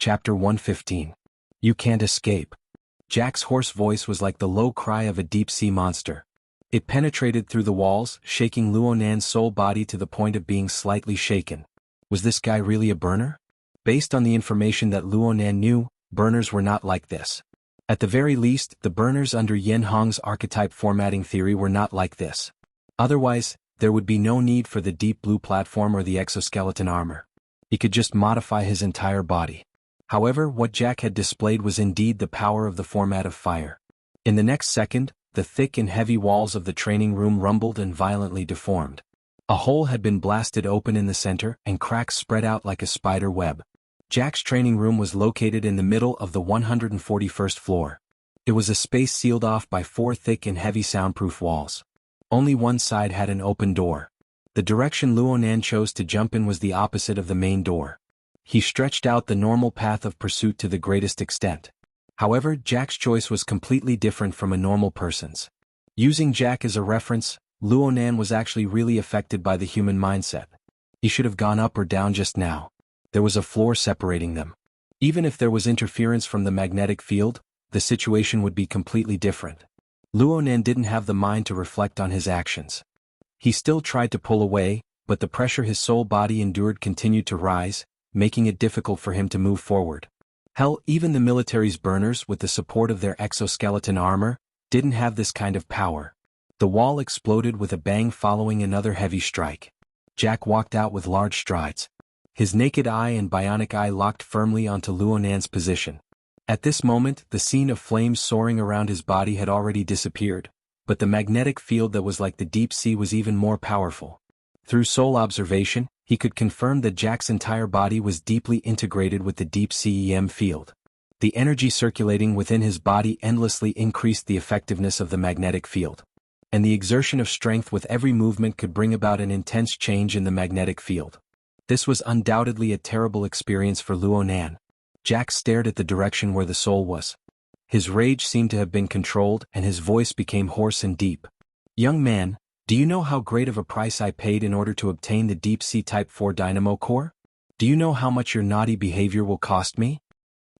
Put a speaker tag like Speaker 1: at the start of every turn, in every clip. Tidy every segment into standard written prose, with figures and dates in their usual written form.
Speaker 1: Chapter 115. You Can't Escape. Jack's hoarse voice was like the low cry of a deep-sea monster. It penetrated through the walls, shaking Luonan's soul body to the point of being slightly shaken. Was this guy really a burner? Based on the information that Luonan knew, burners were not like this. At the very least, the burners under Yen Hong's archetype formatting theory were not like this. Otherwise, there would be no need for the deep blue platform or the exoskeleton armor. He could just modify his entire body. However, what Jack had displayed was indeed the power of the format of fire. In the next second, the thick and heavy walls of the training room rumbled and violently deformed. A hole had been blasted open in the center, and cracks spread out like a spider web. Jack's training room was located in the middle of the 141st floor. It was a space sealed off by 4 thick and heavy soundproof walls. Only one side had an open door. The direction Luonan chose to jump in was the opposite of the main door. He stretched out the normal path of pursuit to the greatest extent. However, Jack's choice was completely different from a normal person's. Using Jack as a reference, Luonan was actually really affected by the human mindset. He should have gone up or down just now. There was a floor separating them. Even if there was interference from the magnetic field, the situation would be completely different. Luonan didn't have the mind to reflect on his actions. He still tried to pull away, but the pressure his soul body endured continued to rise, making it difficult for him to move forward. Hell, even the military's burners, with the support of their exoskeleton armor, didn't have this kind of power. The wall exploded with a bang following another heavy strike. Jack walked out with large strides. His naked eye and bionic eye locked firmly onto Luonan's position. At this moment, the scene of flames soaring around his body had already disappeared, but the magnetic field that was like the deep sea was even more powerful. Through soul observation, he could confirm that Jack's entire body was deeply integrated with the deep sea EM field. The energy circulating within his body endlessly increased the effectiveness of the magnetic field. And the exertion of strength with every movement could bring about an intense change in the magnetic field. This was undoubtedly a terrible experience for Luonan. Jack stared at the direction where the soul was. His rage seemed to have been controlled, and his voice became hoarse and deep. "Young man, do you know how great of a price I paid in order to obtain the Deep Sea Type 4 Dynamo Core? Do you know how much your naughty behavior will cost me?"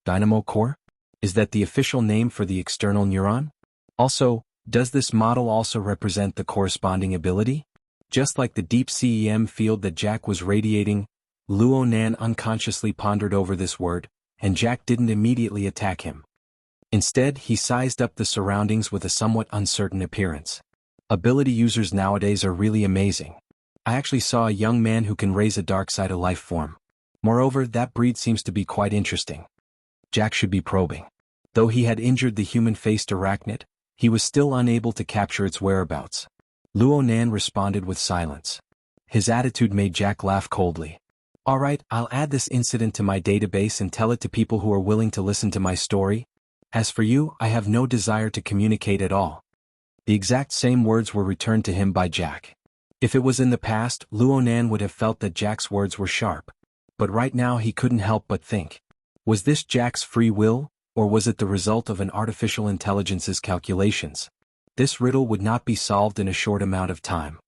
Speaker 1: Dynamo Core? Is that the official name for the external neuron? Also, does this model also represent the corresponding ability? Just like the Deep Sea EM field that Jack was radiating, Luonan unconsciously pondered over this word, and Jack didn't immediately attack him. Instead, he sized up the surroundings with a somewhat uncertain appearance. Ability users nowadays are really amazing. I actually saw a young man who can raise a dark side of life form. Moreover, that breed seems to be quite interesting. Jack should be probing. Though he had injured the human-faced arachnid, he was still unable to capture its whereabouts. Luonan responded with silence. His attitude made Jack laugh coldly. "Alright, I'll add this incident to my database and tell it to people who are willing to listen to my story. As for you, I have no desire to communicate at all." The exact same words were returned to him by Jack. If it was in the past, Luonan would have felt that Jack's words were sharp. But right now he couldn't help but think. Was this Jack's free will, or was it the result of an artificial intelligence's calculations? This riddle would not be solved in a short amount of time.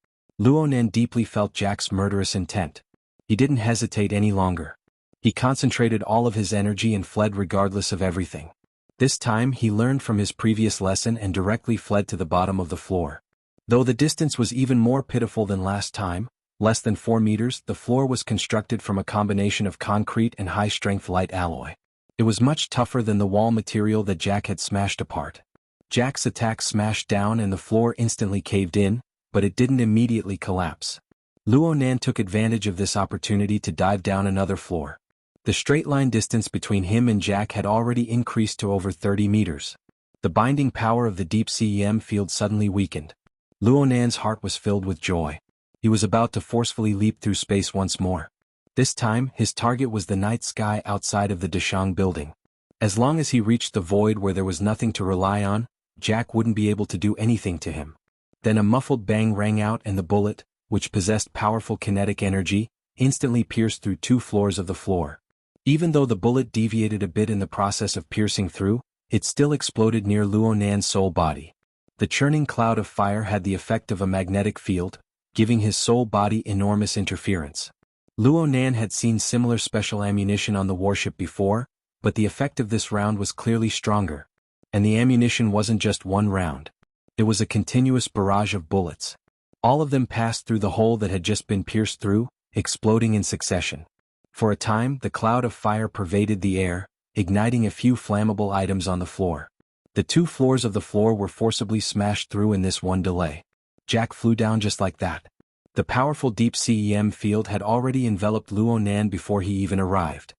Speaker 1: Luonan deeply felt Jack's murderous intent. He didn't hesitate any longer. He concentrated all of his energy and fled regardless of everything. This time he learned from his previous lesson and directly fled to the bottom of the floor. Though the distance was even more pitiful than last time, less than 4 meters, the floor was constructed from a combination of concrete and high-strength light alloy. It was much tougher than the wall material that Jack had smashed apart. Jack's attack smashed down and the floor instantly caved in, but it didn't immediately collapse. Luonan took advantage of this opportunity to dive down another floor. The straight-line distance between him and Jack had already increased to over 30 meters. The binding power of the deep sea EM field suddenly weakened. Luonan's heart was filled with joy. He was about to forcefully leap through space once more. This time, his target was the night sky outside of the Dashang building. As long as he reached the void where there was nothing to rely on, Jack wouldn't be able to do anything to him. Then a muffled bang rang out and the bullet, which possessed powerful kinetic energy, instantly pierced through 2 floors of the floor. Even though the bullet deviated a bit in the process of piercing through, it still exploded near Luonan's soul body. The churning cloud of fire had the effect of a magnetic field, giving his soul body enormous interference. Luonan had seen similar special ammunition on the warship before, but the effect of this round was clearly stronger. And the ammunition wasn't just one round. It was a continuous barrage of bullets. All of them passed through the hole that had just been pierced through, exploding in succession. For a time, the cloud of fire pervaded the air, igniting a few flammable items on the floor. The 2 floors of the floor were forcibly smashed through in this one delay. Jack flew down just like that. The powerful deep-sea EM field had already enveloped Luonan before he even arrived.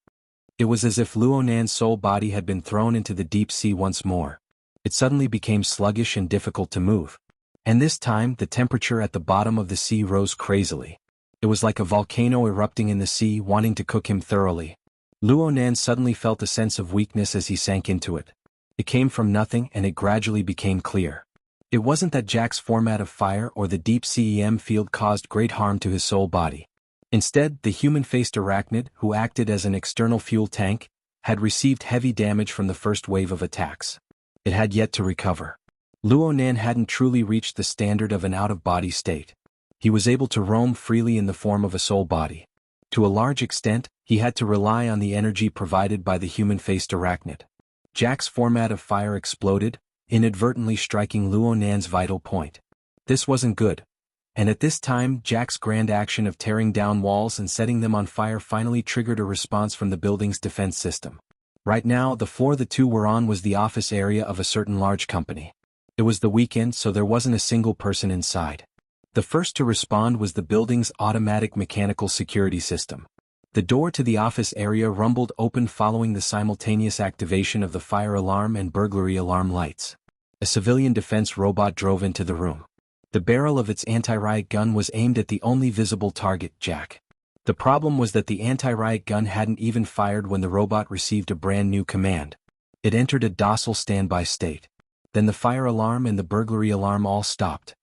Speaker 1: It was as if Luonan's soul body had been thrown into the deep sea once more. It suddenly became sluggish and difficult to move. And this time, the temperature at the bottom of the sea rose crazily. It was like a volcano erupting in the sea, wanting to cook him thoroughly. Luonan suddenly felt a sense of weakness as he sank into it. It came from nothing, and it gradually became clear. It wasn't that Jack's format of fire or the deep-sea EM field caused great harm to his soul body. Instead, the human-faced arachnid, who acted as an external fuel tank, had received heavy damage from the first wave of attacks. It had yet to recover. Luonan hadn't truly reached the standard of an out-of-body state. He was able to roam freely in the form of a soul body. To a large extent, he had to rely on the energy provided by the human-faced arachnid. Jack's format of fire exploded, inadvertently striking Luonan's vital point. This wasn't good. And at this time, Jack's grand action of tearing down walls and setting them on fire finally triggered a response from the building's defense system. Right now, the floor the 2 were on was the office area of a certain large company. It was the weekend, so there wasn't a single person inside. The first to respond was the building's automatic mechanical security system. The door to the office area rumbled open following the simultaneous activation of the fire alarm and burglary alarm lights. A civilian defense robot drove into the room. The barrel of its anti-riot gun was aimed at the only visible target, Jack. The problem was that the anti-riot gun hadn't even fired when the robot received a brand new command. It entered a docile standby state. Then the fire alarm and the burglary alarm all stopped.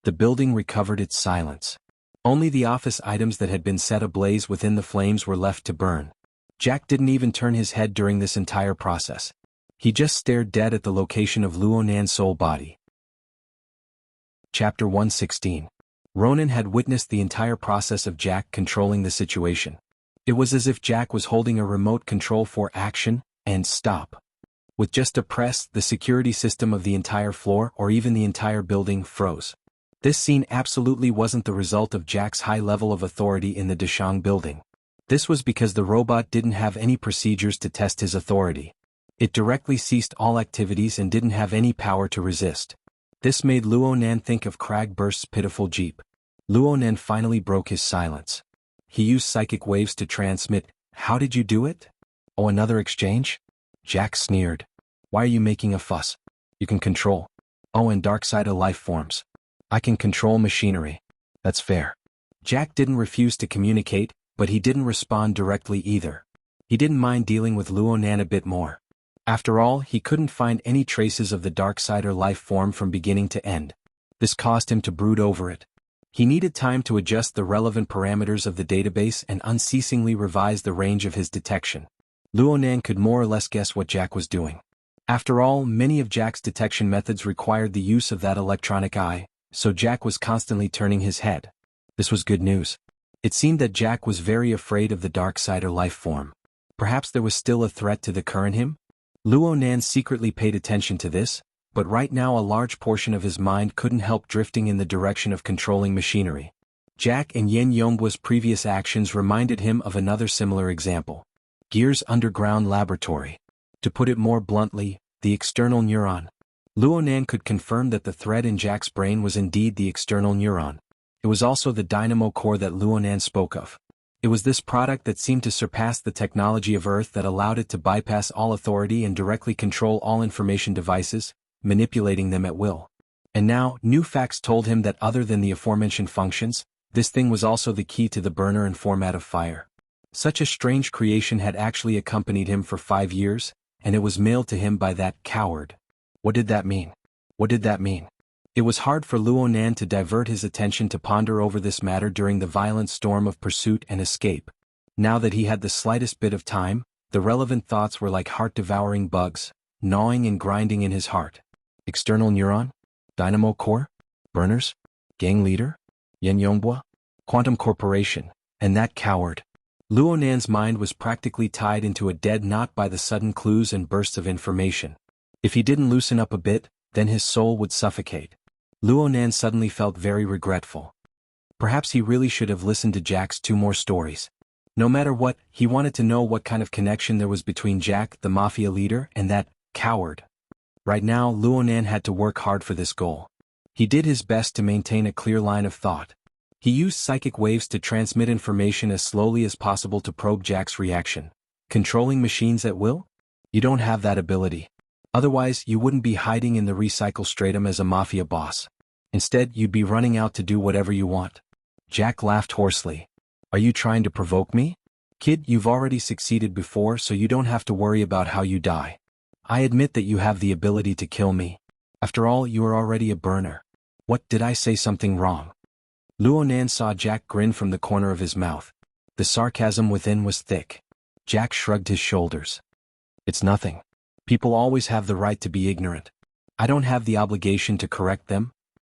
Speaker 1: The building recovered its silence. Only the office items that had been set ablaze within the flames were left to burn. Jack didn't even turn his head during this entire process. He just stared dead at the location of Luonan's soul body. Chapter 116. Ronan had witnessed the entire process of Jack controlling the situation. It was as if Jack was holding a remote control for action and stop. With just a press, the security system of the entire floor or even the entire building froze. This scene absolutely wasn't the result of Jack's high level of authority in the Deshang building. This was because the robot didn't have any procedures to test his authority. It directly ceased all activities and didn't have any power to resist. This made Luonan think of Cragburst's pitiful jeep. Luonan finally broke his silence. He used psychic waves to transmit, "How did you do it? Oh, another exchange?" Jack sneered. "Why are you making a fuss? You can control. Oh, and dark side of life forms. I can control machinery. That's fair." Jack didn't refuse to communicate, but he didn't respond directly either. He didn't mind dealing with Luonan a bit more. After all, he couldn't find any traces of the Darksider life form from beginning to end. This caused him to brood over it. He needed time to adjust the relevant parameters of the database and unceasingly revise the range of his detection. Luonan could more or less guess what Jack was doing. After all, many of Jack's detection methods required the use of that electronic eye, so Jack was constantly turning his head. This was good news. It seemed that Jack was very afraid of the Darksider life form. Perhaps there was still a threat to the current him? Luonan secretly paid attention to this, but right now a large portion of his mind couldn't help drifting in the direction of controlling machinery. Jack and Yen Yongbua's previous actions reminded him of another similar example. Gear's underground laboratory. To put it more bluntly, the external neuron. Luonan could confirm that the thread in Jack's brain was indeed the external neuron. It was also the dynamo core that Luonan spoke of. It was this product that seemed to surpass the technology of Earth that allowed it to bypass all authority and directly control all information devices, manipulating them at will. And now, new facts told him that other than the aforementioned functions, this thing was also the key to the burner and format of fire. Such a strange creation had actually accompanied him for 5 years, and it was mailed to him by that coward. What did that mean? What did that mean? It was hard for Luonan to divert his attention to ponder over this matter during the violent storm of pursuit and escape. Now that he had the slightest bit of time, the relevant thoughts were like heart-devouring bugs, gnawing and grinding in his heart. External neuron? Dynamo core? Burners? Gang leader? Yen Yongbua? Quantum Corporation? And that coward? Luonan's mind was practically tied into a dead knot by the sudden clues and bursts of information. If he didn't loosen up a bit, then his soul would suffocate. Luonan suddenly felt very regretful. Perhaps he really should have listened to Jack's 2 more stories. No matter what, he wanted to know what kind of connection there was between Jack, the mafia leader, and that coward. Right now, Luonan had to work hard for this goal. He did his best to maintain a clear line of thought. He used psychic waves to transmit information as slowly as possible to probe Jack's reaction. Controlling machines at will? You don't have that ability. Otherwise, you wouldn't be hiding in the recycle stratum as a mafia boss. Instead, you'd be running out to do whatever you want. Jack laughed hoarsely. Are you trying to provoke me? Kid, you've already succeeded before, so you don't have to worry about how you die. I admit that you have the ability to kill me. After all, you are already a burner. What, did I say something wrong? Luonan saw Jack grin from the corner of his mouth. The sarcasm within was thick. Jack shrugged his shoulders. It's nothing. People always have the right to be ignorant. I don't have the obligation to correct them.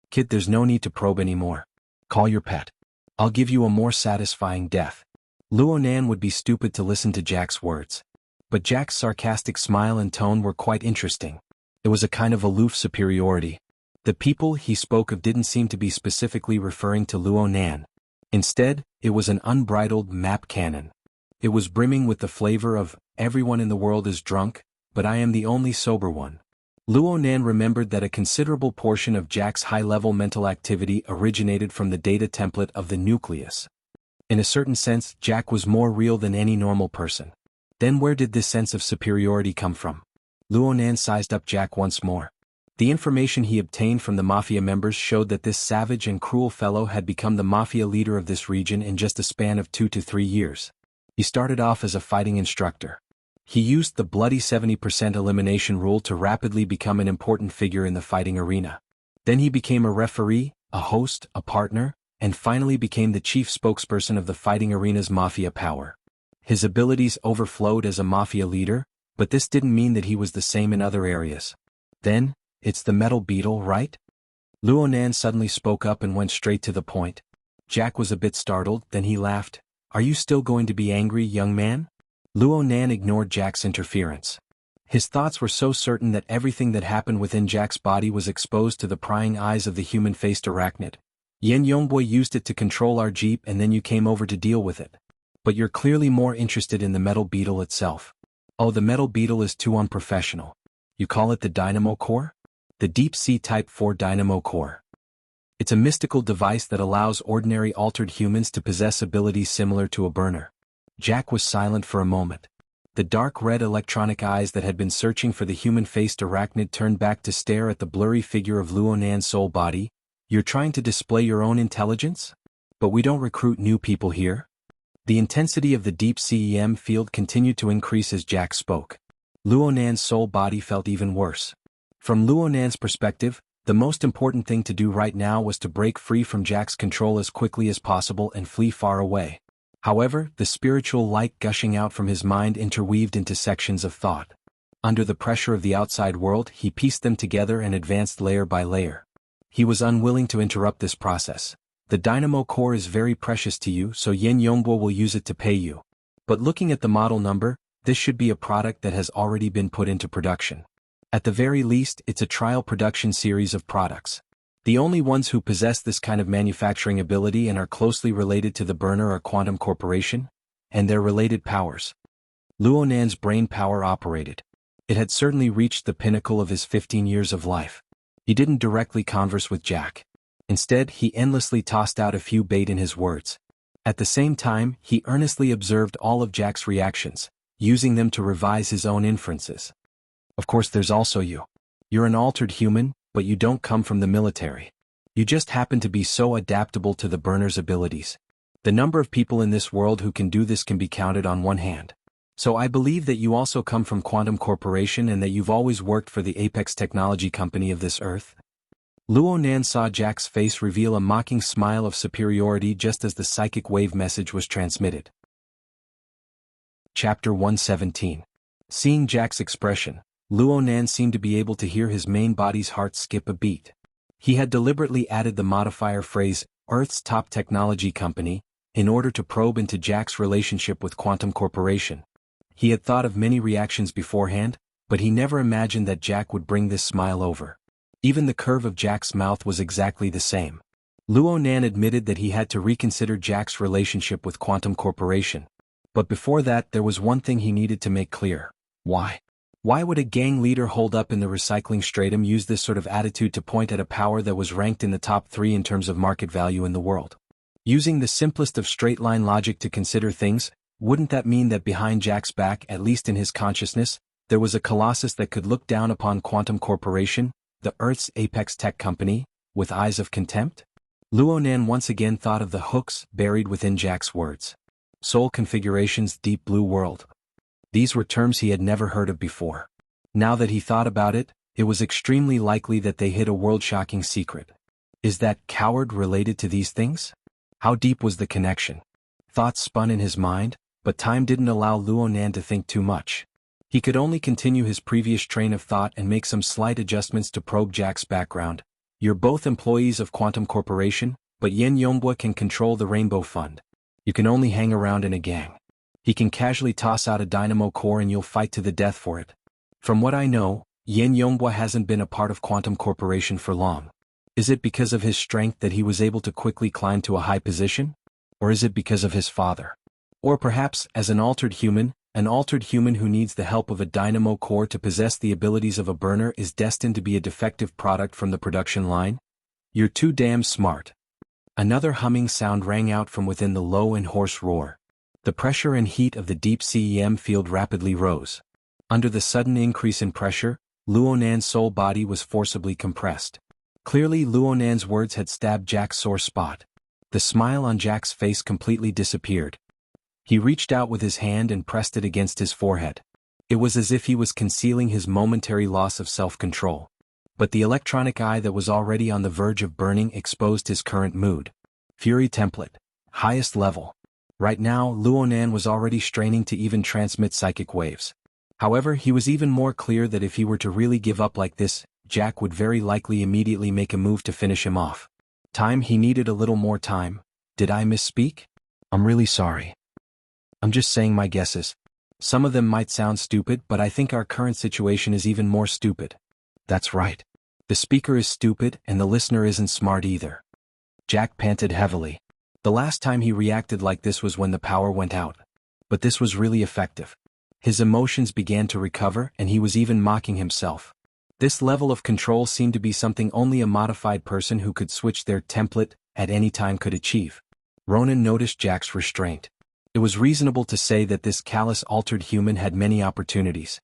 Speaker 1: Kid, there's no need to probe anymore. Call your pet. I'll give you a more satisfying death. Luonan would be stupid to listen to Jack's words. But Jack's sarcastic smile and tone were quite interesting. It was a kind of aloof superiority. The people he spoke of didn't seem to be specifically referring to Luonan. Instead, it was an unbridled map cannon. It was brimming with the flavor of, everyone in the world is drunk, but I am the only sober one. Luonan remembered that a considerable portion of Jack's high-level mental activity originated from the data template of the nucleus. In a certain sense, Jack was more real than any normal person. Then where did this sense of superiority come from? Luonan sized up Jack once more. The information he obtained from the mafia members showed that this savage and cruel fellow had become the mafia leader of this region in just a span of 2 to 3 years. He started off as a fighting instructor. He used the bloody 70% elimination rule to rapidly become an important figure in the fighting arena. Then he became a referee, a host, a partner, and finally became the chief spokesperson of the fighting arena's mafia power. His abilities overflowed as a mafia leader, but this didn't mean that he was the same in other areas. Then, it's the metal beetle, right? Luonan suddenly spoke up and went straight to the point. Jack was a bit startled, then he laughed. Are you still going to be angry, young man? Luonan ignored Jack's interference. His thoughts were so certain that everything that happened within Jack's body was exposed to the prying eyes of the human-faced arachnid. Yen Yongboy used it to control our jeep and then you came over to deal with it. But you're clearly more interested in the metal beetle itself. Oh, the metal beetle is too unprofessional. You call it the dynamo core? The Deep Sea Type 4 dynamo core. It's a mystical device that allows ordinary altered humans to possess abilities similar to a burner. Jack was silent for a moment. The dark red electronic eyes that had been searching for the human-faced arachnid turned back to stare at the blurry figure of Luonan's soul body. You're trying to display your own intelligence? But we don't recruit new people here? The intensity of the deep CEM field continued to increase as Jack spoke. Luonan's soul body felt even worse. From Luonan's perspective, the most important thing to do right now was to break free from Jack's control as quickly as possible and flee far away. However, the spiritual light gushing out from his mind interweaved into sections of thought. Under the pressure of the outside world, he pieced them together and advanced layer by layer. He was unwilling to interrupt this process. The dynamo core is very precious to you, so Yen Yongbo will use it to pay you. But looking at the model number, this should be a product that has already been put into production. At the very least, it's a trial production series of products. The only ones who possess this kind of manufacturing ability and are closely related to the burner are Quantum Corporation and their related powers. Luonan's brain power operated. It had certainly reached the pinnacle of his 15 years of life. He didn't directly converse with Jack. Instead, he endlessly tossed out a few bait in his words. At the same time, he earnestly observed all of Jack's reactions, using them to revise his own inferences. Of course, there's also you. You're an altered human, but you don't come from the military. You just happen to be so adaptable to the burner's abilities. The number of people in this world who can do this can be counted on one hand. So I believe that you also come from Quantum Corporation and that you've always worked for the apex technology company of this earth. Luonan saw Jack's face reveal a mocking smile of superiority just as the psychic wave message was transmitted. Chapter 117. Seeing Jack's expression, Luonan seemed to be able to hear his main body's heart skip a beat. He had deliberately added the modifier phrase, Earth's top technology company, in order to probe into Jack's relationship with Quantum Corporation. He had thought of many reactions beforehand, but he never imagined that Jack would bring this smile over. Even the curve of Jack's mouth was exactly the same. Luonan admitted that he had to reconsider Jack's relationship with Quantum Corporation. But before that, there was one thing he needed to make clear. Why? Why would a gang leader holed up in the recycling stratum use this sort of attitude to point at a power that was ranked in the top 3 in terms of market value in the world? Using the simplest of straight-line logic to consider things, wouldn't that mean that behind Jack's back, at least in his consciousness, there was a colossus that could look down upon Quantum Corporation, the Earth's apex tech company, with eyes of contempt? Luonan once again thought of the hooks buried within Jack's words. Soul Configuration's Deep Blue World. These were terms he had never heard of before. Now that he thought about it, it was extremely likely that they hid a world-shocking secret. Is that coward related to these things? How deep was the connection? Thoughts spun in his mind, but time didn't allow Luonan to think too much. He could only continue his previous train of thought and make some slight adjustments to probe Jack's background. You're both employees of Quantum Corporation, but Yen Yonghua can control the Rainbow Fund. You can only hang around in a gang. He can casually toss out a dynamo core and you'll fight to the death for it. From what I know, Yen Yonghua hasn't been a part of Quantum Corporation for long. Is it because of his strength that he was able to quickly climb to a high position? Or is it because of his father? Or perhaps, as an altered human who needs the help of a dynamo core to possess the abilities of a burner is destined to be a defective product from the production line? You're too damn smart. Another humming sound rang out from within the low and hoarse roar. The pressure and heat of the deep CEM field rapidly rose. Under the sudden increase in pressure, Luonan's soul body was forcibly compressed. Clearly Luonan's words had stabbed Jack's sore spot. The smile on Jack's face completely disappeared. He reached out with his hand and pressed it against his forehead. It was as if he was concealing his momentary loss of self-control. But the electronic eye that was already on the verge of burning exposed his current mood. Fury template. Highest level. Right now, Luonan was already straining to even transmit psychic waves. However, he was even more clear that if he were to really give up like this, Jack would very likely immediately make a move to finish him off. He needed a little more time. Did I misspeak? I'm really sorry. I'm just saying my guesses. Some of them might sound stupid, but I think our current situation is even more stupid. That's right. The speaker is stupid and the listener isn't smart either. Jack panted heavily. The last time he reacted like this was when the power went out. But this was really effective. His emotions began to recover and he was even mocking himself. This level of control seemed to be something only a modified person who could switch their template at any time could achieve. Ronan noticed Jack's restraint. It was reasonable to say that this callous altered human had many opportunities.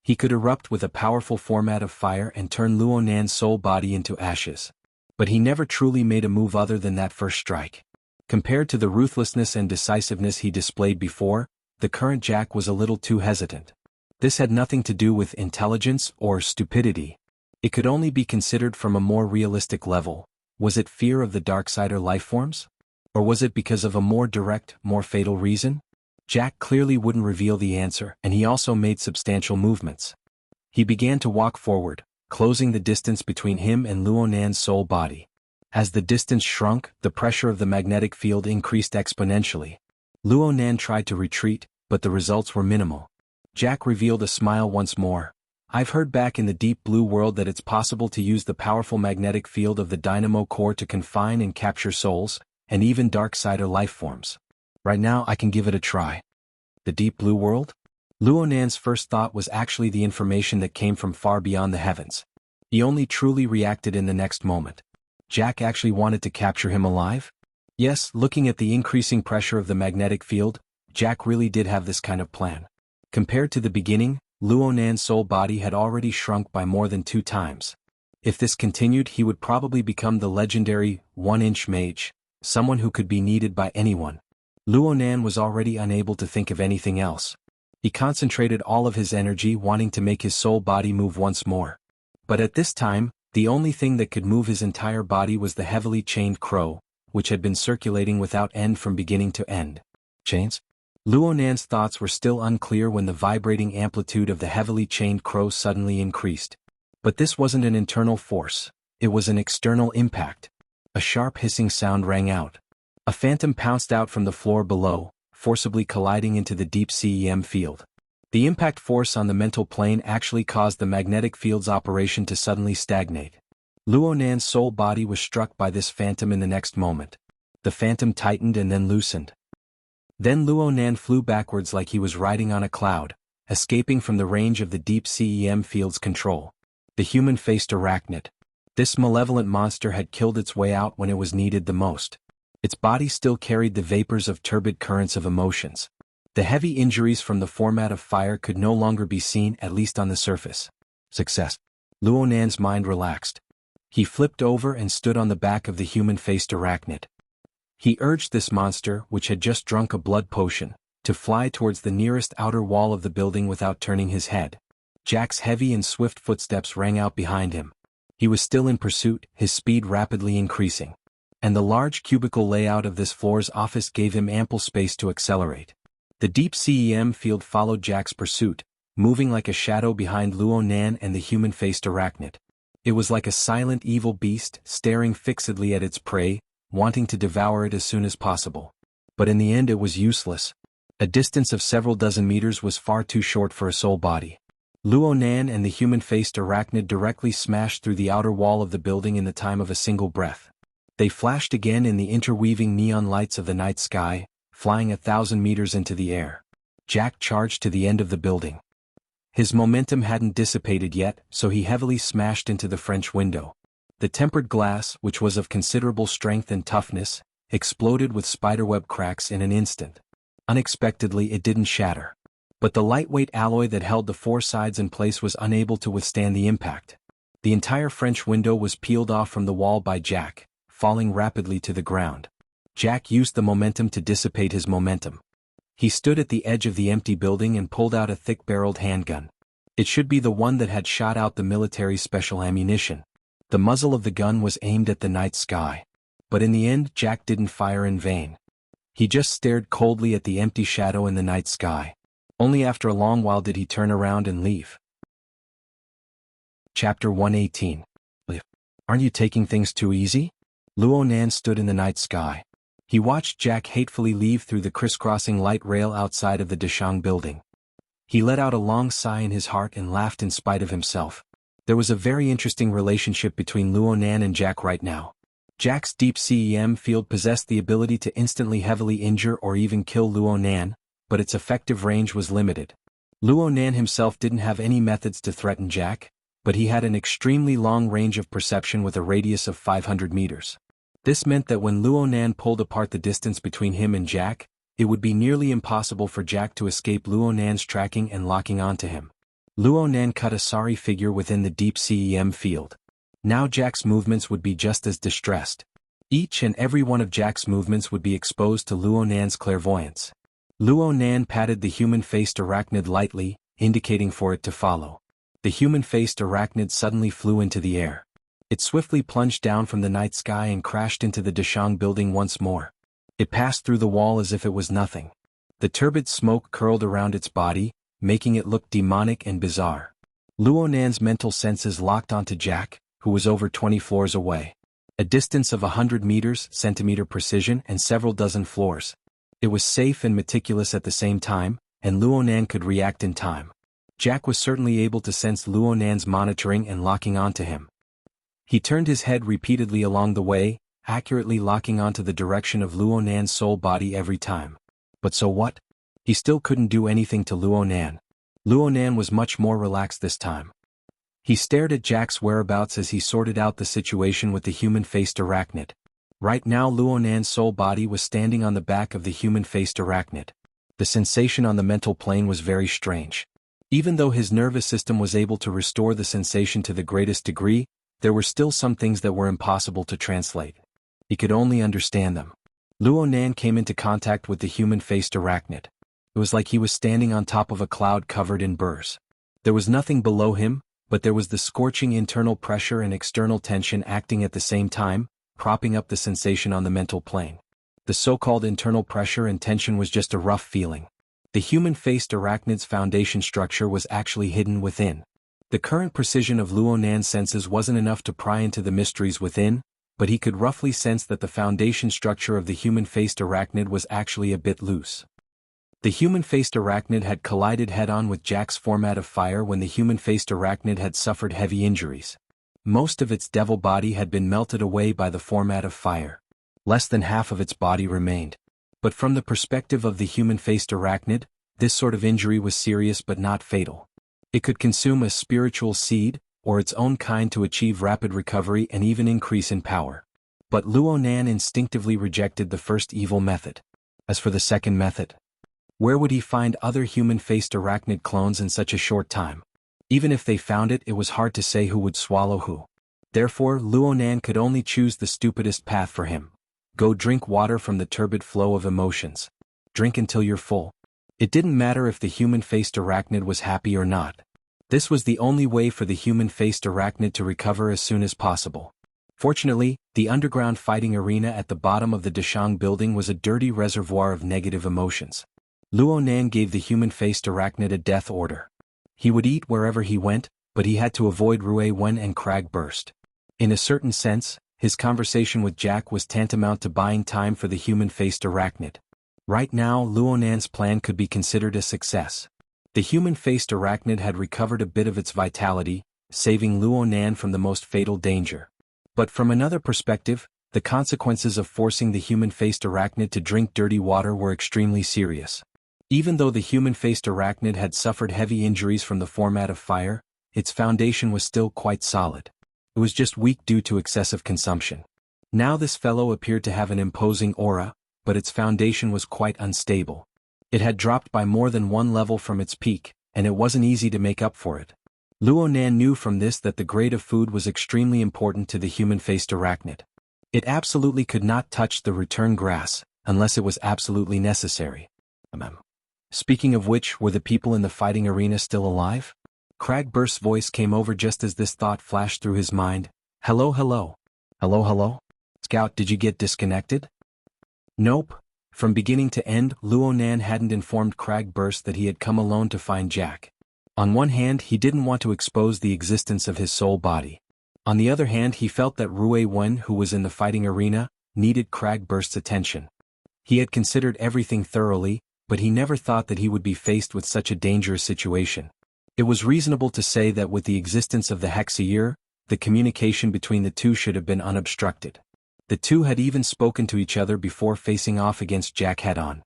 Speaker 1: He could erupt with a powerful format of fire and turn Luonan's soul body into ashes. But he never truly made a move other than that first strike. Compared to the ruthlessness and decisiveness he displayed before, the current Jack was a little too hesitant. This had nothing to do with intelligence or stupidity. It could only be considered from a more realistic level. Was it fear of the Darksider lifeforms? Or was it because of a more direct, more fatal reason? Jack clearly wouldn't reveal the answer, and he also made substantial movements. He began to walk forward, closing the distance between him and Luonan's soul body. As the distance shrunk, the pressure of the magnetic field increased exponentially. Luonan tried to retreat, but the results were minimal. Jack revealed a smile once more. I've heard back in the deep blue world that it's possible to use the powerful magnetic field of the dynamo core to confine and capture souls, and even Darksider lifeforms. Right now I can give it a try. The deep blue world? Luonan's first thought was actually the information that came from far beyond the heavens. He only truly reacted in the next moment. Jack actually wanted to capture him alive? Yes, looking at the increasing pressure of the magnetic field, Jack really did have this kind of plan. Compared to the beginning, Luonan's soul body had already shrunk by more than 2 times. If this continued, he would probably become the legendary 1-inch mage, someone who could be needed by anyone. Luonan was already unable to think of anything else. He concentrated all of his energy wanting to make his soul body move once more. But at this time, the only thing that could move his entire body was the heavily chained crow, which had been circulating without end from beginning to end. Chains? Luonan's thoughts were still unclear when the vibrating amplitude of the heavily chained crow suddenly increased. But this wasn't an internal force, it was an external impact. A sharp hissing sound rang out. A phantom pounced out from the floor below, forcibly colliding into the deep CEM field. The impact force on the mental plane actually caused the magnetic field's operation to suddenly stagnate. Luonan's soul body was struck by this phantom in the next moment. The phantom tightened and then loosened. Then Luonan flew backwards like he was riding on a cloud, escaping from the range of the deep CEM field's control. The human-faced arachnid. This malevolent monster had killed its way out when it was needed the most. Its body still carried the vapors of turbid currents of emotions. The heavy injuries from the format of fire could no longer be seen, at least on the surface. Success. Luonan's mind relaxed. He flipped over and stood on the back of the human-faced arachnid. He urged this monster, which had just drunk a blood potion, to fly towards the nearest outer wall of the building without turning his head. Jack's heavy and swift footsteps rang out behind him. He was still in pursuit, his speed rapidly increasing. And the large cubicle layout of this floor's office gave him ample space to accelerate. The deep CEM field followed Jack's pursuit, moving like a shadow behind Luonan and the human-faced arachnid. It was like a silent evil beast, staring fixedly at its prey, wanting to devour it as soon as possible. But in the end it was useless. A distance of several dozen meters was far too short for a soul body. Luonan and the human-faced arachnid directly smashed through the outer wall of the building in the time of a single breath. They flashed again in the interweaving neon lights of the night sky, flying 1,000 meters into the air. Jack charged to the end of the building. His momentum hadn't dissipated yet, so he heavily smashed into the French window. The tempered glass, which was of considerable strength and toughness, exploded with spiderweb cracks in an instant. Unexpectedly, it didn't shatter. But the lightweight alloy that held the four sides in place was unable to withstand the impact. The entire French window was peeled off from the wall by Jack, falling rapidly to the ground. Jack used the momentum to dissipate his momentum. He stood at the edge of the empty building and pulled out a thick-barreled handgun. It should be the one that had shot out the military special ammunition. The muzzle of the gun was aimed at the night sky. But in the end, Jack didn't fire in vain. He just stared coldly at the empty shadow in the night sky. Only after a long while did he turn around and leave. Chapter 118. Aren't you taking things too easy? Luonan stood in the night sky. He watched Jack hatefully leave through the crisscrossing light rail outside of the Deshang building. He let out a long sigh in his heart and laughed in spite of himself. There was a very interesting relationship between Luonan and Jack right now. Jack's deep CEM field possessed the ability to instantly heavily injure or even kill Luonan, but its effective range was limited. Luonan himself didn't have any methods to threaten Jack, but he had an extremely long range of perception with a radius of 500 meters. This meant that when Luonan pulled apart the distance between him and Jack, it would be nearly impossible for Jack to escape Luonan's tracking and locking onto him. Luonan cut a sorry figure within the deep CEM field. Now Jack's movements would be just as distressed. Each and every one of Jack's movements would be exposed to Luonan's clairvoyance. Luonan patted the human-faced arachnid lightly, indicating for it to follow. The human-faced arachnid suddenly flew into the air. It swiftly plunged down from the night sky and crashed into the Deshang building once more. It passed through the wall as if it was nothing. The turbid smoke curled around its body, making it look demonic and bizarre. Luonan's mental senses locked onto Jack, who was over 20 floors away. A distance of 100 meters, centimeter precision, and several dozen floors. It was safe and meticulous at the same time, and Luonan could react in time. Jack was certainly able to sense Luonan's monitoring and locking onto him. He turned his head repeatedly along the way, accurately locking onto the direction of Luonan's soul body every time. But so what? He still couldn't do anything to Luonan. Luonan was much more relaxed this time. He stared at Jack's whereabouts as he sorted out the situation with the human-faced arachnid. Right now Luonan's soul body was standing on the back of the human-faced arachnid. The sensation on the mental plane was very strange. Even though his nervous system was able to restore the sensation to the greatest degree, there were still some things that were impossible to translate. He could only understand them. Luonan came into contact with the human-faced arachnid. It was like he was standing on top of a cloud covered in burrs. There was nothing below him, but there was the scorching internal pressure and external tension acting at the same time, propping up the sensation on the mental plane. The so-called internal pressure and tension was just a rough feeling. The human-faced arachnid's foundation structure was actually hidden within. The current precision of Luonan's senses wasn't enough to pry into the mysteries within, but he could roughly sense that the foundation structure of the human-faced arachnid was actually a bit loose. The human-faced arachnid had collided head-on with Jack's format of fire when the human-faced arachnid had suffered heavy injuries. Most of its devil body had been melted away by the format of fire. Less than half of its body remained. But from the perspective of the human-faced arachnid, this sort of injury was serious but not fatal. It could consume a spiritual seed, or its own kind, to achieve rapid recovery and even increase in power. But Luonan instinctively rejected the first evil method. As for the second method, where would he find other human-faced arachnid clones in such a short time? Even if they found it, it was hard to say who would swallow who. Therefore, Luonan could only choose the stupidest path for him. Go drink water from the turbid flow of emotions. Drink until you're full. It didn't matter if the human-faced arachnid was happy or not. This was the only way for the human-faced arachnid to recover as soon as possible. Fortunately, the underground fighting arena at the bottom of the Dashang building was a dirty reservoir of negative emotions. Luonan gave the human-faced arachnid a death order. He would eat wherever he went, but he had to avoid Ruewen and Cragburst. In a certain sense, his conversation with Jack was tantamount to buying time for the human-faced arachnid. Right now, Luonan's plan could be considered a success. The human-faced arachnid had recovered a bit of its vitality, saving Luonan from the most fatal danger. But from another perspective, the consequences of forcing the human-faced arachnid to drink dirty water were extremely serious. Even though the human-faced arachnid had suffered heavy injuries from the format of fire, its foundation was still quite solid. It was just weak due to excessive consumption. Now this fellow appeared to have an imposing aura, but its foundation was quite unstable. It had dropped by more than one level from its peak, and it wasn't easy to make up for it. Luonan knew from this that the grade of food was extremely important to the human-faced arachnid. It absolutely could not touch the return grass, unless it was absolutely necessary. Speaking of which, were the people in the fighting arena still alive? Cragburst's voice came over just as this thought flashed through his mind. Hello, hello. Hello, hello? Scout, did you get disconnected? Nope. From beginning to end, Luonan hadn't informed Cragburst that he had come alone to find Jack. On one hand, he didn't want to expose the existence of his soul body. On the other hand, he felt that Ruewen, who was in the fighting arena, needed Cragburst's attention. He had considered everything thoroughly, but he never thought that he would be faced with such a dangerous situation. It was reasonable to say that with the existence of the Hexier, the communication between the two should have been unobstructed. The two had even spoken to each other before facing off against Jack head-on.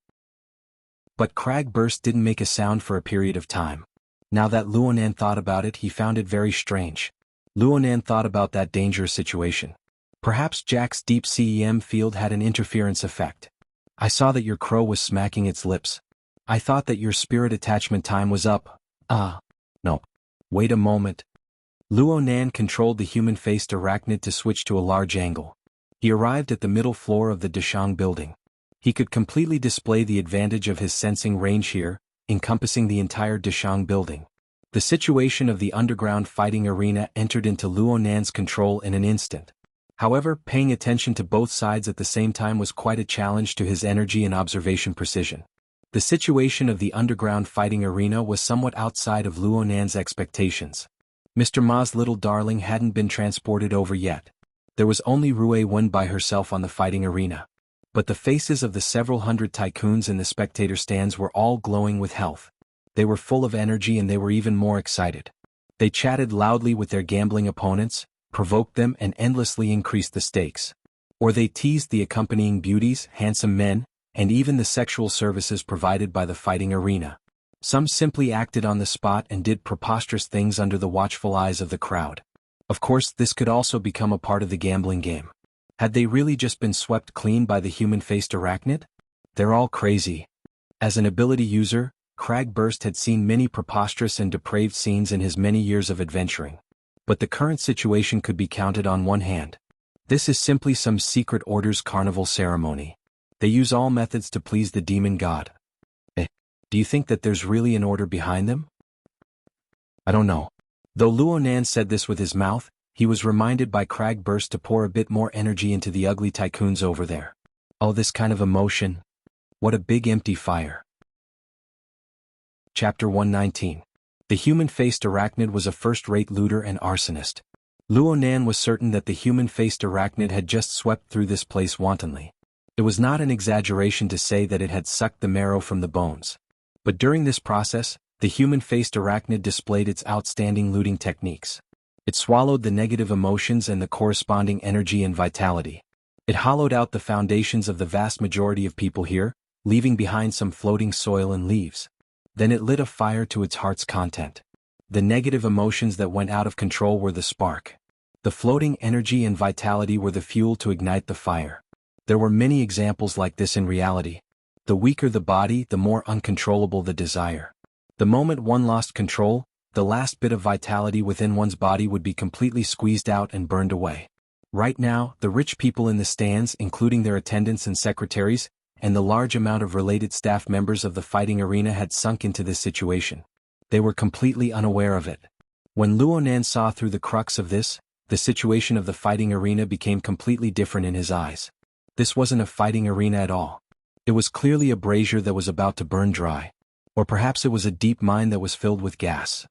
Speaker 1: But Cragburst didn't make a sound for a period of time. Now that Luonan thought about it, he found it very strange. Luonan thought about that dangerous situation. Perhaps Jack's deep CEM field had an interference effect. I saw that your crow was smacking its lips. I thought that your spirit attachment time was up. No. Wait a moment. Luonan controlled the human-faced arachnid to switch to a large angle. He arrived at the middle floor of the Dashang building. He could completely display the advantage of his sensing range here, encompassing the entire Dashang building. The situation of the underground fighting arena entered into Luonan's control in an instant. However, paying attention to both sides at the same time was quite a challenge to his energy and observation precision. The situation of the underground fighting arena was somewhat outside of Luonan's expectations. Mr. Ma's little darling hadn't been transported over yet. There was only Ruewen by herself on the fighting arena. But the faces of the several hundred tycoons in the spectator stands were all glowing with health. They were full of energy and they were even more excited. They chatted loudly with their gambling opponents, provoked them and endlessly increased the stakes. Or they teased the accompanying beauties, handsome men, and even the sexual services provided by the fighting arena. Some simply acted on the spot and did preposterous things under the watchful eyes of the crowd. Of course, this could also become a part of the gambling game. Had they really just been swept clean by the human-faced arachnid? They're all crazy. As an ability user, Cragburst had seen many preposterous and depraved scenes in his many years of adventuring. But the current situation could be counted on one hand. This is simply some secret order's carnival ceremony. They use all methods to please the demon god. Do you think that there's really an order behind them? I don't know. Though Luonan said this with his mouth, he was reminded by Cragburst to pour a bit more energy into the ugly tycoons over there. Oh, this kind of emotion. What a big empty fire. Chapter 119. The human-faced arachnid was a first-rate looter and arsonist. Luonan was certain that the human-faced arachnid had just swept through this place wantonly. It was not an exaggeration to say that it had sucked the marrow from the bones. But during this process, the human-faced arachnid displayed its outstanding looting techniques. It swallowed the negative emotions and the corresponding energy and vitality. It hollowed out the foundations of the vast majority of people here, leaving behind some floating soil and leaves. Then it lit a fire to its heart's content. The negative emotions that went out of control were the spark. The floating energy and vitality were the fuel to ignite the fire. There were many examples like this in reality. The weaker the body, the more uncontrollable the desire. The moment one lost control, the last bit of vitality within one's body would be completely squeezed out and burned away. Right now, the rich people in the stands, including their attendants and secretaries, and the large amount of related staff members of the fighting arena had sunk into this situation. They were completely unaware of it. When Luonan saw through the crux of this, the situation of the fighting arena became completely different in his eyes. This wasn't a fighting arena at all. It was clearly a brazier that was about to burn dry. Or perhaps it was a deep mine that was filled with gas.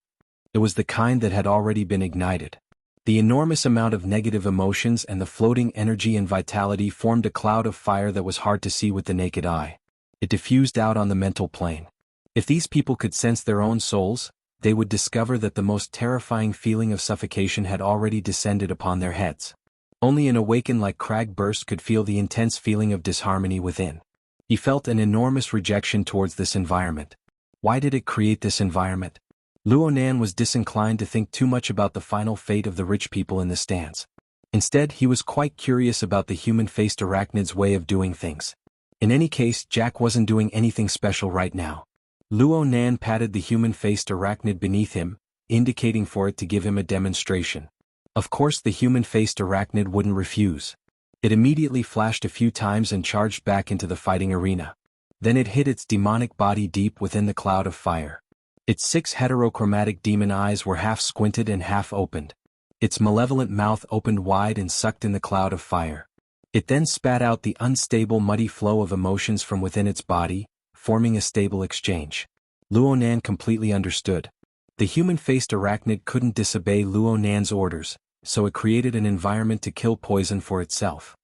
Speaker 1: It was the kind that had already been ignited. The enormous amount of negative emotions and the floating energy and vitality formed a cloud of fire that was hard to see with the naked eye. It diffused out on the mental plane. If these people could sense their own souls, they would discover that the most terrifying feeling of suffocation had already descended upon their heads. Only an awakened like Crag Burst could feel the intense feeling of disharmony within. He felt an enormous rejection towards this environment. Why did it create this environment? Luonan was disinclined to think too much about the final fate of the rich people in the stands. Instead, he was quite curious about the human-faced arachnid's way of doing things. In any case, Jack wasn't doing anything special right now. Luonan patted the human-faced arachnid beneath him, indicating for it to give him a demonstration. Of course, the human-faced arachnid wouldn't refuse. It immediately flashed a few times and charged back into the fighting arena. Then it hid its demonic body deep within the cloud of fire. Its 6 heterochromatic demon eyes were half squinted and half opened. Its malevolent mouth opened wide and sucked in the cloud of fire. It then spat out the unstable muddy flow of emotions from within its body, forming a stable exchange. Luonan completely understood. The human-faced arachnid couldn't disobey Luonan's orders, so it created an environment to kill poison for itself.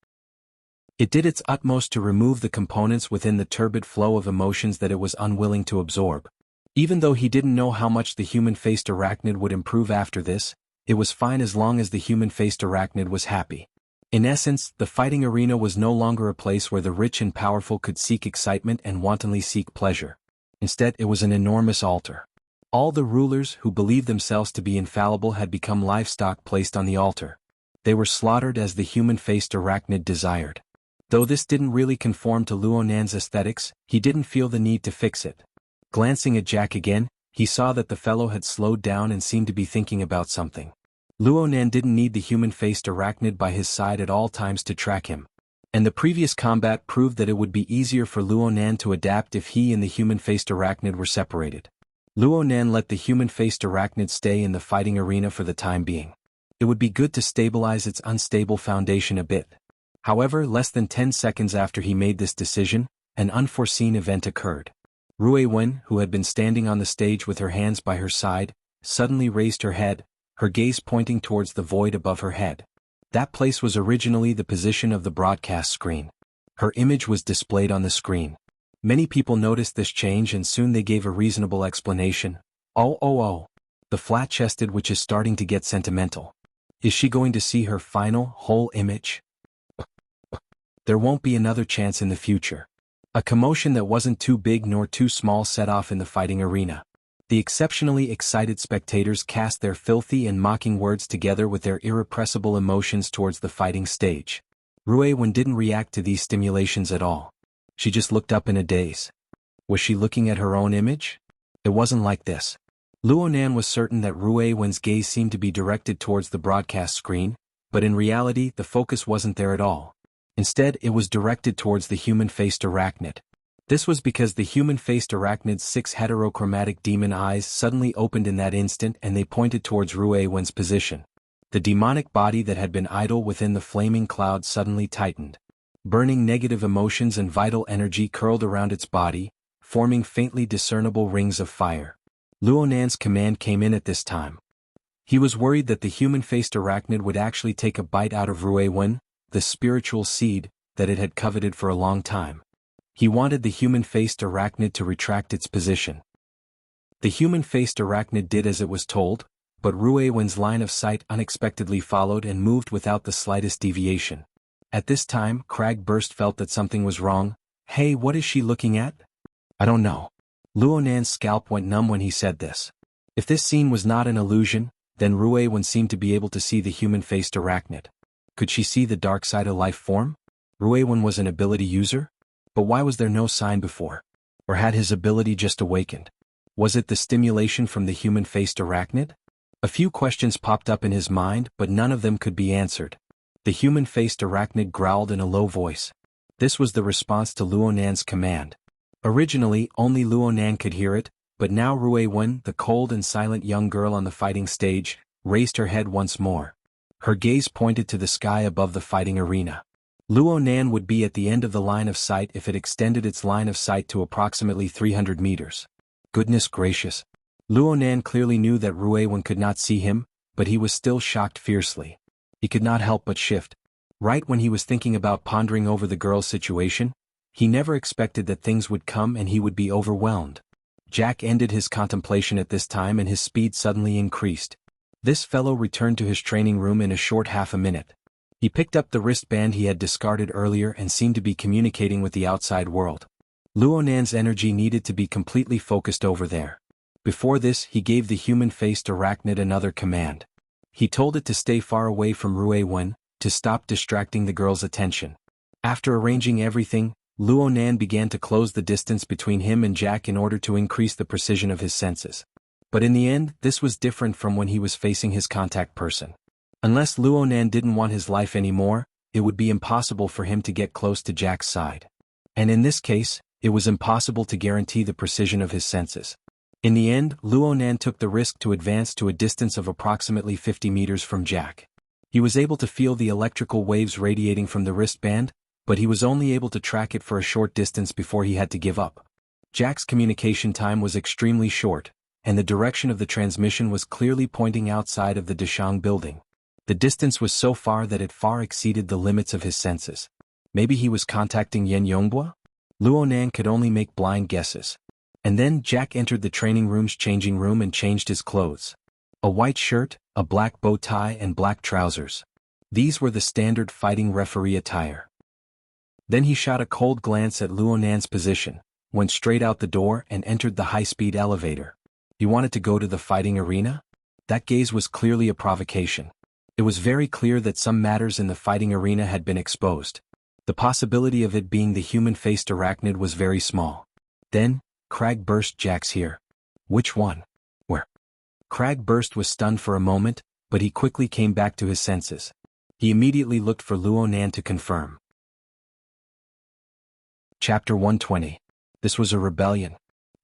Speaker 1: It did its utmost to remove the components within the turbid flow of emotions that it was unwilling to absorb. Even though he didn't know how much the human-faced arachnid would improve after this, it was fine as long as the human-faced arachnid was happy. In essence, the fighting arena was no longer a place where the rich and powerful could seek excitement and wantonly seek pleasure. Instead, it was an enormous altar. All the rulers who believed themselves to be infallible had become livestock placed on the altar. They were slaughtered as the human-faced arachnid desired. Though this didn't really conform to Luonan's aesthetics, he didn't feel the need to fix it. Glancing at Jack again, he saw that the fellow had slowed down and seemed to be thinking about something. Luonan didn't need the human-faced arachnid by his side at all times to track him. And the previous combat proved that it would be easier for Luonan to adapt if he and the human-faced arachnid were separated. Luonan let the human-faced arachnid stay in the fighting arena for the time being. It would be good to stabilize its unstable foundation a bit. However, less than 10 seconds after he made this decision, an unforeseen event occurred. Ruiwen, who had been standing on the stage with her hands by her side, suddenly raised her head, her gaze pointing towards the void above her head. That place was originally the position of the broadcast screen. Her image was displayed on the screen. Many people noticed this change and soon they gave a reasonable explanation. Oh. The flat-chested witch is starting to get sentimental. Is she going to see her final, whole image? There won't be another chance in the future. A commotion that wasn't too big nor too small set off in the fighting arena. The exceptionally excited spectators cast their filthy and mocking words together with their irrepressible emotions towards the fighting stage. Ruiwen didn't react to these stimulations at all. She just looked up in a daze. Was she looking at her own image? It wasn't like this. Luonan was certain that Ruiwen's gaze seemed to be directed towards the broadcast screen, but in reality the focus wasn't there at all. Instead, it was directed towards the human-faced arachnid. This was because the human-faced arachnid's 6 heterochromatic demon eyes suddenly opened in that instant and they pointed towards Ruiwen's position. The demonic body that had been idle within the flaming cloud suddenly tightened. Burning negative emotions and vital energy curled around its body, forming faintly discernible rings of fire. Luonan's command came in at this time. He was worried that the human-faced arachnid would actually take a bite out of Ruiwen, the spiritual seed that it had coveted for a long time. He wanted the human-faced arachnid to retract its position. The human-faced arachnid did as it was told, but Ruiwen's line of sight unexpectedly followed and moved without the slightest deviation. At this time, Cragburst felt that something was wrong. "Hey, what is she looking at?" "I don't know." Luonan's scalp went numb when he said this. If this scene was not an illusion, then Ruiwen seemed to be able to see the human-faced arachnid. Could she see the dark side of life form? Ruiwen was an ability user? But why was there no sign before? Or had his ability just awakened? Was it the stimulation from the human-faced arachnid? A few questions popped up in his mind, but none of them could be answered. The human-faced arachnid growled in a low voice. This was the response to Luonan's command. Originally, only Luonan could hear it, but now Ruiwen, the cold and silent young girl on the fighting stage, raised her head once more. Her gaze pointed to the sky above the fighting arena. Luonan would be at the end of the line of sight if it extended its line of sight to approximately 300 meters. Goodness gracious. Luonan clearly knew that Ruiwen could not see him, but he was still shocked fiercely. He could not help but shift. Right when he was thinking about pondering over the girl's situation, he never expected that things would come and he would be overwhelmed. Jack ended his contemplation at this time and his speed suddenly increased. This fellow returned to his training room in a short half a minute. He picked up the wristband he had discarded earlier and seemed to be communicating with the outside world. Luonan's energy needed to be completely focused over there. Before this, he gave the human-faced arachnid another command. He told it to stay far away from Ruiwen, to stop distracting the girl's attention. After arranging everything, Luonan began to close the distance between him and Jack in order to increase the precision of his senses. But in the end, this was different from when he was facing his contact person. Unless Luonan didn't want his life anymore, it would be impossible for him to get close to Jack's side. And in this case, it was impossible to guarantee the precision of his senses. In the end, Luonan took the risk to advance to a distance of approximately 50 meters from Jack. He was able to feel the electrical waves radiating from the wristband, but he was only able to track it for a short distance before he had to give up. Jack's communication time was extremely short, and the direction of the transmission was clearly pointing outside of the Deshang building. The distance was so far that it far exceeded the limits of his senses. Maybe he was contacting Yen Yongbua? Luonan could only make blind guesses. And then Jack entered the training room's changing room and changed his clothes. A white shirt, a black bow tie and black trousers. These were the standard fighting referee attire. Then he shot a cold glance at Luonan's position, went straight out the door and entered the high-speed elevator. He wanted to go to the fighting arena? That gaze was clearly a provocation. It was very clear that some matters in the fighting arena had been exposed. The possibility of it being the human-faced arachnid was very small. Then, Cragburst, Jack's here. Which one? Where? Cragburst was stunned for a moment, but he quickly came back to his senses. He immediately looked for Luonan to confirm. Chapter 120. This was a rebellion.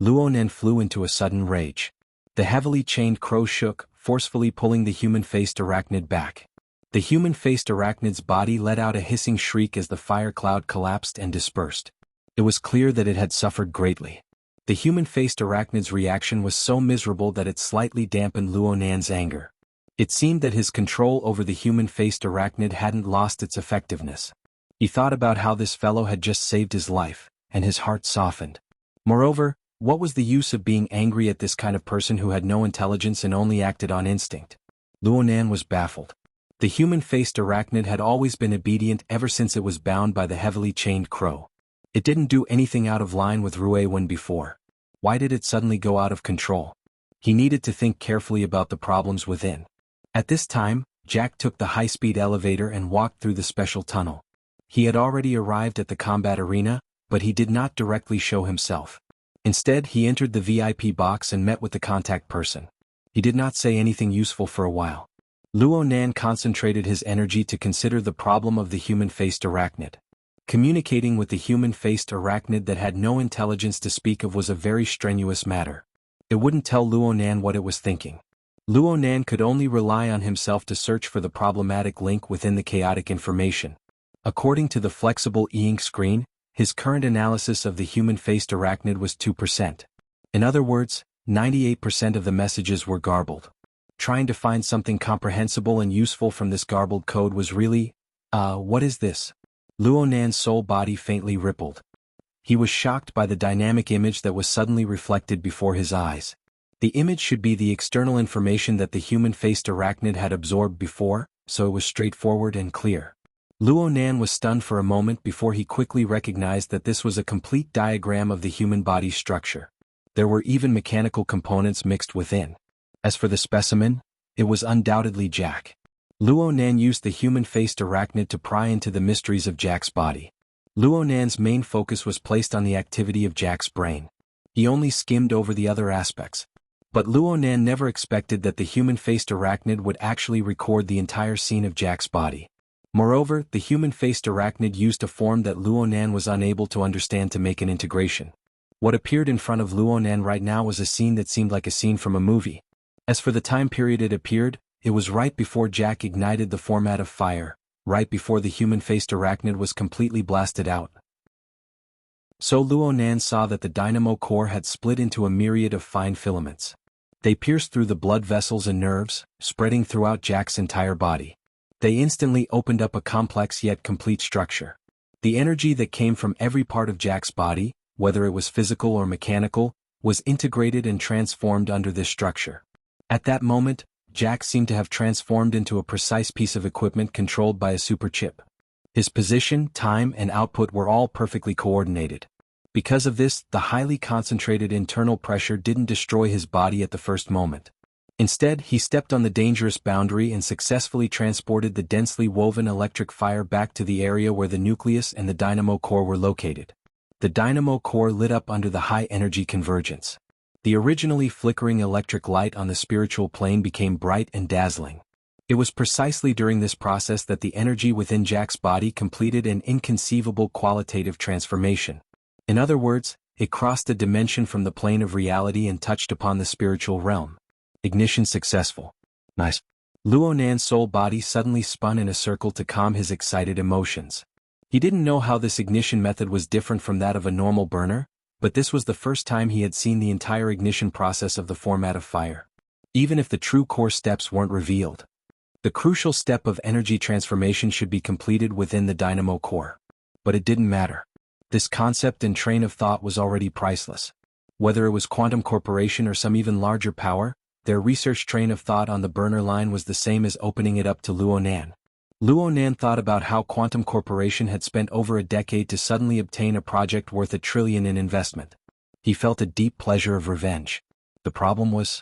Speaker 1: Luonan flew into a sudden rage. The heavily chained crow shook, forcefully pulling the human-faced arachnid back. The human-faced arachnid's body let out a hissing shriek as the fire cloud collapsed and dispersed. It was clear that it had suffered greatly. The human-faced arachnid's reaction was so miserable that it slightly dampened Luonan's anger. It seemed that his control over the human-faced arachnid hadn't lost its effectiveness. He thought about how this fellow had just saved his life, and his heart softened. Moreover, what was the use of being angry at this kind of person who had no intelligence and only acted on instinct? Luonan was baffled. The human-faced arachnid had always been obedient ever since it was bound by the heavily chained crow. It didn't do anything out of line with Ruiwen before. Why did it suddenly go out of control? He needed to think carefully about the problems within. At this time, Jack took the high-speed elevator and walked through the special tunnel. He had already arrived at the combat arena, but he did not directly show himself. Instead, he entered the VIP box and met with the contact person. He did not say anything useful for a while. Luonan concentrated his energy to consider the problem of the human-faced arachnid. Communicating with the human-faced arachnid that had no intelligence to speak of was a very strenuous matter. It wouldn't tell Luonan what it was thinking. Luonan could only rely on himself to search for the problematic link within the chaotic information. According to the flexible e-ink screen, his current analysis of the human-faced arachnid was 2%. In other words, 98% of the messages were garbled. trying to find something comprehensible and useful from this garbled code was really, what is this? Luonan's soul body faintly rippled. He was shocked by the dynamic image that was suddenly reflected before his eyes. The image should be the external information that the human-faced arachnid had absorbed before, so it was straightforward and clear. Luonan was stunned for a moment before he quickly recognized that this was a complete diagram of the human body's structure. There were even mechanical components mixed within. As for the specimen, it was undoubtedly Jack. Luonan used the human-faced arachnid to pry into the mysteries of Jack's body. Luonan's main focus was placed on the activity of Jack's brain. He only skimmed over the other aspects. But Luonan never expected that the human-faced arachnid would actually record the entire scene of Jack's body. Moreover, the human-faced arachnid used a form that Luonan was unable to understand to make an integration. What appeared in front of Luonan right now was a scene that seemed like a scene from a movie. As for the time period it appeared, it was right before Jack ignited the format of fire, right before the human-faced arachnid was completely blasted out. So Luonan saw that the dynamo core had split into a myriad of fine filaments. They pierced through the blood vessels and nerves, spreading throughout Jack's entire body. They instantly opened up a complex yet complete structure. The energy that came from every part of Jack's body, whether it was physical or mechanical, was integrated and transformed under this structure. At that moment, Jack seemed to have transformed into a precise piece of equipment controlled by a super chip. His position, time, and output were all perfectly coordinated. Because of this, the highly concentrated internal pressure didn't destroy his body at the first moment. Instead, he stepped on the dangerous boundary and successfully transported the densely woven electric fire back to the area where the nucleus and the dynamo core were located. The dynamo core lit up under the high-energy convergence. The originally flickering electric light on the spiritual plane became bright and dazzling. It was precisely during this process that the energy within Jack's body completed an inconceivable qualitative transformation. In other words, it crossed a dimension from the plane of reality and touched upon the spiritual realm. Ignition successful. Nice. Luonan's soul body suddenly spun in a circle to calm his excited emotions. He didn't know how this ignition method was different from that of a normal burner, but this was the first time he had seen the entire ignition process of the format of fire. Even if the true core steps weren't revealed. The crucial step of energy transformation should be completed within the dynamo core. But it didn't matter. This concept and train of thought was already priceless. Whether it was Quantum Corporation or some even larger power, their research train of thought on the burner line was the same as opening it up to Luonan. Luonan thought about how Quantum Corporation had spent over a decade to suddenly obtain a project worth $1 trillion in investment. He felt a deep pleasure of revenge. The problem was,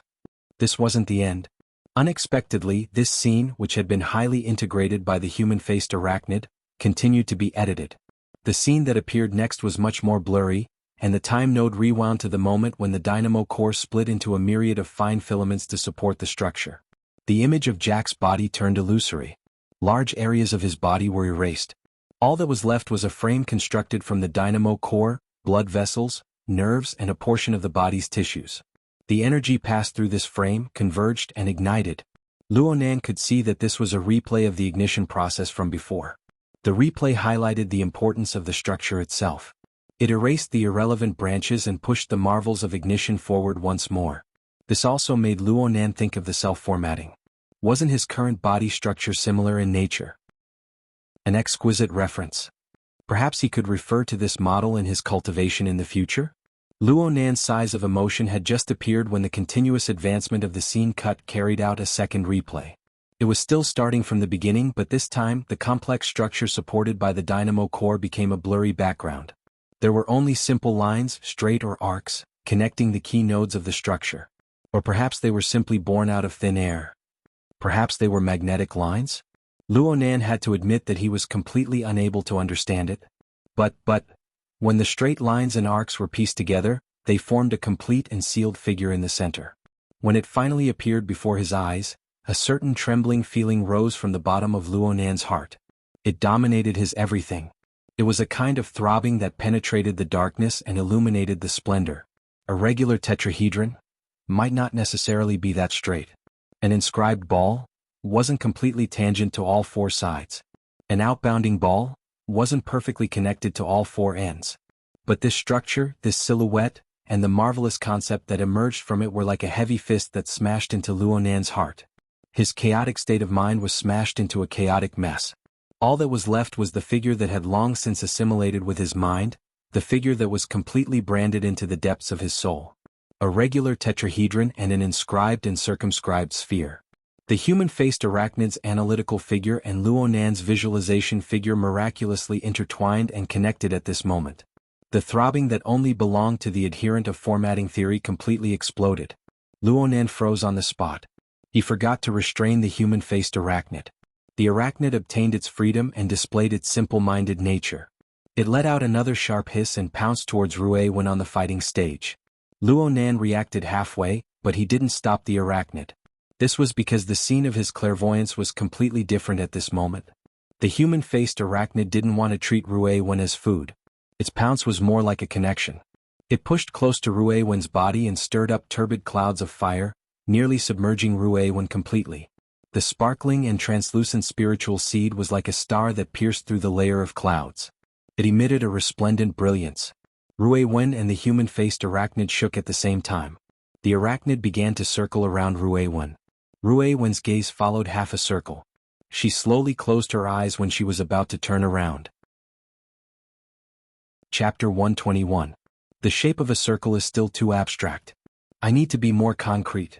Speaker 1: this wasn't the end. Unexpectedly, this scene, which had been highly integrated by the human-faced arachnid, continued to be edited. The scene that appeared next was much more blurry, and the time node rewound to the moment when the dynamo core split into a myriad of fine filaments to support the structure. The image of Jack's body turned illusory. Large areas of his body were erased. All that was left was a frame constructed from the dynamo core, blood vessels, nerves, and a portion of the body's tissues. The energy passed through this frame, converged, and ignited. Luonan could see that this was a replay of the ignition process from before. The replay highlighted the importance of the structure itself. It erased the irrelevant branches and pushed the marvels of ignition forward once more. This also made Luonan think of the self-formatting. Wasn't his current body structure similar in nature? An exquisite reference. Perhaps he could refer to this model in his cultivation in the future? Luonan's sighs of emotion had just appeared when the continuous advancement of the scene cut carried out a second replay. It was still starting from the beginning, but this time, the complex structure supported by the dynamo core became a blurry background. There were only simple lines, straight or arcs, connecting the key nodes of the structure. Or perhaps they were simply born out of thin air. Perhaps they were magnetic lines? Luonan had to admit that he was completely unable to understand it. But, when the straight lines and arcs were pieced together, they formed a complete and sealed figure in the center. When it finally appeared before his eyes, a certain trembling feeling rose from the bottom of Luonan's heart. It dominated his everything. It was a kind of throbbing that penetrated the darkness and illuminated the splendor. A regular tetrahedron might not necessarily be that straight. An inscribed ball wasn't completely tangent to all four sides. An outbounding ball wasn't perfectly connected to all four ends. But this structure, this silhouette, and the marvelous concept that emerged from it were like a heavy fist that smashed into Luonan's heart. His chaotic state of mind was smashed into a chaotic mess. All that was left was the figure that had long since assimilated with his mind, the figure that was completely branded into the depths of his soul. A regular tetrahedron and an inscribed and circumscribed sphere. The human-faced arachnid's analytical figure and Luonan's visualization figure miraculously intertwined and connected at this moment. The throbbing that only belonged to the adherent of formatting theory completely exploded. Luonan froze on the spot. He forgot to restrain the human-faced arachnid. The arachnid obtained its freedom and displayed its simple-minded nature. It let out another sharp hiss and pounced towards Rue when on the fighting stage. Luonan reacted halfway, but he didn't stop the arachnid. This was because the scene of his clairvoyance was completely different at this moment. The human-faced arachnid didn't want to treat Ruewen as food. Its pounce was more like a connection. It pushed close to Ruewen's body and stirred up turbid clouds of fire, nearly submerging Ruewen completely. The sparkling and translucent spiritual seed was like a star that pierced through the layer of clouds. It emitted a resplendent brilliance. Ruewen and the human-faced arachnid shook at the same time. The arachnid began to circle around Ruewen. Ruewen's gaze followed half a circle. She slowly closed her eyes when she was about to turn around. Chapter 121. The shape of a circle is still too abstract. I need to be more concrete.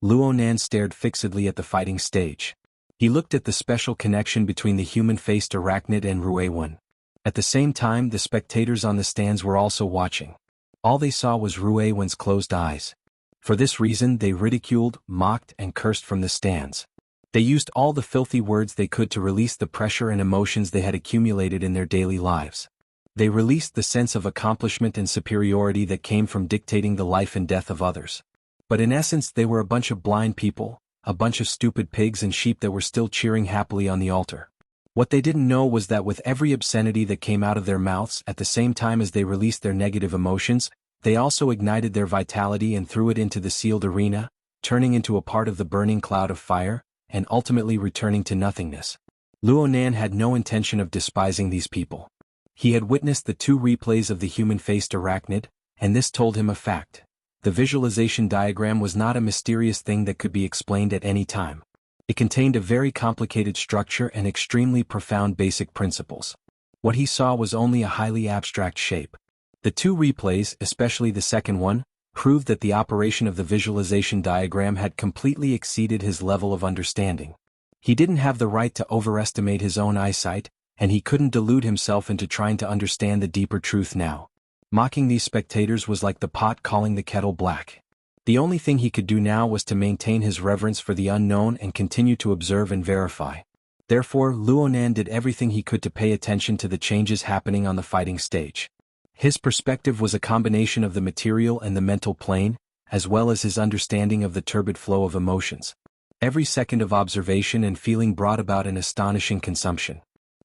Speaker 1: Luonan stared fixedly at the fighting stage. He looked at the special connection between the human-faced arachnid and Ruewen. At the same time, the spectators on the stands were also watching. All they saw was Ruewen's closed eyes. For this reason they ridiculed, mocked, and cursed from the stands. They used all the filthy words they could to release the pressure and emotions they had accumulated in their daily lives. They released the sense of accomplishment and superiority that came from dictating the life and death of others. But in essence they were a bunch of blind people, a bunch of stupid pigs and sheep that were still cheering happily on the altar. What they didn't know was that with every obscenity that came out of their mouths at the same time as they released their negative emotions, they also ignited their vitality and threw it into the sealed arena, turning into a part of the burning cloud of fire, and ultimately returning to nothingness. Luonan had no intention of despising these people. He had witnessed the 2 replays of the human-faced arachnid, and this told him a fact. The visualization diagram was not a mysterious thing that could be explained at any time. It contained a very complicated structure and extremely profound basic principles. What he saw was only a highly abstract shape. The 2 replays, especially the second one, proved that the operation of the visualization diagram had completely exceeded his level of understanding. He didn't have the right to overestimate his own eyesight, and he couldn't delude himself into trying to understand the deeper truth now. Mocking these spectators was like the pot calling the kettle black. The only thing he could do now was to maintain his reverence for the unknown and continue to observe and verify. Therefore, Luonan did everything he could to pay attention to the changes happening on the fighting stage. His perspective was a combination of the material and the mental plane, as well as his understanding of the turbid flow of emotions. Every second of observation and feeling brought about an astonishing consumption.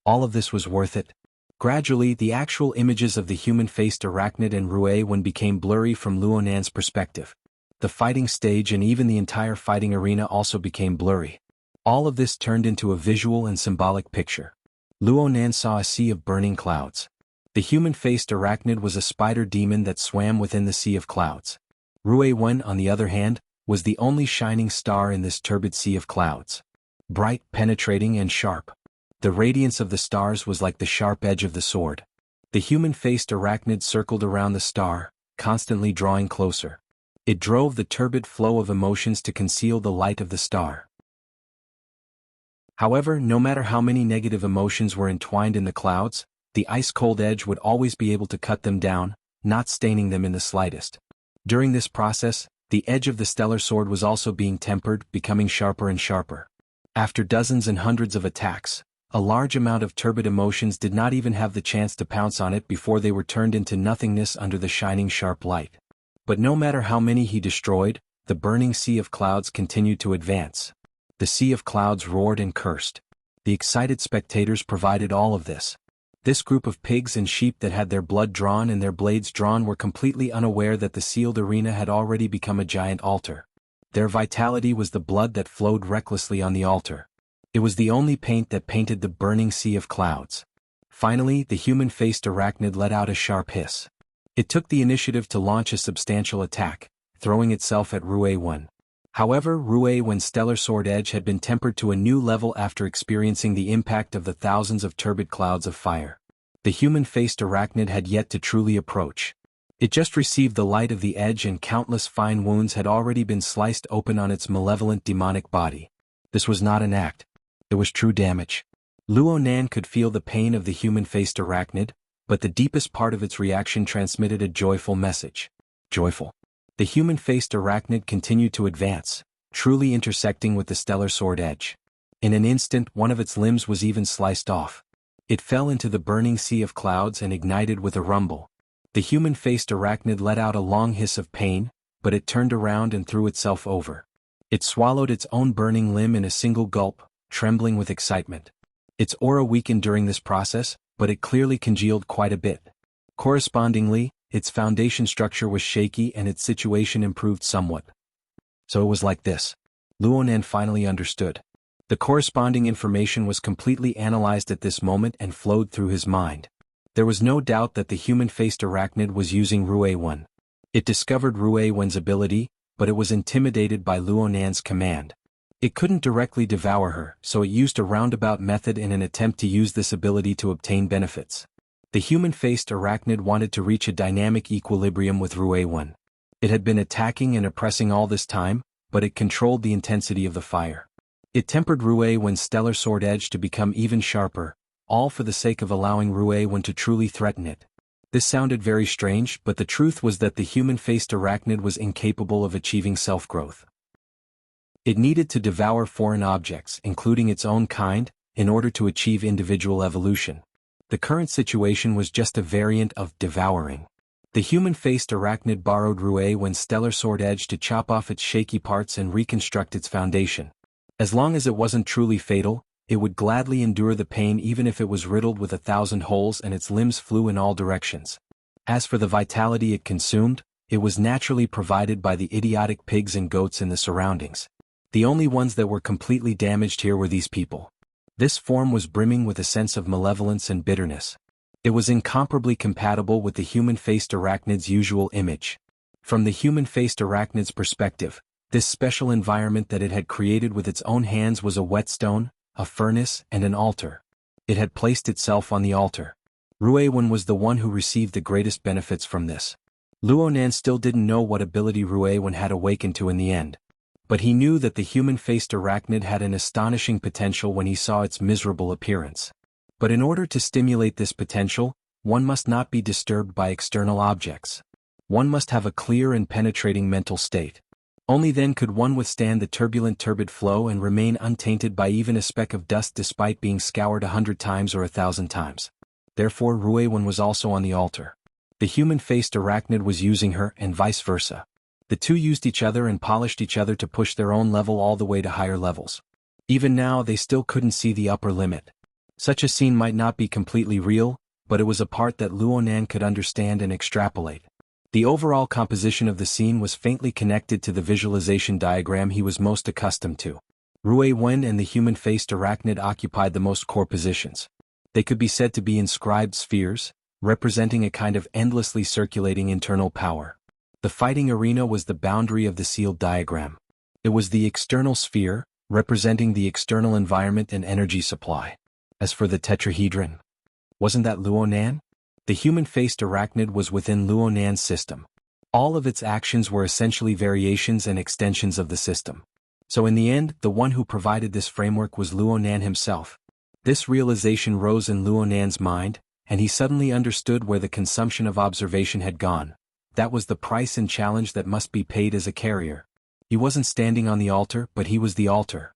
Speaker 1: All of this was worth it. Gradually, the actual images of the human-faced arachnid and Ruewen became blurry from Luonan's perspective. The fighting stage and even the entire fighting arena also became blurry. All of this turned into a visual and symbolic picture. Luonan saw a sea of burning clouds. The human-faced arachnid was a spider demon that swam within the sea of clouds. Ruewen, on the other hand, was the only shining star in this turbid sea of clouds. Bright, penetrating, and sharp. The radiance of the stars was like the sharp edge of the sword. The human-faced arachnid circled around the star, constantly drawing closer. It drove the turbid flow of emotions to conceal the light of the star. However, no matter how many negative emotions were entwined in the clouds, the ice-cold edge would always be able to cut them down, not staining them in the slightest. During this process, the edge of the stellar sword was also being tempered, becoming sharper and sharper. After dozens and hundreds of attacks, a large amount of turbid emotions did not even have the chance to pounce on it before they were turned into nothingness under the shining sharp light. But no matter how many he destroyed, the burning sea of clouds continued to advance. The sea of clouds roared and cursed. The excited spectators provided all of this. This group of pigs and sheep that had their blood drawn and their blades drawn were completely unaware that the sealed arena had already become a giant altar. Their vitality was the blood that flowed recklessly on the altar. It was the only paint that painted the burning sea of clouds. Finally, the human-faced arachnid let out a sharp hiss. It took the initiative to launch a substantial attack, throwing itself at Ruewen. However, Ruiwen's stellar sword edge had been tempered to a new level after experiencing the impact of the thousands of turbid clouds of fire. The human-faced arachnid had yet to truly approach. It just received the light of the edge and countless fine wounds had already been sliced open on its malevolent demonic body. This was not an act. It was true damage. Luonan could feel the pain of the human-faced arachnid, but the deepest part of its reaction transmitted a joyful message. Joyful. The human-faced arachnid continued to advance, truly intersecting with the stellar sword edge. In an instant, one of its limbs was even sliced off. It fell into the burning sea of clouds and ignited with a rumble. The human-faced arachnid let out a long hiss of pain, but it turned around and threw itself over. It swallowed its own burning limb in a single gulp, trembling with excitement. Its aura weakened during this process, but it clearly congealed quite a bit. Correspondingly, its foundation structure was shaky and its situation improved somewhat. So it was like this. Luonan finally understood. The corresponding information was completely analyzed at this moment and flowed through his mind. There was no doubt that the human-faced arachnid was using Ruiwen. It discovered Ruiwen's ability, but it was intimidated by Luonan's command. It couldn't directly devour her, so it used a roundabout method in an attempt to use this ability to obtain benefits. The human-faced arachnid wanted to reach a dynamic equilibrium with Ruiwen. It had been attacking and oppressing all this time, but it controlled the intensity of the fire. It tempered Ruiwen's stellar sword edge to become even sharper, all for the sake of allowing Ruiwen to truly threaten it. This sounded very strange, but the truth was that the human-faced arachnid was incapable of achieving self-growth. It needed to devour foreign objects, including its own kind, in order to achieve individual evolution. The current situation was just a variant of devouring. The human-faced arachnid borrowed Ruiwen's stellar sword edge to chop off its shaky parts and reconstruct its foundation. As long as it wasn't truly fatal, it would gladly endure the pain even if it was riddled with 1,000 holes and its limbs flew in all directions. As for the vitality it consumed, it was naturally provided by the idiotic pigs and goats in the surroundings. The only ones that were completely damaged here were these people. This form was brimming with a sense of malevolence and bitterness. It was incomparably compatible with the human-faced arachnid's usual image. From the human-faced arachnid's perspective, this special environment that it had created with its own hands was a whetstone, a furnace, and an altar. It had placed itself on the altar. Ruiwen was the one who received the greatest benefits from this. Luonan still didn't know what ability Ruiwen had awakened to in the end. But he knew that the human-faced arachnid had an astonishing potential when he saw its miserable appearance. But in order to stimulate this potential, one must not be disturbed by external objects. One must have a clear and penetrating mental state. Only then could one withstand the turbid flow and remain untainted by even a speck of dust despite being scoured 100 times or 1,000 times. Therefore Ruiwen was also on the altar. The human-faced arachnid was using her and vice versa. The two used each other and polished each other to push their own level all the way to higher levels. Even now they still couldn't see the upper limit. Such a scene might not be completely real, but it was a part that Luonan could understand and extrapolate. The overall composition of the scene was faintly connected to the visualization diagram he was most accustomed to. Ruiwen and the human-faced arachnid occupied the most core positions. They could be said to be inscribed spheres, representing a kind of endlessly circulating internal power. The fighting arena was the boundary of the sealed diagram. It was the external sphere, representing the external environment and energy supply. As for the tetrahedron, wasn't that Luonan? The human-faced arachnid was within Luonan's system. All of its actions were essentially variations and extensions of the system. So in the end, the one who provided this framework was Luonan himself. This realization rose in Luonan's mind, and he suddenly understood where the consumption of observation had gone. That was the price and challenge that must be paid as a carrier. He wasn't standing on the altar, but he was the altar.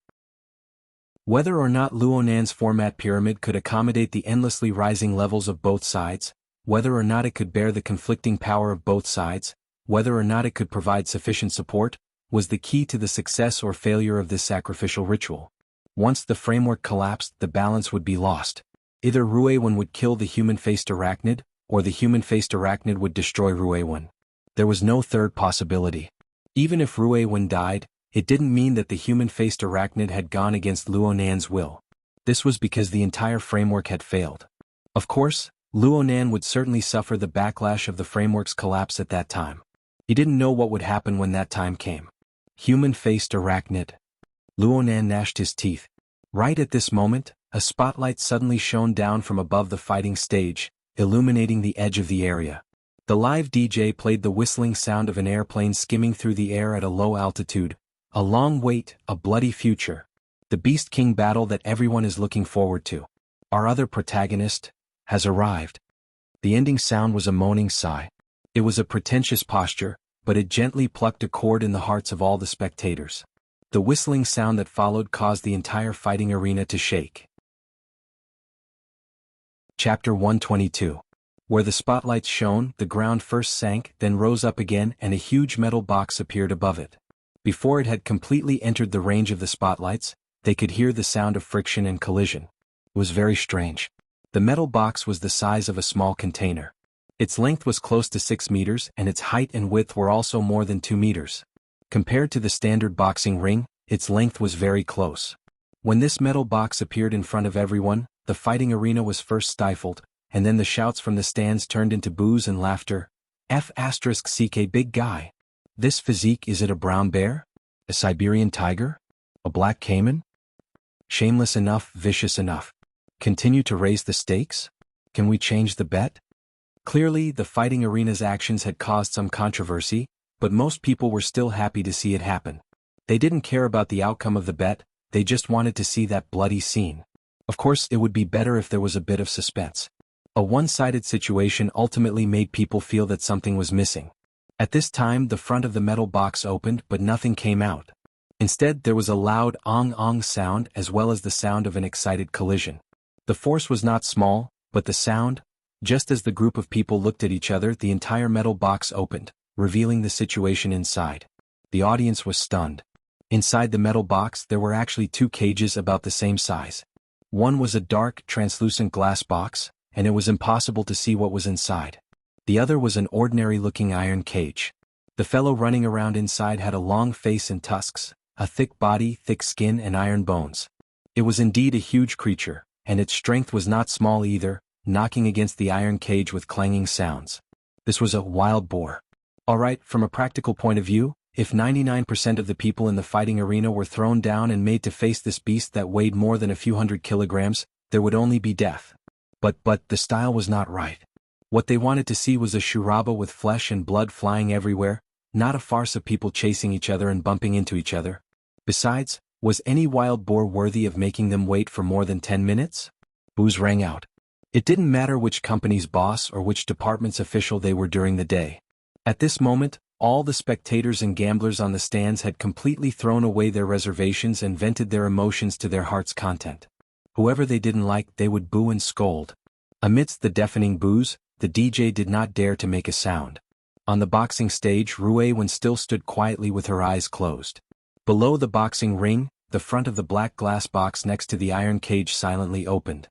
Speaker 1: Whether or not Luonan's format pyramid could accommodate the endlessly rising levels of both sides, whether or not it could bear the conflicting power of both sides, whether or not it could provide sufficient support, was the key to the success or failure of this sacrificial ritual. Once the framework collapsed, the balance would be lost. Either Ruiwen would kill the human-faced arachnid, or the human-faced arachnid would destroy Ruiwen. There was no third possibility. Even if Ruiwen died, it didn't mean that the human-faced arachnid had gone against Luonan's will. This was because the entire framework had failed. Of course, Luonan would certainly suffer the backlash of the framework's collapse at that time. He didn't know what would happen when that time came. Human-faced arachnid. Luonan gnashed his teeth. Right at this moment, a spotlight suddenly shone down from above the fighting stage, illuminating the edge of the area. The live DJ played the whistling sound of an airplane skimming through the air at a low altitude. A long wait, a bloody future. The Beast King battle that everyone is looking forward to. Our other protagonist has arrived. The ending sound was a moaning sigh. It was a pretentious posture, but it gently plucked a chord in the hearts of all the spectators. The whistling sound that followed caused the entire fighting arena to shake. Chapter 122. Where the spotlights shone, the ground first sank, then rose up again, and a huge metal box appeared above it. Before it had completely entered the range of the spotlights, they could hear the sound of friction and collision. It was very strange. The metal box was the size of a small container. Its length was close to 6 meters, and its height and width were also more than 2 meters. Compared to the standard boxing ring, its length was very close. When this metal box appeared in front of everyone, the fighting arena was first stifled, and then the shouts from the stands turned into boos and laughter. F***ck big guy. This physique, is it a brown bear? A Siberian tiger? A black caiman? Shameless enough, vicious enough. Continue to raise the stakes? Can we change the bet? Clearly, the fighting arena's actions had caused some controversy, but most people were still happy to see it happen. They didn't care about the outcome of the bet, they just wanted to see that bloody scene. Of course, it would be better if there was a bit of suspense. A one-sided situation ultimately made people feel that something was missing. At this time, the front of the metal box opened, but nothing came out. Instead, there was a loud ong-ong sound as well as the sound of an excited collision. The force was not small, but the sound, just as the group of people looked at each other, the entire metal box opened, revealing the situation inside. The audience was stunned. Inside the metal box, there were actually 2 cages about the same size. One was a dark, translucent glass box, and it was impossible to see what was inside. The other was an ordinary-looking iron cage. The fellow running around inside had a long face and tusks, a thick body, thick skin, and iron bones. It was indeed a huge creature, and its strength was not small either, knocking against the iron cage with clanging sounds. This was a wild boar. Alright, from a practical point of view, if 99% of the people in the fighting arena were thrown down and made to face this beast that weighed more than a few hundred kilograms, there would only be death. But the style was not right. What they wanted to see was a shuraba with flesh and blood flying everywhere, not a farce of people chasing each other and bumping into each other. Besides, was any wild boar worthy of making them wait for more than 10 minutes? Boos rang out. It didn't matter which company's boss or which department's official they were during the day. At this moment, all the spectators and gamblers on the stands had completely thrown away their reservations and vented their emotions to their heart's content. Whoever they didn't like, they would boo and scold. Amidst the deafening boos, the DJ did not dare to make a sound. On the boxing stage, Ruewen still stood quietly with her eyes closed. Below the boxing ring, the front of the black glass box next to the iron cage silently opened.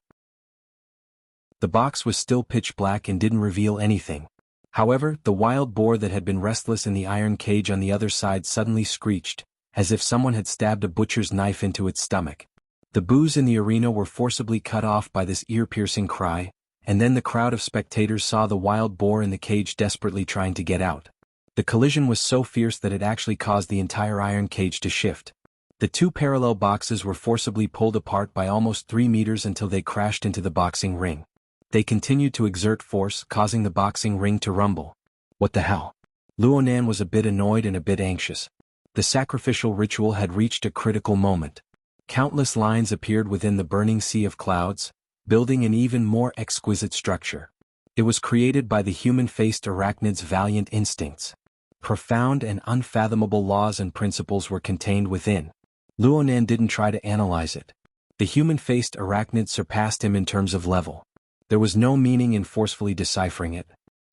Speaker 1: The box was still pitch black and didn't reveal anything. However, the wild boar that had been restless in the iron cage on the other side suddenly screeched, as if someone had stabbed a butcher's knife into its stomach. The boos in the arena were forcibly cut off by this ear-piercing cry, and then the crowd of spectators saw the wild boar in the cage desperately trying to get out. The collision was so fierce that it actually caused the entire iron cage to shift. The 2 parallel boxes were forcibly pulled apart by almost 3 meters until they crashed into the boxing ring. They continued to exert force, causing the boxing ring to rumble. What the hell? Luonan was a bit annoyed and a bit anxious. The sacrificial ritual had reached a critical moment. Countless lines appeared within the burning sea of clouds, building an even more exquisite structure. It was created by the human-faced arachnid's valiant instincts. Profound and unfathomable laws and principles were contained within. Luonan didn't try to analyze it. The human-faced arachnid surpassed him in terms of level. There was no meaning in forcefully deciphering it.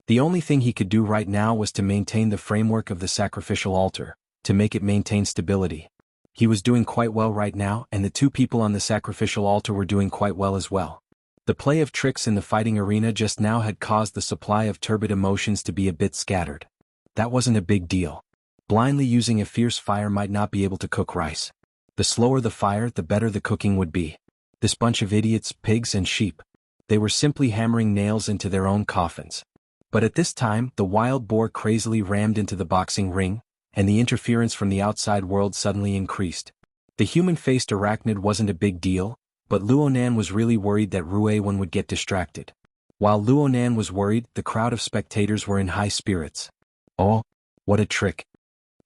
Speaker 1: The only thing he could do right now was to maintain the framework of the sacrificial altar, to make it maintain stability. He was doing quite well right now, and the 2 people on the sacrificial altar were doing quite well as well. The play of tricks in the fighting arena just now had caused the supply of turbid emotions to be a bit scattered. That wasn't a big deal. Blindly using a fierce fire might not be able to cook rice. The slower the fire, the better the cooking would be. This bunch of idiots, pigs and sheep. They were simply hammering nails into their own coffins. But at this time, the wild boar crazily rammed into the boxing ring, and the interference from the outside world suddenly increased. The human-faced arachnid wasn't a big deal, but Luonan was really worried that Ruewen would get distracted. While Luonan was worried, the crowd of spectators were in high spirits. Oh, what a trick.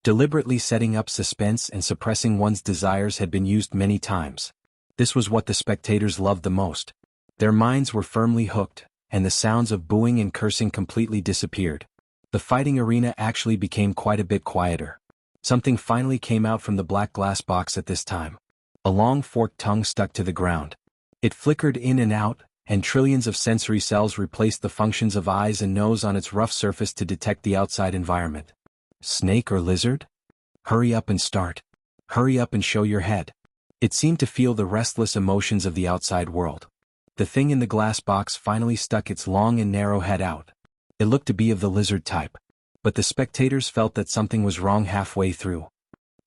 Speaker 1: Deliberately setting up suspense and suppressing one's desires had been used many times. This was what the spectators loved the most. Their minds were firmly hooked, and the sounds of booing and cursing completely disappeared. The fighting arena actually became quite a bit quieter. Something finally came out from the black glass box at this time. A long forked tongue stuck to the ground. It flickered in and out, and trillions of sensory cells replaced the functions of eyes and nose on its rough surface to detect the outside environment. Snake or lizard? Hurry up and start. Hurry up and show your head. It seemed to feel the restless emotions of the outside world. The thing in the glass box finally stuck its long and narrow head out. It looked to be of the lizard type. But the spectators felt that something was wrong halfway through.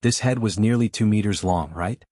Speaker 1: This head was nearly 2 meters long, right?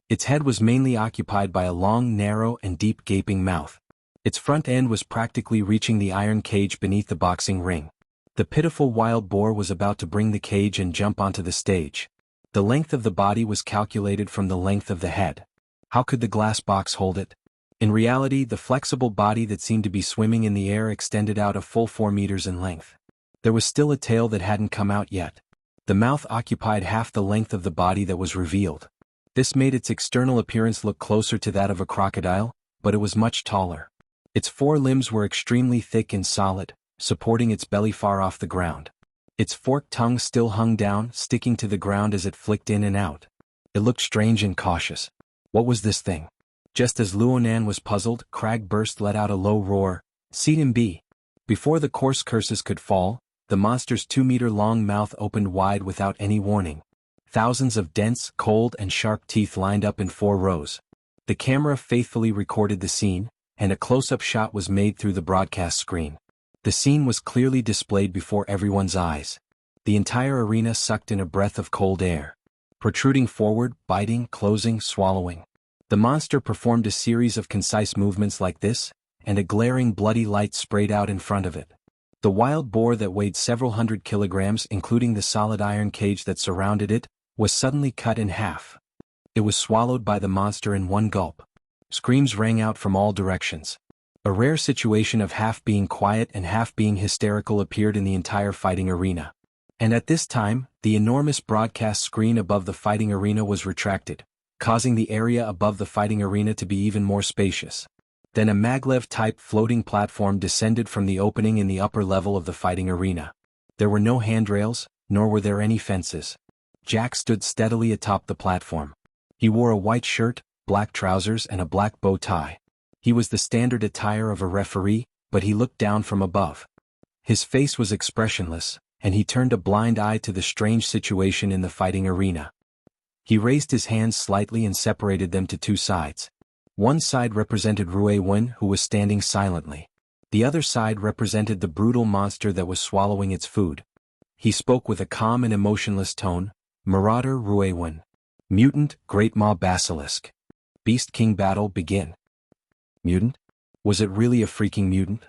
Speaker 1: Its head was mainly occupied by a long, narrow, and deep gaping mouth. Its front end was practically reaching the iron cage beneath the boxing ring. The pitiful wild boar was about to bring the cage and jump onto the stage. The length of the body was calculated from the length of the head. How could the glass box hold it? In reality, the flexible body that seemed to be swimming in the air extended out a full 4 meters in length. There was still a tail that hadn't come out yet. The mouth occupied half the length of the body that was revealed. This made its external appearance look closer to that of a crocodile, but it was much taller. Its 4 limbs were extremely thick and solid, supporting its belly far off the ground. Its forked tongue still hung down, sticking to the ground as it flicked in and out. It looked strange and cautious. What was this thing? Just as Luonan was puzzled, Cragburst let out a low roar. "See him be!" Before the coarse curses could fall, the monster's 2-meter-long mouth opened wide without any warning. Thousands of dense, cold, and sharp teeth lined up in 4 rows. The camera faithfully recorded the scene, and a close-up shot was made through the broadcast screen. The scene was clearly displayed before everyone's eyes. The entire arena sucked in a breath of cold air. Protruding forward, biting, closing, swallowing. The monster performed a series of concise movements like this, and a glaring bloody light sprayed out in front of it. The wild boar that weighed several hundred kilograms, including the solid iron cage that surrounded it, was suddenly cut in half. It was swallowed by the monster in one gulp. Screams rang out from all directions. A rare situation of half being quiet and half being hysterical appeared in the entire fighting arena. And at this time, the enormous broadcast screen above the fighting arena was retracted, causing the area above the fighting arena to be even more spacious. Then a maglev-type floating platform descended from the opening in the upper level of the fighting arena. There were no handrails, nor were there any fences. Jack stood steadily atop the platform. He wore a white shirt, black trousers, and a black bow tie. He was the standard attire of a referee, but he looked down from above. His face was expressionless, and he turned a blind eye to the strange situation in the fighting arena. He raised his hands slightly and separated them to 2 sides. One side represented Ruewen, who was standing silently. The other side represented the brutal monster that was swallowing its food. He spoke with a calm and emotionless tone. "Marauder Ruewen. Mutant, Great Maw Basilisk. Beast King battle begin." Mutant? Was it really a freaking mutant?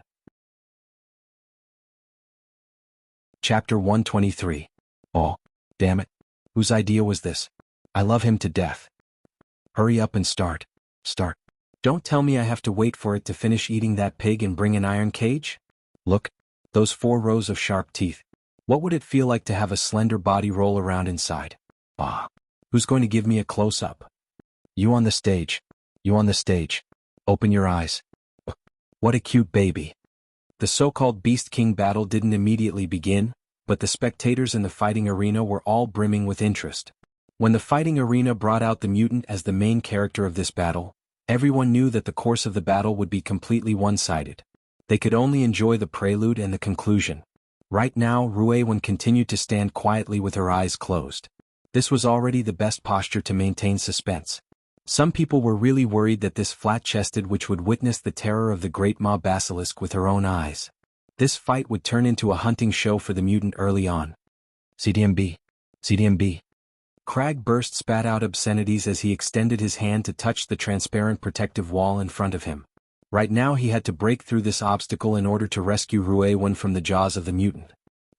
Speaker 1: Chapter 123. Oh, damn it. Whose idea was this? I love him to death. Hurry up and start. Start. Don't tell me I have to wait for it to finish eating that pig and bring an iron cage? Look, those 4 rows of sharp teeth. What would it feel like to have a slender body roll around inside? Ah, who's going to give me a close-up? You on the stage. You on the stage. Open your eyes. What a cute baby. The so-called Beast King battle didn't immediately begin, but the spectators in the fighting arena were all brimming with interest. When the fighting arena brought out the mutant as the main character of this battle, everyone knew that the course of the battle would be completely one-sided. They could only enjoy the prelude and the conclusion. Right now, Ruewen continued to stand quietly with her eyes closed. This was already the best posture to maintain suspense. Some people were really worried that this flat-chested witch would witness the terror of the Great Maw Basilisk with her own eyes. This fight would turn into a hunting show for the mutant early on. CDMB. CDMB. Cragburst spat out obscenities as he extended his hand to touch the transparent protective wall in front of him. Right now he had to break through this obstacle in order to rescue Ruewen from the jaws of the mutant.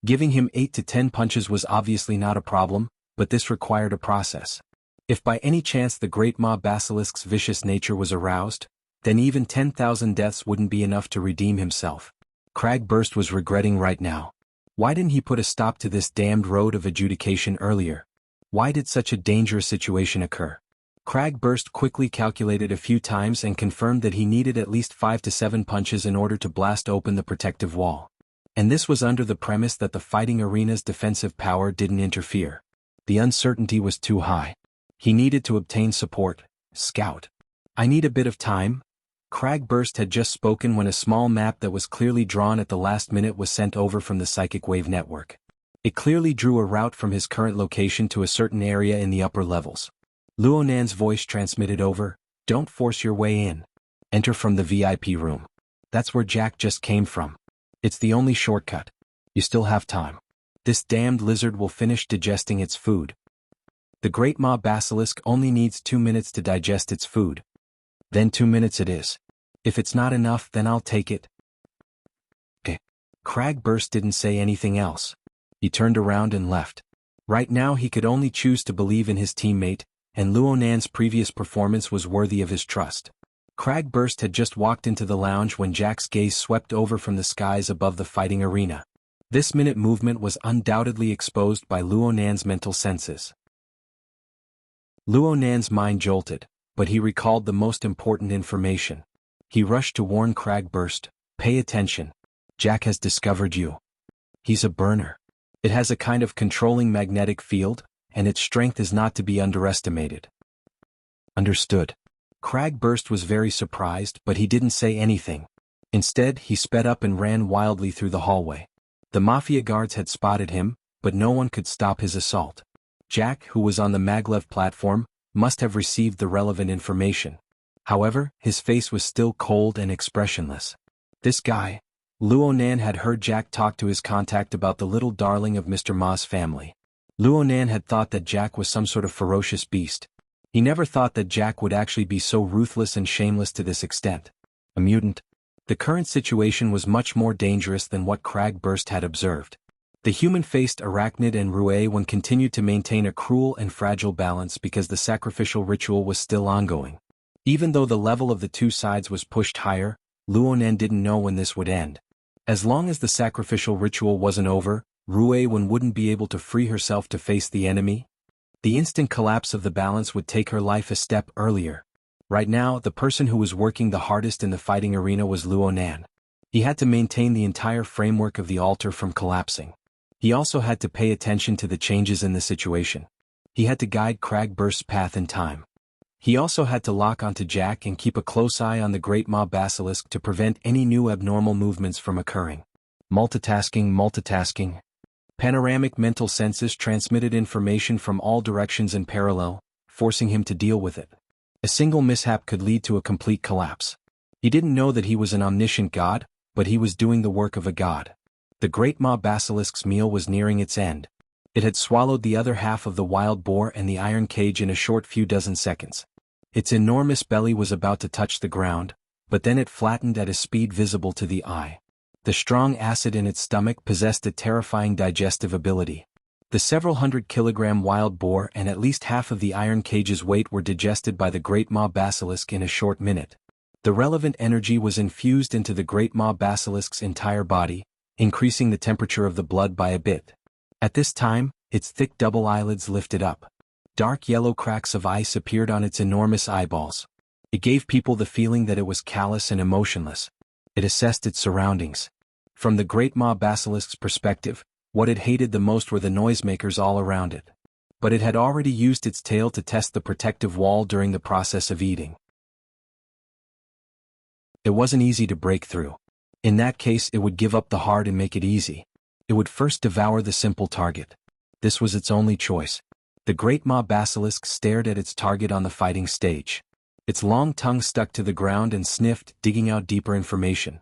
Speaker 1: Giving him 8 to 10 punches was obviously not a problem, but this required a process. If by any chance the great mob basilisk's vicious nature was aroused, then even 10,000 deaths wouldn't be enough to redeem himself. Cragburst was regretting right now. Why didn't he put a stop to this damned road of adjudication earlier? Why did such a dangerous situation occur? Cragburst quickly calculated a few times and confirmed that he needed at least 5 to 7 punches in order to blast open the protective wall. And this was under the premise that the fighting arena's defensive power didn't interfere. The uncertainty was too high. He needed to obtain support. Scout. I need a bit of time. Cragburst had just spoken when a small map that was clearly drawn at the last minute was sent over from the psychic wave network. It clearly drew a route from his current location to a certain area in the upper levels. Luonan's voice transmitted over, "Don't force your way in. Enter from the VIP room. That's where Jack just came from. It's the only shortcut. You still have time. This damned lizard will finish digesting its food. The great mob basilisk only needs 2 minutes to digest its food. Then 2 minutes it is. If it's not enough, then I'll take it." Cragburst didn't say anything else. He turned around and left. Right now he could only choose to believe in his teammate, and Luonan's previous performance was worthy of his trust. Cragburst had just walked into the lounge when Jack's gaze swept over from the skies above the fighting arena. This minute movement was undoubtedly exposed by Luonan's mental senses. Luonan's mind jolted, but he recalled the most important information. He rushed to warn Cragburst, "Pay attention. Jack has discovered you. He's a burner. It has a kind of controlling magnetic field, and its strength is not to be underestimated." Understood. Cragburst was very surprised, but he didn't say anything. Instead, he sped up and ran wildly through the hallway. The mafia guards had spotted him, but no one could stop his assault. Jack, who was on the maglev platform, must have received the relevant information. However, his face was still cold and expressionless. This guy. Luonan had heard Jack talk to his contact about the little darling of Mr. Ma's family. Luonan had thought that Jack was some sort of ferocious beast. He never thought that Jack would actually be so ruthless and shameless to this extent. A mutant. The current situation was much more dangerous than what Cragburst had observed. The human-faced arachnid and Ruewen continued to maintain a cruel and fragile balance because the sacrificial ritual was still ongoing. Even though the level of the two sides was pushed higher, Luonan didn't know when this would end. As long as the sacrificial ritual wasn't over, Ruewen wouldn't be able to free herself to face the enemy. The instant collapse of the balance would take her life a step earlier. Right now, the person who was working the hardest in the fighting arena was Luonan. He had to maintain the entire framework of the altar from collapsing. He also had to pay attention to the changes in the situation. He had to guide Cragburst's path in time. He also had to lock onto Jack and keep a close eye on the great mob basilisk to prevent any new abnormal movements from occurring. Multitasking. Panoramic mental senses transmitted information from all directions in parallel, forcing him to deal with it. A single mishap could lead to a complete collapse. He didn't know that he was an omniscient god, but he was doing the work of a god. The great mob basilisk's meal was nearing its end. It had swallowed the other half of the wild boar and the iron cage in a short few dozen seconds. Its enormous belly was about to touch the ground, but then it flattened at a speed visible to the eye. The strong acid in its stomach possessed a terrifying digestive ability. The several 100-kilogram wild boar and at least half of the iron cage's weight were digested by the great mob basilisk in a short minute. The relevant energy was infused into the great mob basilisk's entire body, increasing the temperature of the blood by a bit. At this time, its thick double eyelids lifted up. Dark yellow cracks of ice appeared on its enormous eyeballs. It gave people the feeling that it was callous and emotionless. It assessed its surroundings. From the great mob basilisk's perspective, what it hated the most were the noisemakers all around it. But it had already used its tail to test the protective wall during the process of eating. It wasn't easy to break through. In that case, it would give up the hard and make it easy. It would first devour the simple target. This was its only choice. The great mob basilisk stared at its target on the fighting stage. Its long tongue stuck to the ground and sniffed, digging out deeper information.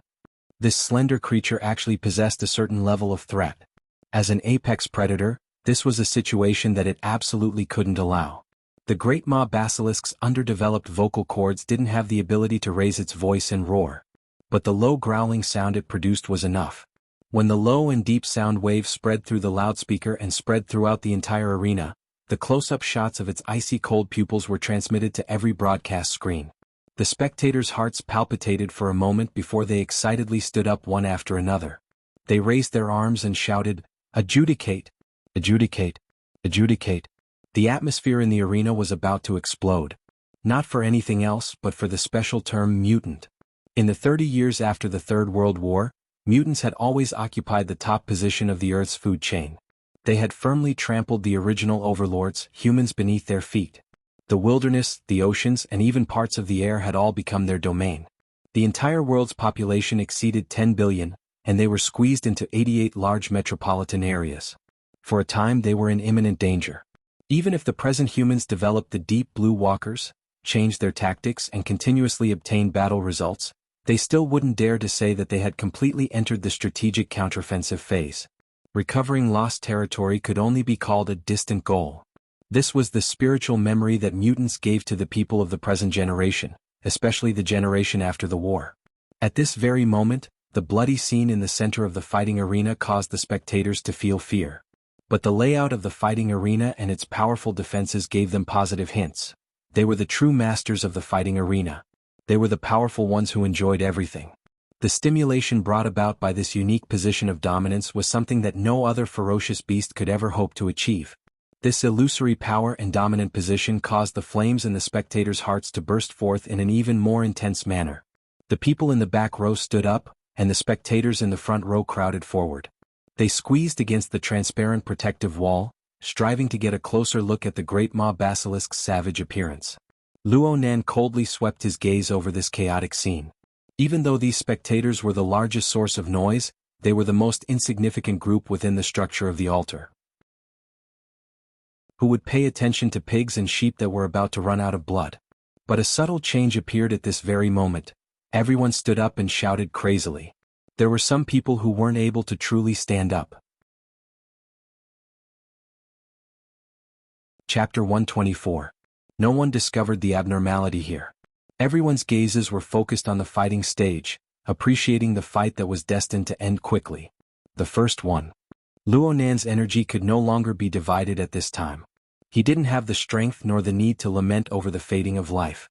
Speaker 1: This slender creature actually possessed a certain level of threat. As an apex predator, this was a situation that it absolutely couldn't allow. The great mob basilisk's underdeveloped vocal cords didn't have the ability to raise its voice and roar. But the low growling sound it produced was enough. When the low and deep sound waves spread through the loudspeaker and spread throughout the entire arena, the close-up shots of its icy cold pupils were transmitted to every broadcast screen. The spectators' hearts palpitated for a moment before they excitedly stood up one after another. They raised their arms and shouted, "Adjudicate! Adjudicate! Adjudicate!" The atmosphere in the arena was about to explode. Not for anything else but for the special term mutant. In the 30 years after the Third World War, mutants had always occupied the top position of the Earth's food chain. They had firmly trampled the original overlords, humans, beneath their feet. The wilderness, the oceans, and even parts of the air had all become their domain. The entire world's population exceeded 10 billion, and they were squeezed into 88 large metropolitan areas. For a time they were in imminent danger. Even if the present humans developed the deep blue walkers, changed their tactics and continuously obtained battle results, they still wouldn't dare to say that they had completely entered the strategic counteroffensive phase. Recovering lost territory could only be called a distant goal. This was the spiritual memory that mutants gave to the people of the present generation, especially the generation after the war. At this very moment, the bloody scene in the center of the fighting arena caused the spectators to feel fear. But the layout of the fighting arena and its powerful defenses gave them positive hints. They were the true masters of the fighting arena. They were the powerful ones who enjoyed everything. The stimulation brought about by this unique position of dominance was something that no other ferocious beast could ever hope to achieve. This illusory power and dominant position caused the flames in the spectators' hearts to burst forth in an even more intense manner. The people in the back row stood up, and the spectators in the front row crowded forward. They squeezed against the transparent protective wall, striving to get a closer look at the great maw basilisk's savage appearance. Luonan coldly swept his gaze over this chaotic scene. Even though these spectators were the largest source of noise, they were the most insignificant group within the structure of the altar. Who would pay attention to pigs and sheep that were about to run out of blood? But a subtle change appeared at this very moment. Everyone stood up and shouted crazily. There were some people who weren't able to truly stand up. Chapter 124. No one discovered the abnormality here. Everyone's gazes were focused on the fighting stage, appreciating the fight that was destined to end quickly. The first one. Luonan's energy could no longer be divided at this time. He didn't have the strength nor the need to lament over the fading of life.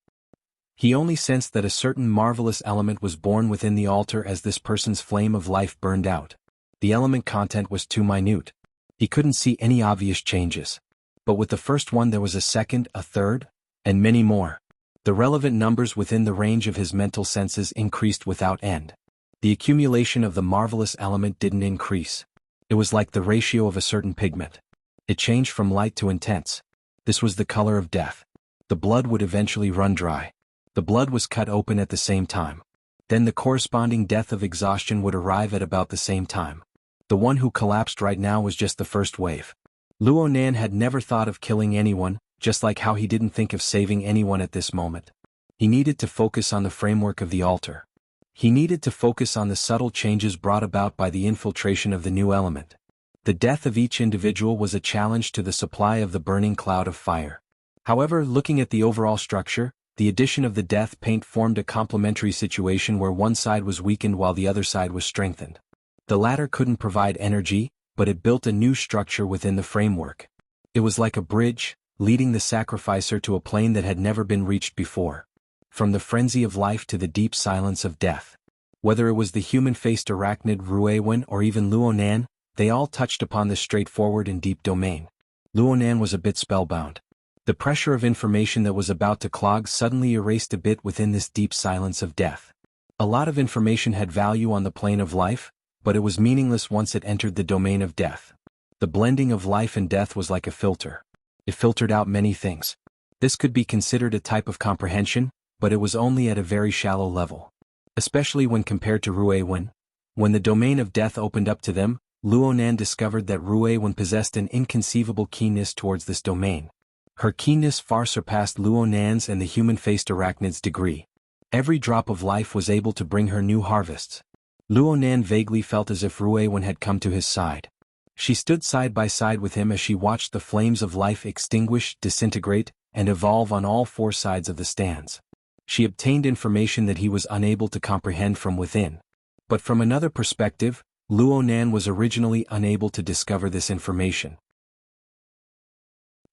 Speaker 1: He only sensed that a certain marvelous element was born within the altar as this person's flame of life burned out. The element content was too minute. He couldn't see any obvious changes. But with the first one there was a second, a third, and many more. The relevant numbers within the range of his mental senses increased without end. The accumulation of the marvelous element didn't increase. It was like the ratio of a certain pigment. It changed from light to intense. This was the color of death. The blood would eventually run dry. The blood was cut open at the same time. Then the corresponding death of exhaustion would arrive at about the same time. The one who collapsed right now was just the first wave. Luonan had never thought of killing anyone, just like how he didn't think of saving anyone at this moment. He needed to focus on the framework of the altar. He needed to focus on the subtle changes brought about by the infiltration of the new element. The death of each individual was a challenge to the supply of the burning cloud of fire. However, looking at the overall structure, the addition of the death paint formed a complementary situation where one side was weakened while the other side was strengthened. The latter couldn't provide energy, but it built a new structure within the framework. It was like a bridge, leading the sacrificer to a plane that had never been reached before. From the frenzy of life to the deep silence of death. Whether it was the human-faced arachnid Ruewen or even Luonan, they all touched upon this straightforward and deep domain. Luonan was a bit spellbound. The pressure of information that was about to clog suddenly erased a bit within this deep silence of death. A lot of information had value on the plane of life, but it was meaningless once it entered the domain of death. The blending of life and death was like a filter. It filtered out many things. This could be considered a type of comprehension, but it was only at a very shallow level. Especially when compared to Ruewen. When the domain of death opened up to them, Luonan discovered that Ruewen possessed an inconceivable keenness towards this domain. Her keenness far surpassed Luonan's and the human-faced arachnid's degree. Every drop of life was able to bring her new harvests. Luonan vaguely felt as if Ruewen had come to his side. She stood side by side with him as she watched the flames of life extinguish, disintegrate, and evolve on all four sides of the stands. She obtained information that he was unable to comprehend from within. But from another perspective, Luonan was originally unable to discover this information.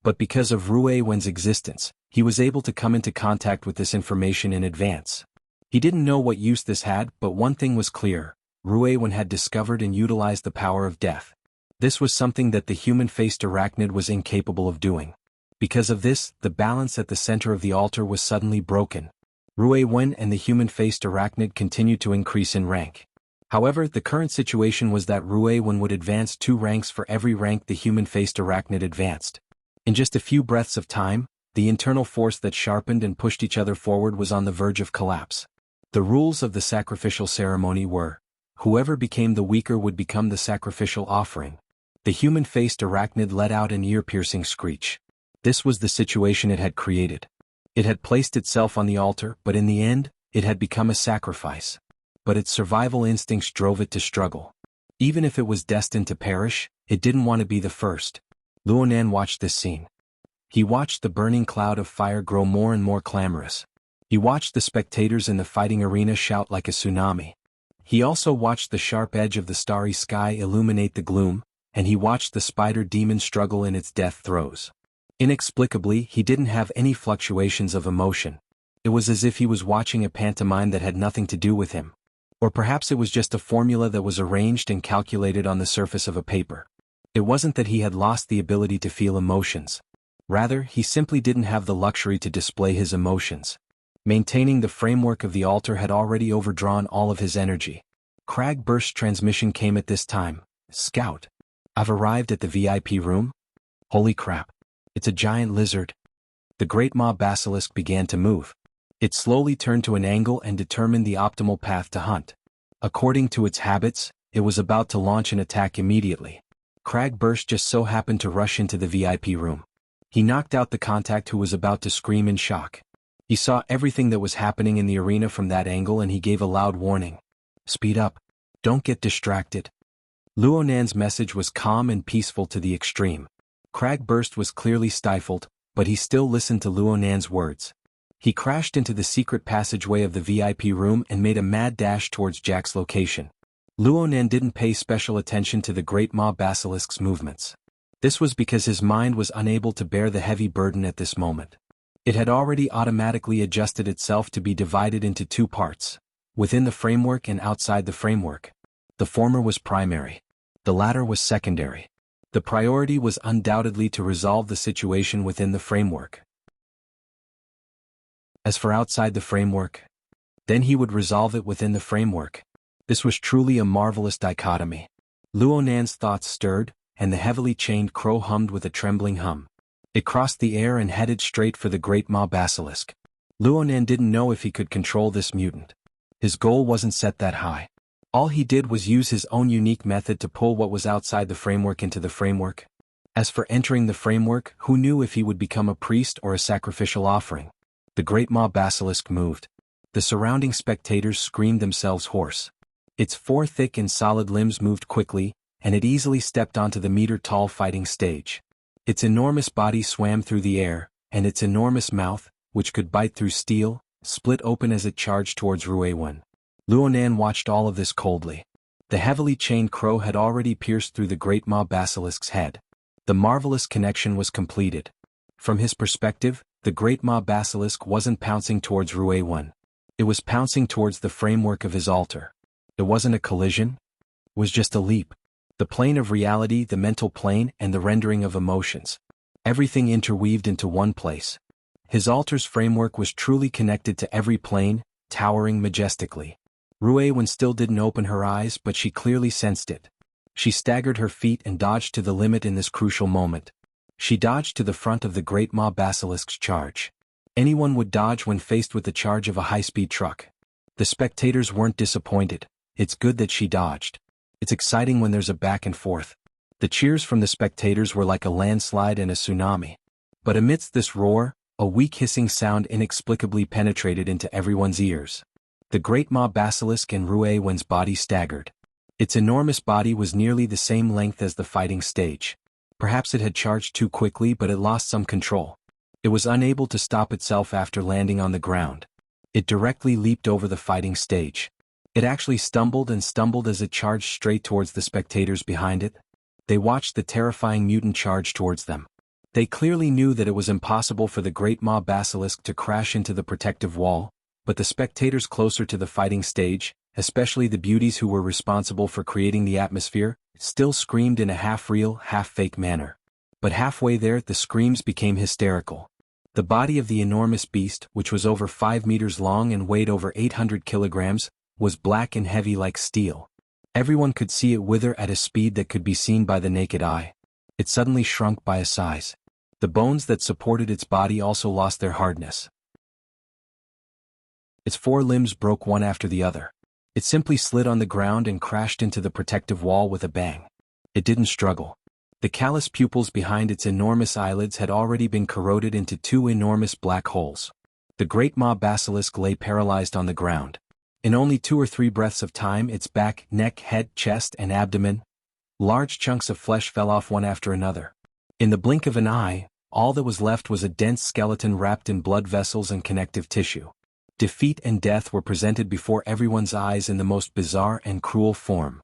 Speaker 1: But because of Ruiwen's existence, he was able to come into contact with this information in advance. He didn't know what use this had, but one thing was clear: Ruiwen had discovered and utilized the power of death. This was something that the human-faced arachnid was incapable of doing. Because of this, the balance at the center of the altar was suddenly broken. Ruiwen and the human-faced arachnid continued to increase in rank. However, the current situation was that Ruiwen would advance 2 ranks for every rank the human-faced arachnid advanced. In just a few breaths of time, the internal force that sharpened and pushed each other forward was on the verge of collapse. The rules of the sacrificial ceremony were: whoever became the weaker would become the sacrificial offering. The human-faced arachnid let out an ear-piercing screech. This was the situation it had created. It had placed itself on the altar, but in the end, it had become a sacrifice. But its survival instincts drove it to struggle. Even if it was destined to perish, it didn't want to be the first. Luonan watched this scene. He watched the burning cloud of fire grow more and more clamorous. He watched the spectators in the fighting arena shout like a tsunami. He also watched the sharp edge of the starry sky illuminate the gloom, and he watched the spider demon struggle in its death throes. Inexplicably, he didn't have any fluctuations of emotion. It was as if he was watching a pantomime that had nothing to do with him. Or perhaps it was just a formula that was arranged and calculated on the surface of a paper. It wasn't that he had lost the ability to feel emotions. Rather, he simply didn't have the luxury to display his emotions. Maintaining the framework of the altar had already overdrawn all of his energy. Cragburst's transmission came at this time. "Scout, I've arrived at the VIP room." "Holy crap. It's a giant lizard." The great mob basilisk began to move. It slowly turned to an angle and determined the optimal path to hunt. According to its habits, it was about to launch an attack immediately. Cragburst just so happened to rush into the VIP room. He knocked out the contact who was about to scream in shock. He saw everything that was happening in the arena from that angle, and he gave a loud warning. "Speed up. Don't get distracted." Luonan's message was calm and peaceful to the extreme. Cragburst was clearly stifled, but he still listened to Luonan's words. He crashed into the secret passageway of the VIP room and made a mad dash towards Jack's location. Luonan didn't pay special attention to the great mob basilisk's movements. This was because his mind was unable to bear the heavy burden at this moment. It had already automatically adjusted itself to be divided into 2 parts, within the framework and outside the framework. The former was primary. The latter was secondary. The priority was undoubtedly to resolve the situation within the framework. As for outside the framework, then he would resolve it within the framework. This was truly a marvelous dichotomy. Luonan's thoughts stirred, and the heavily chained crow hummed with a trembling hum. It crossed the air and headed straight for the great mob basilisk. Luonan didn't know if he could control this mutant. His goal wasn't set that high. All he did was use his own unique method to pull what was outside the framework into the framework. As for entering the framework, who knew if he would become a priest or a sacrificial offering? The great mob basilisk moved. The surrounding spectators screamed themselves hoarse. Its 4 thick and solid limbs moved quickly, and it easily stepped onto the meter-tall fighting stage. Its enormous body swam through the air, and its enormous mouth, which could bite through steel, split open as it charged towards Ruiwen. Luonan watched all of this coldly. The heavily chained crow had already pierced through the great mob basilisk's head. The marvelous connection was completed. From his perspective, the great mob basilisk wasn't pouncing towards Ruiwen. It was pouncing towards the framework of his altar. It wasn't a collision. It was just a leap. The plane of reality, the mental plane, and the rendering of emotions. Everything interweaved into one place. His altar's framework was truly connected to every plane, towering majestically. Ruiwen still didn't open her eyes, but she clearly sensed it. She staggered her feet and dodged to the limit in this crucial moment. She dodged to the front of the great mob basilisk's charge. Anyone would dodge when faced with the charge of a high-speed truck. The spectators weren't disappointed. It's good that she dodged. It's exciting when there's a back and forth. The cheers from the spectators were like a landslide and a tsunami. But amidst this roar, a weak hissing sound inexplicably penetrated into everyone's ears. The great mob basilisk and Ruiwen's body staggered. Its enormous body was nearly the same length as the fighting stage. Perhaps it had charged too quickly, but it lost some control. It was unable to stop itself after landing on the ground. It directly leaped over the fighting stage. It actually stumbled and stumbled as it charged straight towards the spectators behind it. They watched the terrifying mutant charge towards them. They clearly knew that it was impossible for the great maw basilisk to crash into the protective wall, but the spectators closer to the fighting stage, especially the beauties who were responsible for creating the atmosphere, still screamed in a half-real, half-fake manner. But halfway there the screams became hysterical. The body of the enormous beast, which was over 5 meters long and weighed over 800 kilograms, was black and heavy like steel. Everyone could see it wither at a speed that could be seen by the naked eye. It suddenly shrunk by a size. The bones that supported its body also lost their hardness. Its 4 limbs broke one after the other. It simply slid on the ground and crashed into the protective wall with a bang. It didn't struggle. The callous pupils behind its enormous eyelids had already been corroded into 2 enormous black holes. The great maw basilisk lay paralyzed on the ground. In only 2 or 3 breaths of time, its back, neck, head, chest, and abdomen, large chunks of flesh fell off one after another. In the blink of an eye, all that was left was a dense skeleton wrapped in blood vessels and connective tissue. Defeat and death were presented before everyone's eyes in the most bizarre and cruel form.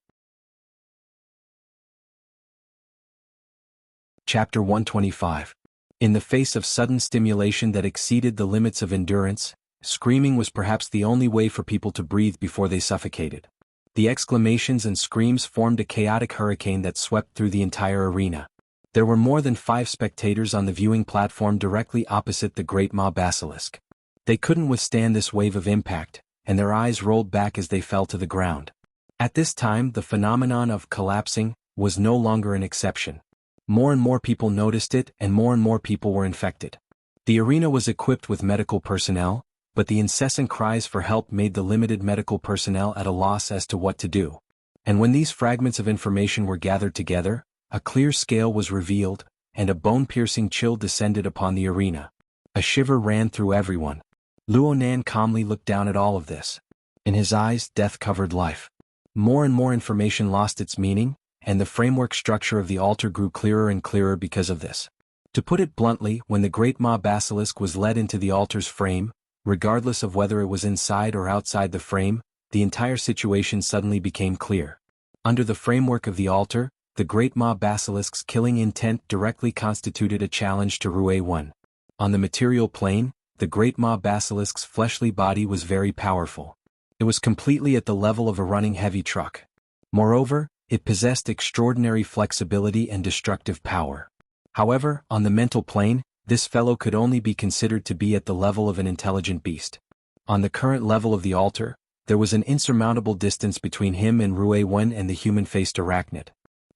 Speaker 1: Chapter 125. In the face of sudden stimulation that exceeded the limits of endurance, screaming was perhaps the only way for people to breathe before they suffocated. The exclamations and screams formed a chaotic hurricane that swept through the entire arena. There were more than 5 spectators on the viewing platform directly opposite the great maw basilisk. They couldn't withstand this wave of impact, and their eyes rolled back as they fell to the ground. At this time, the phenomenon of collapsing was no longer an exception. More and more people noticed it, and more people were infected. The arena was equipped with medical personnel, but the incessant cries for help made the limited medical personnel at a loss as to what to do. And when these fragments of information were gathered together, a clear scale was revealed, and a bone-piercing chill descended upon the arena. A shiver ran through everyone. Xuanhuan calmly looked down at all of this. In his eyes, death covered life. More and more information lost its meaning, and the framework structure of the altar grew clearer and clearer because of this. To put it bluntly, when the great maw basilisk was led into the altar's frame, regardless of whether it was inside or outside the frame, the entire situation suddenly became clear. Under the framework of the altar, the great maw basilisk's killing intent directly constituted a challenge to xuanhuan. On the material plane, the great maw basilisk's fleshly body was very powerful. It was completely at the level of a running heavy truck. Moreover, it possessed extraordinary flexibility and destructive power. However, on the mental plane, this fellow could only be considered to be at the level of an intelligent beast. On the current level of the altar, there was an insurmountable distance between him and xuanhuan and the human-faced arachnid.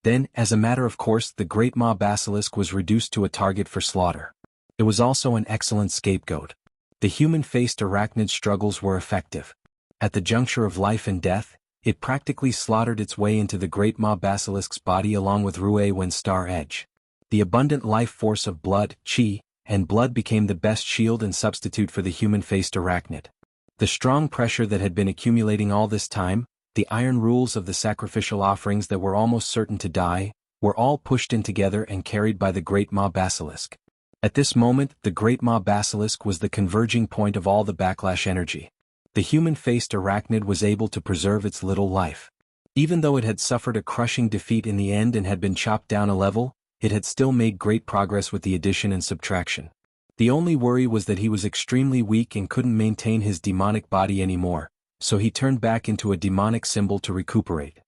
Speaker 1: Then, as a matter of course, the great maw basilisk was reduced to a target for slaughter. It was also an excellent scapegoat. The human-faced arachnid's struggles were effective. At the juncture of life and death, it practically slaughtered its way into the great maw basilisk's body along with xuanhuan's star edge. The abundant life force of blood, qi, and blood became the best shield and substitute for the human-faced arachnid. The strong pressure that had been accumulating all this time, the iron rules of the sacrificial offerings that were almost certain to die, were all pushed in together and carried by the great maw basilisk. At this moment, the great maw basilisk was the converging point of all the backlash energy. The human-faced arachnid was able to preserve its little life. Even though it had suffered a crushing defeat in the end and had been chopped down a level, it had still made great progress with the addition and subtraction. The only worry was that he was extremely weak and couldn't maintain his demonic body anymore, so he turned back into a demonic symbol to recuperate.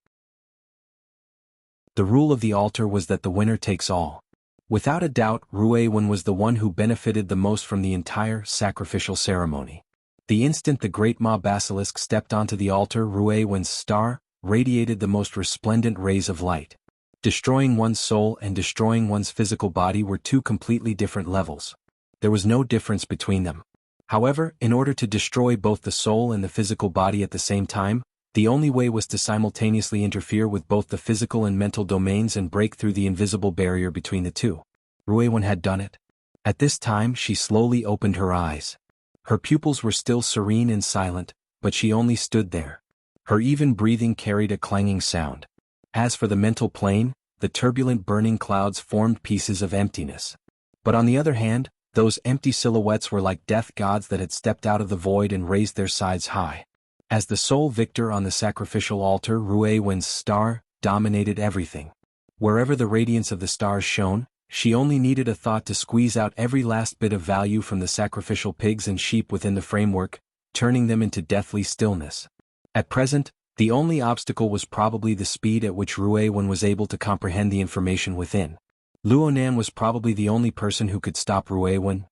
Speaker 1: The rule of the altar was that the winner takes all. Without a doubt, xuanhuan was the one who benefited the most from the entire sacrificial ceremony. The instant the great maw basilisk stepped onto the altar, xuanhuan's star radiated the most resplendent rays of light. Destroying one's soul and destroying one's physical body were 2 completely different levels. There was no difference between them. However, in order to destroy both the soul and the physical body at the same time, the only way was to simultaneously interfere with both the physical and mental domains and break through the invisible barrier between the two. xuanhuan had done it. At this time she slowly opened her eyes. Her pupils were still serene and silent, but she only stood there. Her even breathing carried a clanging sound. As for the mental plane, the turbulent burning clouds formed pieces of emptiness. But on the other hand, those empty silhouettes were like death gods that had stepped out of the void and raised their sides high. As the sole victor on the sacrificial altar, Ruewen's star dominated everything. Wherever the radiance of the stars shone, she only needed a thought to squeeze out every last bit of value from the sacrificial pigs and sheep within the framework, turning them into deathly stillness. At present, the only obstacle was probably the speed at which Ruewen was able to comprehend the information within. Luonan was probably the only person who could stop Ruewen,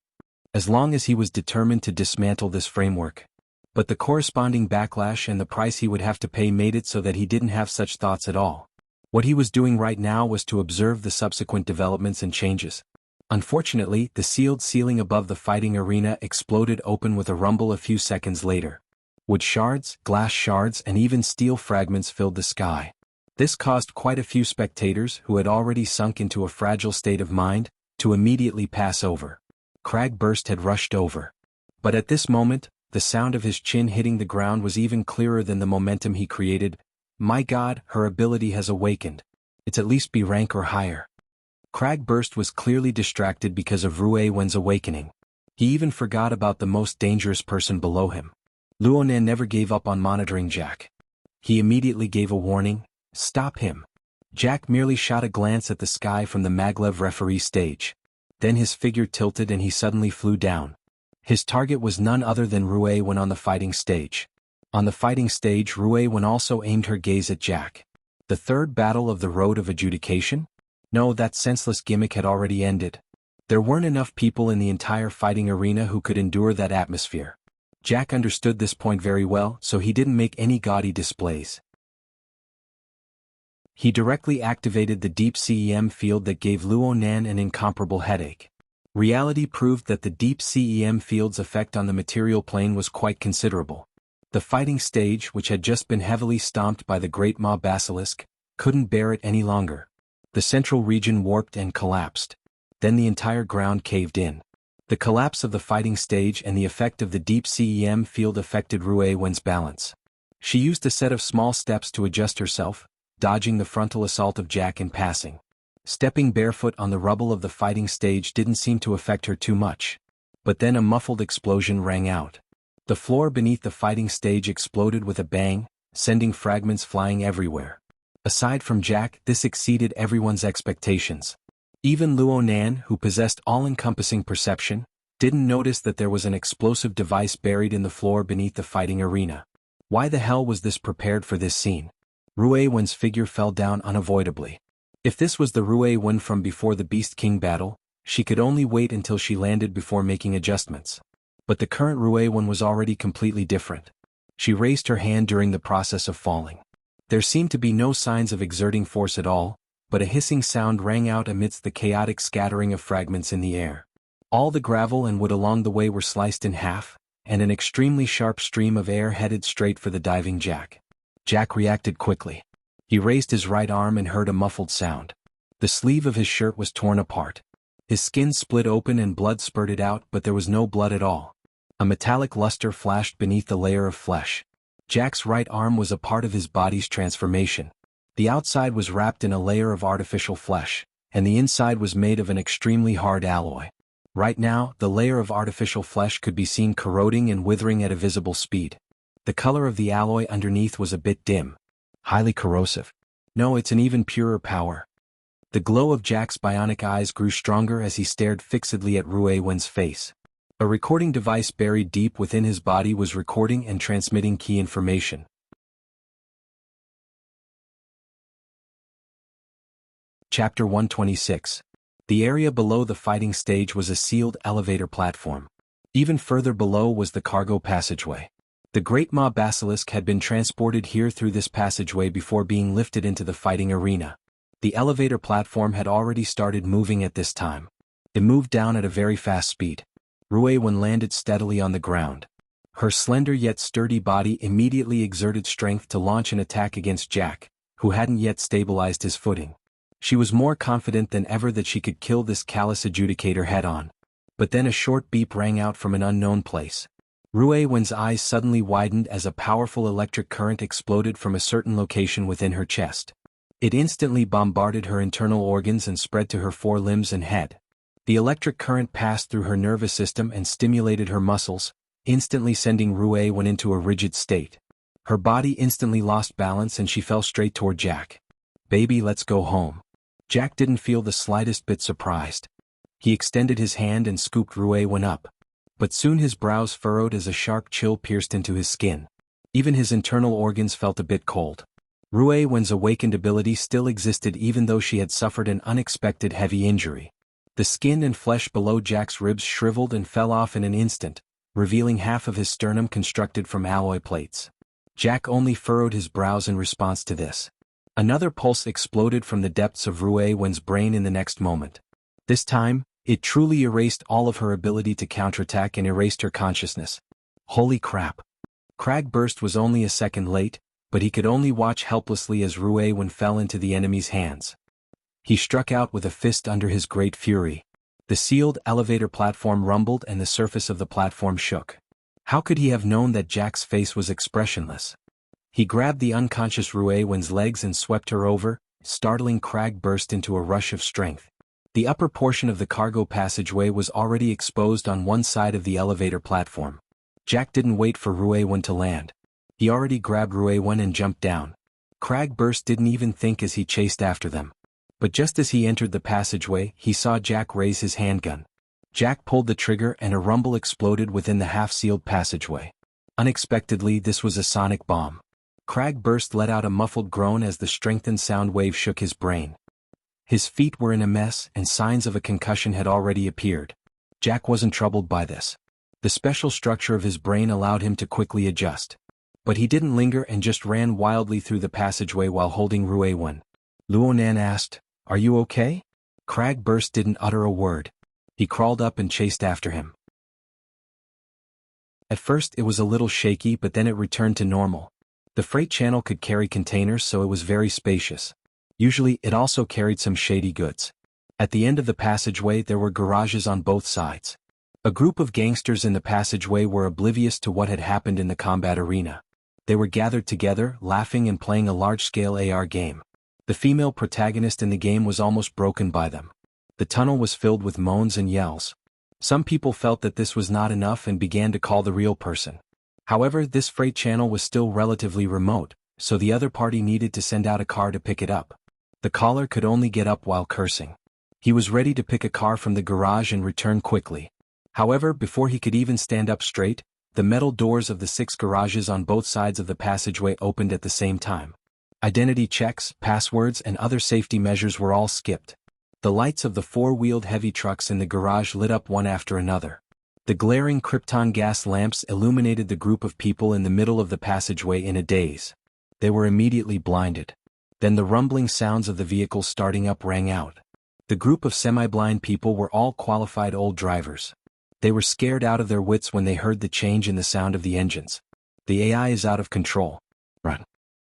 Speaker 1: as long as he was determined to dismantle this framework. But the corresponding backlash and the price he would have to pay made it so that he didn't have such thoughts at all. What he was doing right now was to observe the subsequent developments and changes. Unfortunately, the sealed ceiling above the fighting arena exploded open with a rumble a few seconds later. Wood shards, glass shards, and even steel fragments filled the sky. This caused quite a few spectators who had already sunk into a fragile state of mind to immediately pass over. Cragburst had rushed over. But at this moment, the sound of his chin hitting the ground was even clearer than the momentum he created. My God, her ability has awakened. It's at least B rank or higher. Cragburst was clearly distracted because of Ruewen's awakening. He even forgot about the most dangerous person below him. Luonan never gave up on monitoring Jack. He immediately gave a warning, "Stop him." Jack merely shot a glance at the sky from the maglev referee stage. Then his figure tilted and he suddenly flew down. His target was none other than Ruewen on the fighting stage. On the fighting stage, Ruewen also aimed her gaze at Jack. The third battle of the Road of Adjudication? No, that senseless gimmick had already ended. There weren't enough people in the entire fighting arena who could endure that atmosphere. Jack understood this point very well, so he didn't make any gaudy displays. He directly activated the deep CEM field that gave Luonan an incomparable headache. Reality proved that the deep CEM field's effect on the material plane was quite considerable. The fighting stage, which had just been heavily stomped by the great Maw Basilisk, couldn't bear it any longer. The central region warped and collapsed. Then the entire ground caved in. The collapse of the fighting stage and the effect of the deep CEM field affected Ruewen's balance. She used a set of small steps to adjust herself, dodging the frontal assault of Jack in passing. Stepping barefoot on the rubble of the fighting stage didn't seem to affect her too much. But then a muffled explosion rang out. The floor beneath the fighting stage exploded with a bang, sending fragments flying everywhere. Aside from Jack, this exceeded everyone's expectations. Even Luonan, who possessed all-encompassing perception, didn't notice that there was an explosive device buried in the floor beneath the fighting arena. Why the hell was this prepared for this scene? Ruewen's figure fell down unavoidably. If this was the Ruewen from before the Beast King battle, she could only wait until she landed before making adjustments. But the current Ruewen was already completely different. She raised her hand during the process of falling. There seemed to be no signs of exerting force at all, but a hissing sound rang out amidst the chaotic scattering of fragments in the air. All the gravel and wood along the way were sliced in half, and an extremely sharp stream of air headed straight for the diving Jack. Jack reacted quickly. He raised his right arm and heard a muffled sound. The sleeve of his shirt was torn apart. His skin split open and blood spurted out, but there was no blood at all. A metallic luster flashed beneath the layer of flesh. Jack's right arm was a part of his body's transformation. The outside was wrapped in a layer of artificial flesh, and the inside was made of an extremely hard alloy. Right now, the layer of artificial flesh could be seen corroding and withering at a visible speed. The color of the alloy underneath was a bit dim. Highly corrosive. No, it's an even purer power. The glow of Jack's bionic eyes grew stronger as he stared fixedly at Ruewen's face. A recording device buried deep within his body was recording and transmitting key information. Chapter 126. The area below the fighting stage was a sealed elevator platform. Even further below was the cargo passageway. The Great Maw Basilisk had been transported here through this passageway before being lifted into the fighting arena. The elevator platform had already started moving at this time. It moved down at a very fast speed. Ruewen landed steadily on the ground. Her slender yet sturdy body immediately exerted strength to launch an attack against Jack, who hadn't yet stabilized his footing. She was more confident than ever that she could kill this callous adjudicator head-on. But then a short beep rang out from an unknown place. Ruewen's eyes suddenly widened as a powerful electric current exploded from a certain location within her chest. It instantly bombarded her internal organs and spread to her forelimbs and head. The electric current passed through her nervous system and stimulated her muscles, instantly sending Ruewen into a rigid state. Her body instantly lost balance and she fell straight toward Jack. "Baby, let's go home." Jack didn't feel the slightest bit surprised. He extended his hand and scooped Ruiwen up. But soon his brows furrowed as a sharp chill pierced into his skin. Even his internal organs felt a bit cold. Ruiwen's awakened ability still existed even though she had suffered an unexpected heavy injury. The skin and flesh below Jack's ribs shriveled and fell off in an instant, revealing half of his sternum constructed from alloy plates. Jack only furrowed his brows in response to this. Another pulse exploded from the depths of Ruiwen's brain in the next moment. This time, it truly erased all of her ability to counterattack and erased her consciousness. Holy crap. Cragburst was only a second late, but he could only watch helplessly as Ruiwen fell into the enemy's hands. He struck out with a fist under his great fury. The sealed elevator platform rumbled and the surface of the platform shook. How could he have known that Jack's face was expressionless? He grabbed the unconscious Ruiwen's legs and swept her over, startling Cragburst into a rush of strength. The upper portion of the cargo passageway was already exposed on one side of the elevator platform. Jack didn't wait for Ruiwen to land. He already grabbed Ruiwen and jumped down. Cragburst didn't even think as he chased after them. But just as he entered the passageway, he saw Jack raise his handgun. Jack pulled the trigger and a rumble exploded within the half-sealed passageway. Unexpectedly, this was a sonic bomb. Cragburst let out a muffled groan as the strengthened sound wave shook his brain. His feet were in a mess and signs of a concussion had already appeared. Jack wasn't troubled by this. The special structure of his brain allowed him to quickly adjust. But he didn't linger and just ran wildly through the passageway while holding Ruiwen. Luonan asked, "Are you okay?" Cragburst didn't utter a word. He crawled up and chased after him. At first it was a little shaky but then it returned to normal. The freight channel could carry containers so it was very spacious. Usually it also carried some shady goods. At the end of the passageway there were garages on both sides. A group of gangsters in the passageway were oblivious to what had happened in the combat arena. They were gathered together, laughing and playing a large-scale AR game. The female protagonist in the game was almost broken by them. The tunnel was filled with moans and yells. Some people felt that this was not enough and began to call the real person. However, this freight channel was still relatively remote, so the other party needed to send out a car to pick it up. The caller could only get up while cursing. He was ready to pick a car from the garage and return quickly. However, before he could even stand up straight, the metal doors of the 6 garages on both sides of the passageway opened at the same time. Identity checks, passwords and other safety measures were all skipped. The lights of the 4-wheeled heavy trucks in the garage lit up one after another. The glaring krypton gas lamps illuminated the group of people in the middle of the passageway in a daze. They were immediately blinded. Then the rumbling sounds of the vehicles starting up rang out. The group of semi-blind people were all qualified old drivers. They were scared out of their wits when they heard the change in the sound of the engines. "The AI is out of control. Run."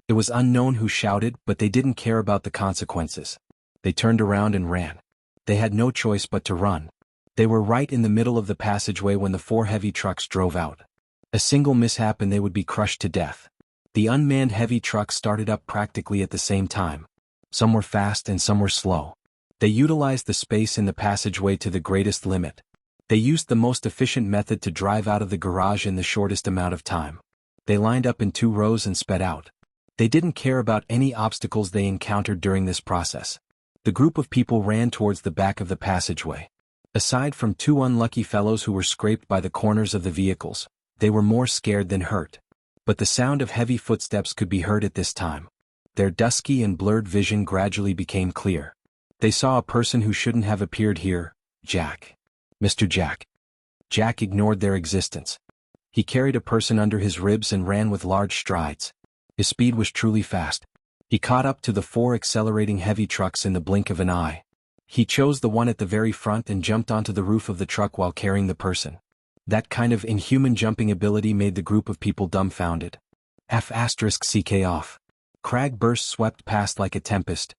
Speaker 1: It was unknown who shouted, but they didn't care about the consequences. They turned around and ran. They had no choice but to run. They were right in the middle of the passageway when the 4 heavy trucks drove out. A single mishap and they would be crushed to death. The unmanned heavy trucks started up practically at the same time. Some were fast and some were slow. They utilized the space in the passageway to the greatest limit. They used the most efficient method to drive out of the garage in the shortest amount of time. They lined up in 2 rows and sped out. They didn't care about any obstacles they encountered during this process. The group of people ran towards the back of the passageway. Aside from 2 unlucky fellows who were scraped by the corners of the vehicles, they were more scared than hurt. But the sound of heavy footsteps could be heard at this time. Their dusky and blurred vision gradually became clear. They saw a person who shouldn't have appeared here, Jack. Mr. Jack. Jack ignored their existence. He carried a person under his ribs and ran with large strides. His speed was truly fast. He caught up to the 4 accelerating heavy trucks in the blink of an eye. He chose the one at the very front and jumped onto the roof of the truck while carrying the person. That kind of inhuman jumping ability made the group of people dumbfounded. F***ck off. Cragburst swept past like a tempest.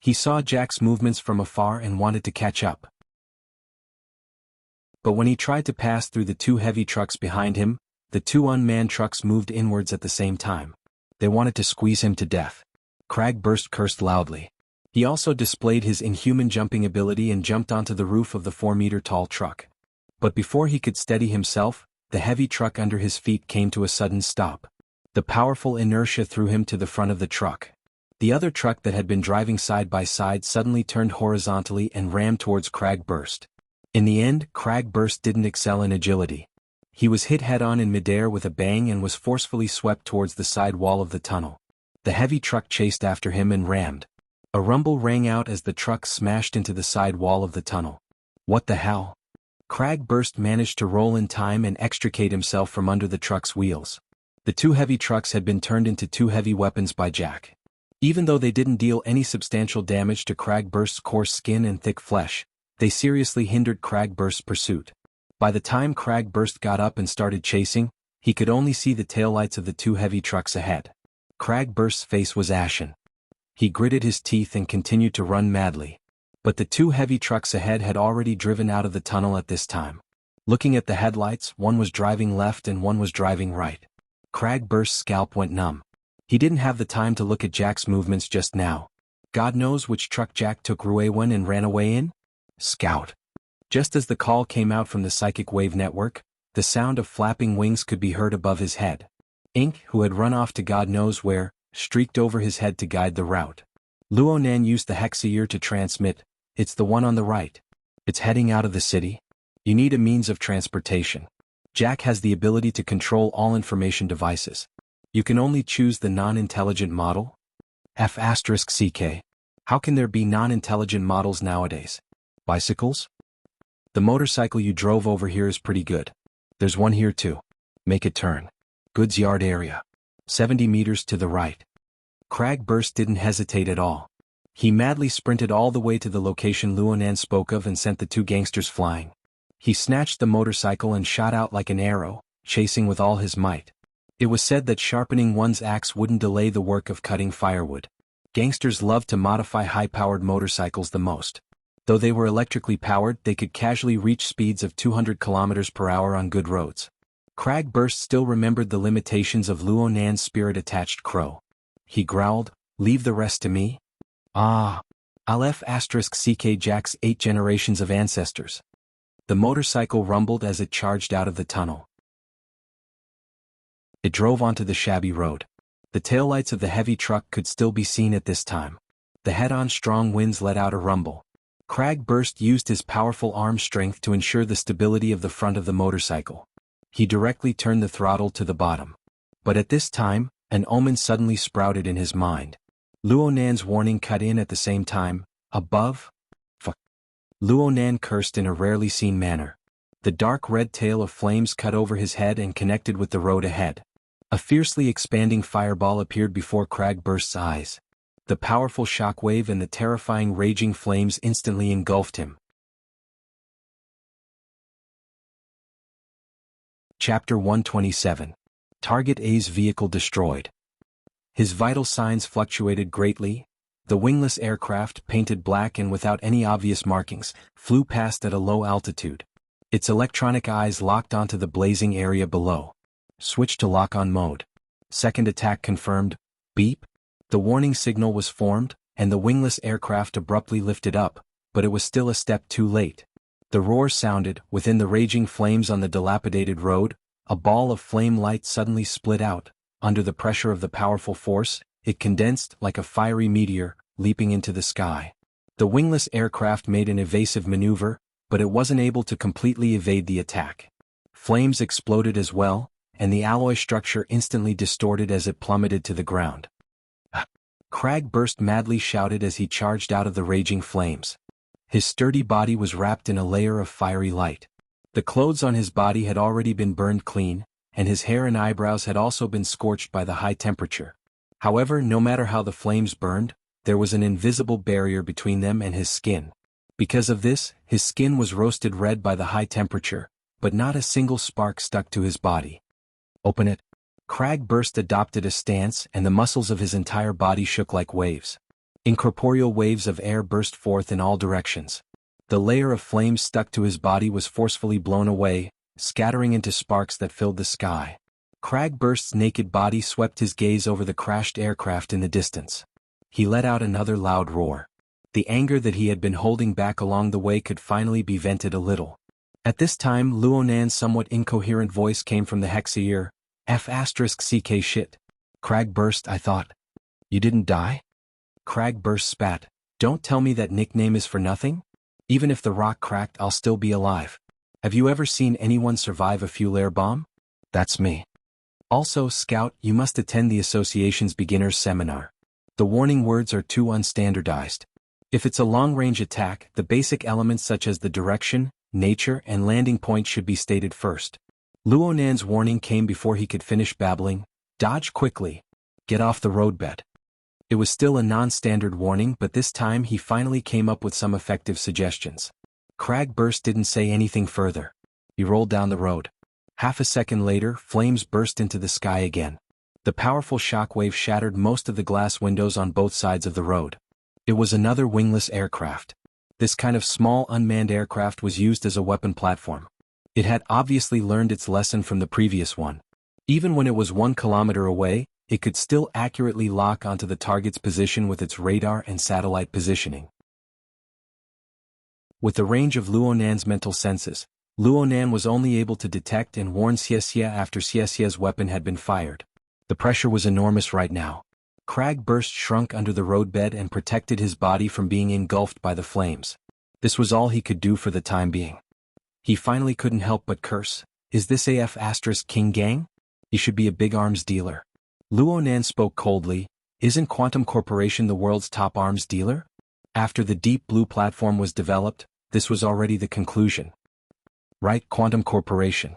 Speaker 1: He saw Jack's movements from afar and wanted to catch up. But when he tried to pass through the 2 heavy trucks behind him, the 2 unmanned trucks moved inwards at the same time. They wanted to squeeze him to death. Cragburst cursed loudly. He also displayed his inhuman jumping ability and jumped onto the roof of the 4-meter-tall truck. But before he could steady himself, the heavy truck under his feet came to a sudden stop. The powerful inertia threw him to the front of the truck. The other truck that had been driving side by side suddenly turned horizontally and rammed towards Cragburst. In the end, Cragburst didn't excel in agility. He was hit head-on in midair with a bang and was forcefully swept towards the side wall of the tunnel. The heavy truck chased after him and rammed. A rumble rang out as the truck smashed into the side wall of the tunnel. What the hell? Cragburst managed to roll in time and extricate himself from under the truck's wheels. The two heavy trucks had been turned into two heavy weapons by Jack. Even though they didn't deal any substantial damage to Cragburst's coarse skin and thick flesh, they seriously hindered Cragburst's pursuit. By the time Cragburst got up and started chasing, he could only see the taillights of the two heavy trucks ahead. Cragburst's face was ashen. He gritted his teeth and continued to run madly. But the two heavy trucks ahead had already driven out of the tunnel at this time. Looking at the headlights, one was driving left and one was driving right. Cragburst's scalp went numb. He didn't have the time to look at Jack's movements just now. God knows which truck Jack took xuanhuan and ran away in? Scout. Just as the call came out from the psychic wave network, the sound of flapping wings could be heard above his head. Ink, who had run off to God knows where, streaked over his head to guide the route. Luonan used the xianxia to transmit, "It's the one on the right. It's heading out of the city. You need a means of transportation. Jack has the ability to control all information devices. You can only choose the non-intelligent model? F***CK. How can there be non-intelligent models nowadays? Bicycles? The motorcycle you drove over here is pretty good. There's one here too. Make it turn. Goods yard area. 70 meters to the right." Cragburst didn't hesitate at all. He madly sprinted all the way to the location Luonan spoke of and sent the two gangsters flying. He snatched the motorcycle and shot out like an arrow, chasing with all his might. It was said that sharpening one's axe wouldn't delay the work of cutting firewood. Gangsters loved to modify high-powered motorcycles the most. Though they were electrically powered, they could casually reach speeds of 200 kilometers per hour on good roads. Cragburst still remembered the limitations of Luonan's spirit-attached crow. He growled, "Leave the rest to me." Ah. Aleph *CK Jack's 8 generations of ancestors. The motorcycle rumbled as it charged out of the tunnel. It drove onto the shabby road. The taillights of the heavy truck could still be seen at this time. The head-on strong winds let out a rumble. Cragburst used his powerful arm strength to ensure the stability of the front of the motorcycle. He directly turned the throttle to the bottom. But at this time, an omen suddenly sprouted in his mind. Luonan's warning cut in at the same time. Above? Fuck. Luonan cursed in a rarely seen manner. The dark red tail of flames cut over his head and connected with the road ahead. A fiercely expanding fireball appeared before Cragburst's eyes. The powerful shockwave and the terrifying raging flames instantly engulfed him. Chapter 127. Target A's vehicle destroyed. His vital signs fluctuated greatly. The wingless aircraft, painted black and without any obvious markings, flew past at a low altitude. Its electronic eyes locked onto the blazing area below. Switch to lock-on mode. Second attack confirmed. Beep. The warning signal was formed, and the wingless aircraft abruptly lifted up, but it was still a step too late. The roar sounded. Within the raging flames on the dilapidated road, a ball of flame light suddenly split out. Under the pressure of the powerful force, it condensed like a fiery meteor, leaping into the sky. The wingless aircraft made an evasive maneuver, but it wasn't able to completely evade the attack. Flames exploded as well, and the alloy structure instantly distorted as it plummeted to the ground. Cragburst madly shouted as he charged out of the raging flames. His sturdy body was wrapped in a layer of fiery light. The clothes on his body had already been burned clean, and his hair and eyebrows had also been scorched by the high temperature. However, no matter how the flames burned, there was an invisible barrier between them and his skin. Because of this, his skin was roasted red by the high temperature, but not a single spark stuck to his body. Open it. Cragburst adopted a stance, and the muscles of his entire body shook like waves. Incorporeal waves of air burst forth in all directions. The layer of flames stuck to his body was forcefully blown away, scattering into sparks that filled the sky. Cragburst's naked body swept his gaze over the crashed aircraft in the distance. He let out another loud roar. The anger that he had been holding back along the way could finally be vented a little. At this time, Luonan's somewhat incoherent voice came from the xianxia. F***CK shit. Crag burst, I thought. You didn't die? Crag burst spat. Don't tell me that nickname is for nothing? Even if the rock cracked, I'll still be alive. Have you ever seen anyone survive a fuel bomb? That's me. Also, Scout, you must attend the association's beginner's seminar. The warning words are too unstandardized. If it's a long-range attack, the basic elements such as the direction, nature, and landing point should be stated first. Luonan's warning came before he could finish babbling. Dodge quickly. Get off the roadbed. It was still a non-standard warning, but this time he finally came up with some effective suggestions. Crag burst didn't say anything further. He rolled down the road. Half a second later, flames burst into the sky again. The powerful shockwave shattered most of the glass windows on both sides of the road. It was another wingless aircraft. This kind of small unmanned aircraft was used as a weapon platform. It had obviously learned its lesson from the previous one. Even when it was 1 kilometer away, it could still accurately lock onto the target's position with its radar and satellite positioning. With the range of Luonan's mental senses, Luonan was only able to detect and warn Xianxia after Xianxia's weapon had been fired. The pressure was enormous right now. Crag burst shrunk under the roadbed and protected his body from being engulfed by the flames. This was all he could do for the time being. He finally couldn't help but curse. Is this AF * King Gang? He should be a big arms dealer. Luonan spoke coldly. Isn't Quantum Corporation the world's top arms dealer? After the Deep Blue platform was developed, this was already the conclusion. Right, Quantum Corporation.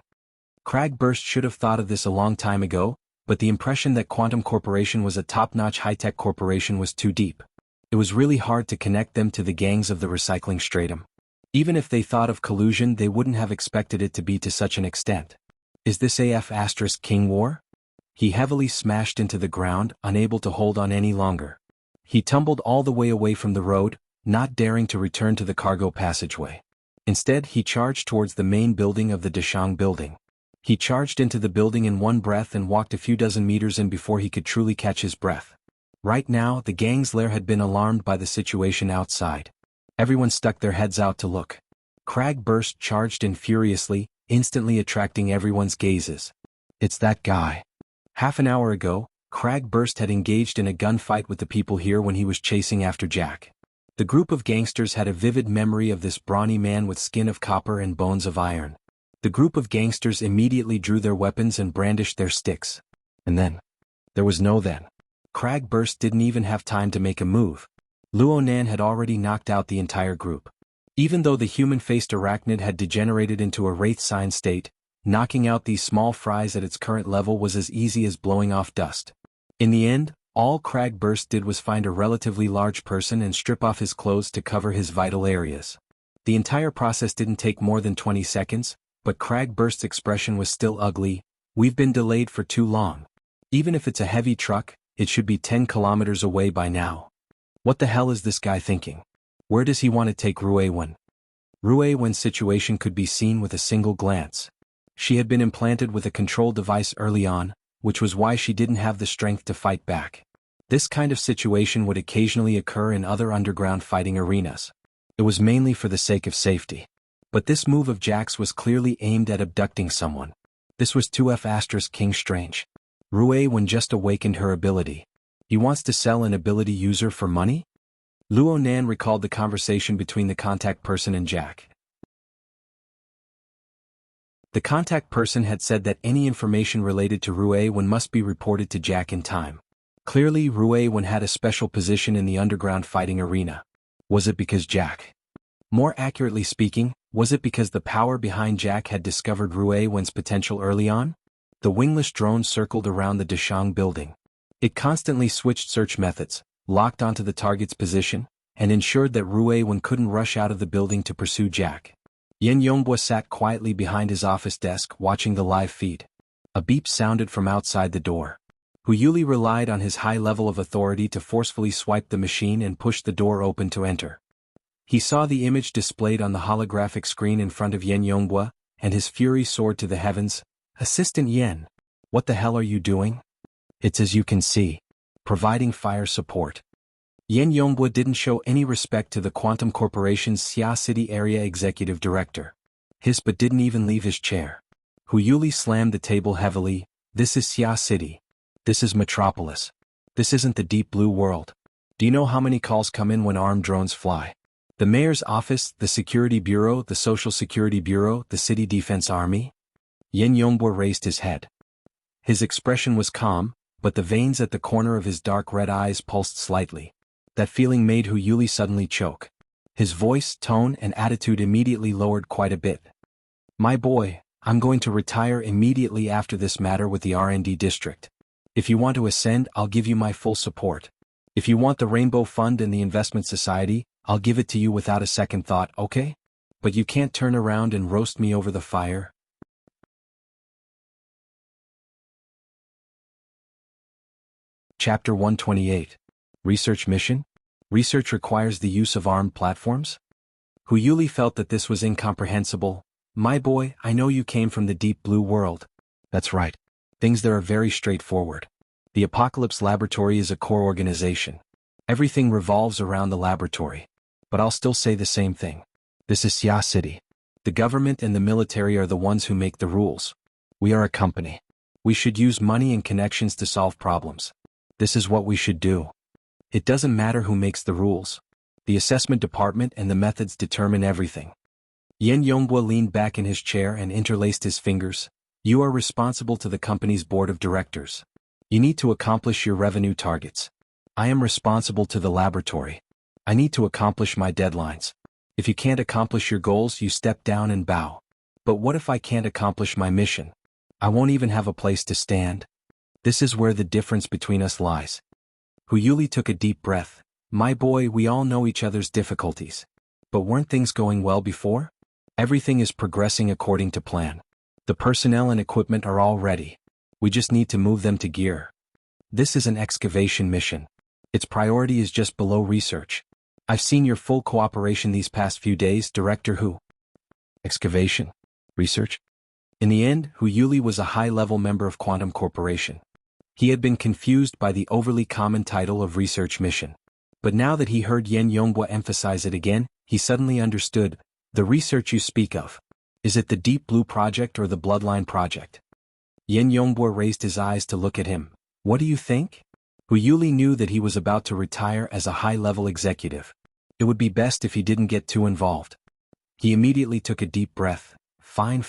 Speaker 1: Crag burst should have thought of this a long time ago, but the impression that Quantum Corporation was a top-notch high-tech corporation was too deep. It was really hard to connect them to the gangs of the recycling stratum. Even if they thought of collusion, they wouldn't have expected it to be to such an extent. Is this AF * King War? He heavily smashed into the ground, unable to hold on any longer. He tumbled all the way away from the road, not daring to return to the cargo passageway. Instead, he charged towards the main building of the Deshang building. He charged into the building in one breath and walked a few dozen meters in before he could truly catch his breath. Right now, the gang's lair had been alarmed by the situation outside. Everyone stuck their heads out to look. Crag burst charged in furiously, instantly attracting everyone's gazes. It's that guy. Half an hour ago, Crag burst had engaged in a gunfight with the people here when he was chasing after Jack. The group of gangsters had a vivid memory of this brawny man with skin of copper and bones of iron. The group of gangsters immediately drew their weapons and brandished their sticks. And then, there was no then. Crag burst didn't even have time to make a move. Luonan had already knocked out the entire group. Even though the human-faced arachnid had degenerated into a wraith sign state, knocking out these small fries at its current level was as easy as blowing off dust. In the end, all Crag burst did was find a relatively large person and strip off his clothes to cover his vital areas. The entire process didn't take more than 20 seconds, but Crag burst's expression was still ugly. We've been delayed for too long. Even if it's a heavy truck, it should be 10 kilometers away by now. What the hell is this guy thinking? Where does he want to take Ruewen? Ruewen's situation could be seen with a single glance. She had been implanted with a control device early on, which was why she didn't have the strength to fight back. This kind of situation would occasionally occur in other underground fighting arenas. It was mainly for the sake of safety. But this move of Jack's was clearly aimed at abducting someone. This was 2F * King Strange. Ruewen just awakened her ability. He wants to sell an ability user for money? Luonan recalled the conversation between the contact person and Jack. The contact person had said that any information related to Ruewen must be reported to Jack in time. Clearly, Ruewen had a special position in the underground fighting arena. Was it because Jack? More accurately speaking, was it because the power behind Jack had discovered Ruewen's potential early on? The wingless drone circled around the Deshang building. It constantly switched search methods, locked onto the target's position, and ensured that Ruewen couldn't rush out of the building to pursue Jack. Yangyongbua sat quietly behind his office desk watching the live feed. A beep sounded from outside the door. Huyuli relied on his high level of authority to forcefully swipe the machine and push the door open to enter. He saw the image displayed on the holographic screen in front of Yangyongbua, and his fury soared to the heavens. Assistant Yen, what the hell are you doing? It's as you can see. Providing fire support. Yangyongbua didn't show any respect to the Quantum Corporation's Xia City Area Executive Director. But didn't even leave his chair. Huyuli slammed the table heavily. This is Xia City. This is Metropolis. This isn't the deep blue world. Do you know how many calls come in when armed drones fly? The mayor's office, the security bureau, the social security bureau, the city defense army? Yin Yongbwo raised his head. His expression was calm, but the veins at the corner of his dark red eyes pulsed slightly. That feeling made Hu Yuli suddenly choke. His voice, tone, and attitude immediately lowered quite a bit. My boy, I'm going to retire immediately after this matter with the R&D district. If you want to ascend, I'll give you my full support. If you want the Rainbow Fund and the Investment Society, I'll give it to you without a second thought, okay? But you can't turn around and roast me over the fire. Chapter 128. Research Mission? Research requires the use of armed platforms? Hu Yuli felt that this was incomprehensible. My boy, I know you came from the deep blue world. That's right. Things there are very straightforward. The Apocalypse Laboratory is a core organization. Everything revolves around the laboratory. But I'll still say the same thing. This is Xia City. The government and the military are the ones who make the rules. We are a company. We should use money and connections to solve problems. This is what we should do. It doesn't matter who makes the rules. The assessment department and the methods determine everything. Yin Yongbwo leaned back in his chair and interlaced his fingers. You are responsible to the company's board of directors. You need to accomplish your revenue targets. I am responsible to the laboratory. I need to accomplish my deadlines. If you can't accomplish your goals, you step down and bow. But what if I can't accomplish my mission? I won't even have a place to stand. This is where the difference between us lies. Hu Yuli took a deep breath. My boy, we all know each other's difficulties. But weren't things going well before? Everything is progressing according to plan. The personnel and equipment are all ready. We just need to move them to gear. This is an excavation mission. Its priority is just below research. I've seen your full cooperation these past few days, Director Hu. Excavation? Research? In the end, Hu Yuli was a high-level member of Quantum Corporation. He had been confused by the overly common title of research mission. But now that he heard Yin Yongbwo emphasize it again, he suddenly understood. The research you speak of. Is it the Deep Blue Project or the Bloodline Project? Yin Yongbwo raised his eyes to look at him. What do you think? Hu Yuli knew that he was about to retire as a high-level executive. It would be best if he didn't get too involved. He immediately took a deep breath. Fine.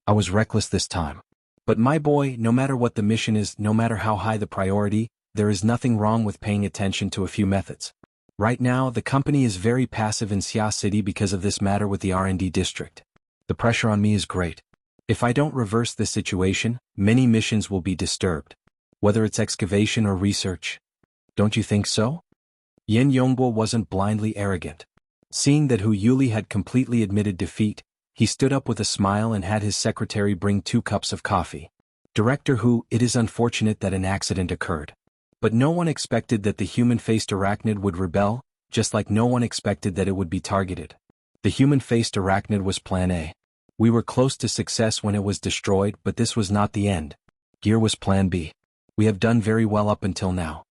Speaker 1: I was reckless this time. But my boy, no matter what the mission is, no matter how high the priority, there is nothing wrong with paying attention to a few methods. Right now, the company is very passive in Xia City because of this matter with the R&D district. The pressure on me is great. If I don't reverse this situation, many missions will be disturbed. Whether it's excavation or research. Don't you think so? Yin Yongbwo wasn't blindly arrogant. Seeing that Hu Yuli had completely admitted defeat, he stood up with a smile and had his secretary bring 2 cups of coffee. Director Hu, it is unfortunate that an accident occurred. But no one expected that the human-faced arachnid would rebel, just like no one expected that it would be targeted. The human-faced arachnid was Plan A. We were close to success when it was destroyed, but this was not the end. Gear was Plan B. We have done very well up until now.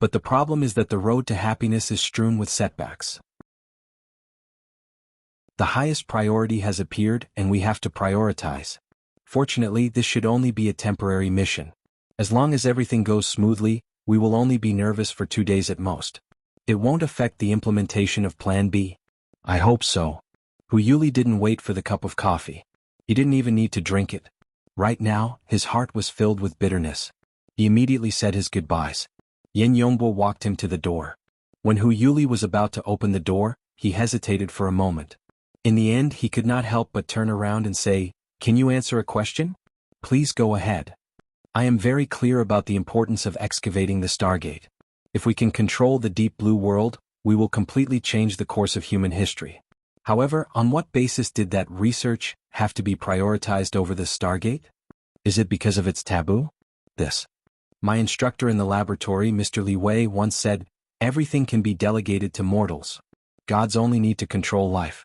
Speaker 1: But the problem is that the road to happiness is strewn with setbacks. The highest priority has appeared and we have to prioritize. Fortunately, this should only be a temporary mission. As long as everything goes smoothly, we will only be nervous for 2 days at most. It won't affect the implementation of Plan B. I hope so. Hu Yuli didn't wait for the cup of coffee. He didn't even need to drink it. Right now, his heart was filled with bitterness. He immediately said his goodbyes. Yin Yongbwo walked him to the door. When Hu Yuli was about to open the door, he hesitated for a moment. In the end, he could not help but turn around and say, Can you answer a question? Please go ahead. I am very clear about the importance of excavating the Stargate. If we can control the deep blue world, we will completely change the course of human history. However, on what basis did that research have to be prioritized over the Stargate? Is it because of its taboo? This. My instructor in the laboratory, Mr. Li Wei, once said, everything can be delegated to mortals. Gods only need to control life.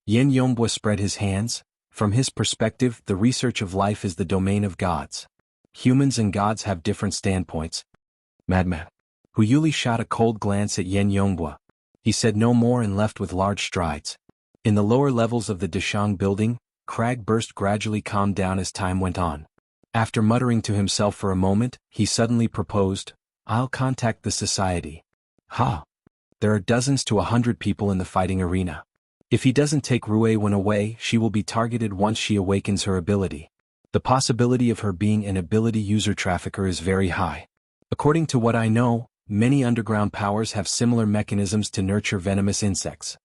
Speaker 1: Yin Yongbwo spread his hands. From his perspective, the research of life is the domain of gods. Humans and gods have different standpoints. Madman. Hu Yuli shot a cold glance at Yin Yongbwo. He said no more and left with large strides. In the lower levels of the Deshang building, crag burst gradually calmed down as time went on. After muttering to himself for a moment, he suddenly proposed, "I'll contact the society." Ha! There are dozens to 100 people in the fighting arena. If he doesn't take Ruewen away, she will be targeted once she awakens her ability. The possibility of her being an ability user trafficker is very high. According to what I know, many underground powers have similar mechanisms to nurture venomous insects.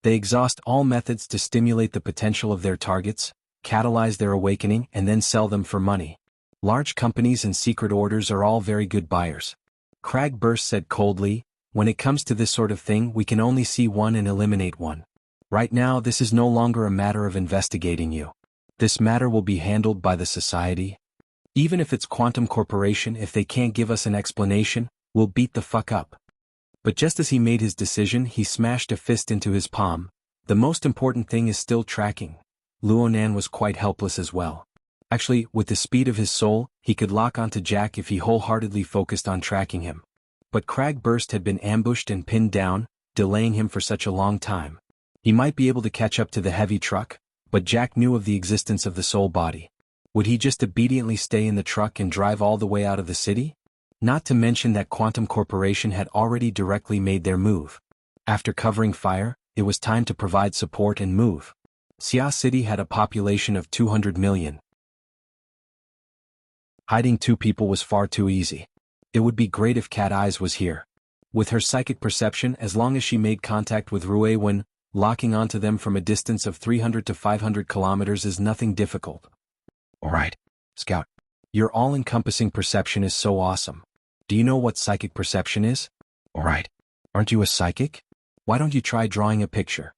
Speaker 1: They exhaust all methods to stimulate the potential of their targets, catalyze their awakening, and then sell them for money. Large companies and secret orders are all very good buyers. Cragburst said coldly, "When it comes to this sort of thing, we can only see one and eliminate one. Right now, this is no longer a matter of investigating you. This matter will be handled by the society. Even if it's Quantum Corporation, if they can't give us an explanation, we'll beat the fuck up." But just as he made his decision, he smashed a fist into his palm. The most important thing is still tracking. Luonan was quite helpless as well. Actually, with the speed of his soul, he could lock onto Jack if he wholeheartedly focused on tracking him. But Cragburst had been ambushed and pinned down, delaying him for such a long time. He might be able to catch up to the heavy truck, but Jack knew of the existence of the soul body. Would he just obediently stay in the truck and drive all the way out of the city? Not to mention that Quantum Corporation had already directly made their move. After covering fire, it was time to provide support and move. Xia City had a population of 200 million. Hiding two people was far too easy. It would be great if Cat Eyes was here. With her psychic perception, as long as she made contact with Ruewen, locking onto them from a distance of 300 to 500 kilometers is nothing difficult. Alright, Scout. Your all-encompassing perception is so awesome. Do you know what psychic perception is? Alright. Aren't you a psychic? Why don't you try drawing a picture?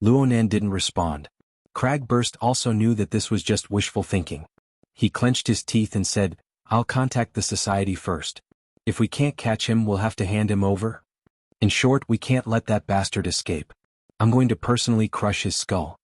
Speaker 1: Luonan didn't respond. Cragburst also knew that this was just wishful thinking. He clenched his teeth and said, "I'll contact the society first. If we can't catch him, we'll have to hand him over. In short, we can't let that bastard escape. I'm going to personally crush his skull."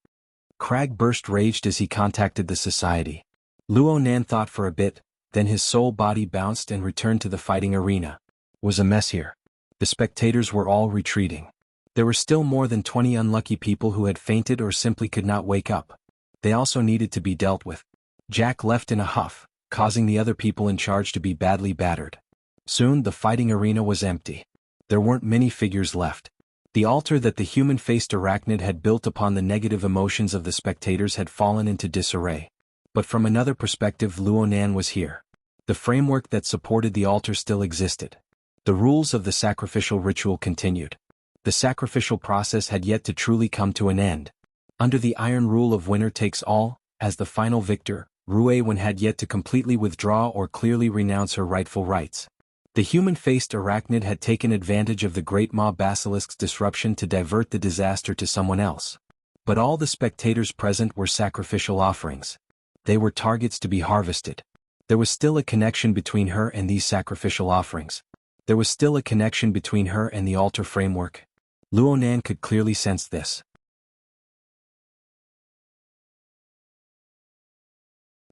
Speaker 1: Cragburst raged as he contacted the society. Luonan thought for a bit, then his soul body bounced and returned to the fighting arena. It was a mess here. The spectators were all retreating. There were still more than 20 unlucky people who had fainted or simply could not wake up. They also needed to be dealt with. Jack left in a huff, causing the other people in charge to be badly battered. Soon the fighting arena was empty. There weren't many figures left. The altar that the human-faced arachnid had built upon the negative emotions of the spectators had fallen into disarray. But from another perspective, Luonan was here. The framework that supported the altar still existed. The rules of the sacrificial ritual continued. The sacrificial process had yet to truly come to an end. Under the iron rule of winner takes all, as the final victor, Ruewen had yet to completely withdraw or clearly renounce her rightful rights. The human-faced arachnid had taken advantage of the Great Maw Basilisk's disruption to divert the disaster to someone else. But all the spectators present were sacrificial offerings. They were targets to be harvested. There was still a connection between her and these sacrificial offerings. There was still a connection between her and the altar framework. Luonan could clearly sense this.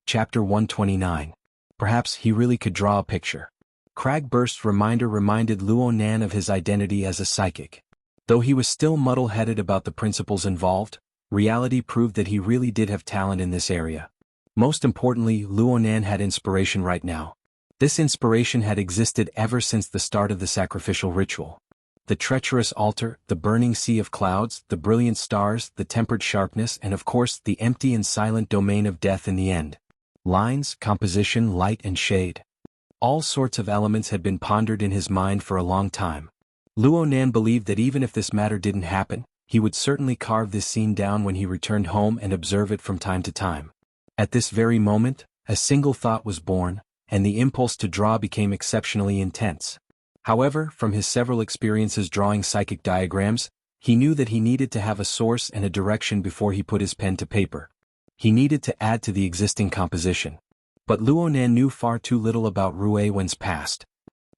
Speaker 1: Chapter 129. Perhaps he really could draw a picture. Cragburst's reminder reminded Luonan of his identity as a psychic. Though he was still muddle-headed about the principles involved, reality proved that he really did have talent in this area. Most importantly, Luonan had inspiration right now. This inspiration had existed ever since the start of the sacrificial ritual. The treacherous altar, the burning sea of clouds, the brilliant stars, the tempered sharpness, and of course the empty and silent domain of death in the end. Lines, composition, light and shade. All sorts of elements had been pondered in his mind for a long time. Luonan believed that even if this matter didn't happen, he would certainly carve this scene down when he returned home and observe it from time to time. At this very moment, a single thought was born, and the impulse to draw became exceptionally intense. However, from his several experiences drawing psychic diagrams, he knew that he needed to have a source and a direction before he put his pen to paper. He needed to add to the existing composition. But Luonan knew far too little about Ruewen's past.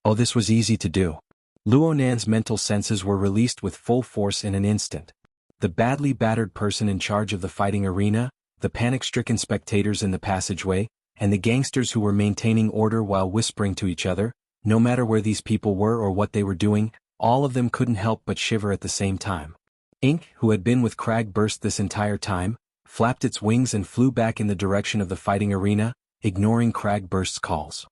Speaker 1: Oh, this was easy to do. Luonan's mental senses were released with full force in an instant. The badly battered person in charge of the fighting arena, the panic-stricken spectators in the passageway, and the gangsters who were maintaining order while whispering to each other, no matter where these people were or what they were doing, all of them couldn't help but shiver at the same time. Ink, who had been with Cragburst this entire time, flapped its wings and flew back in the direction of the fighting arena, ignoring Cragburst's calls.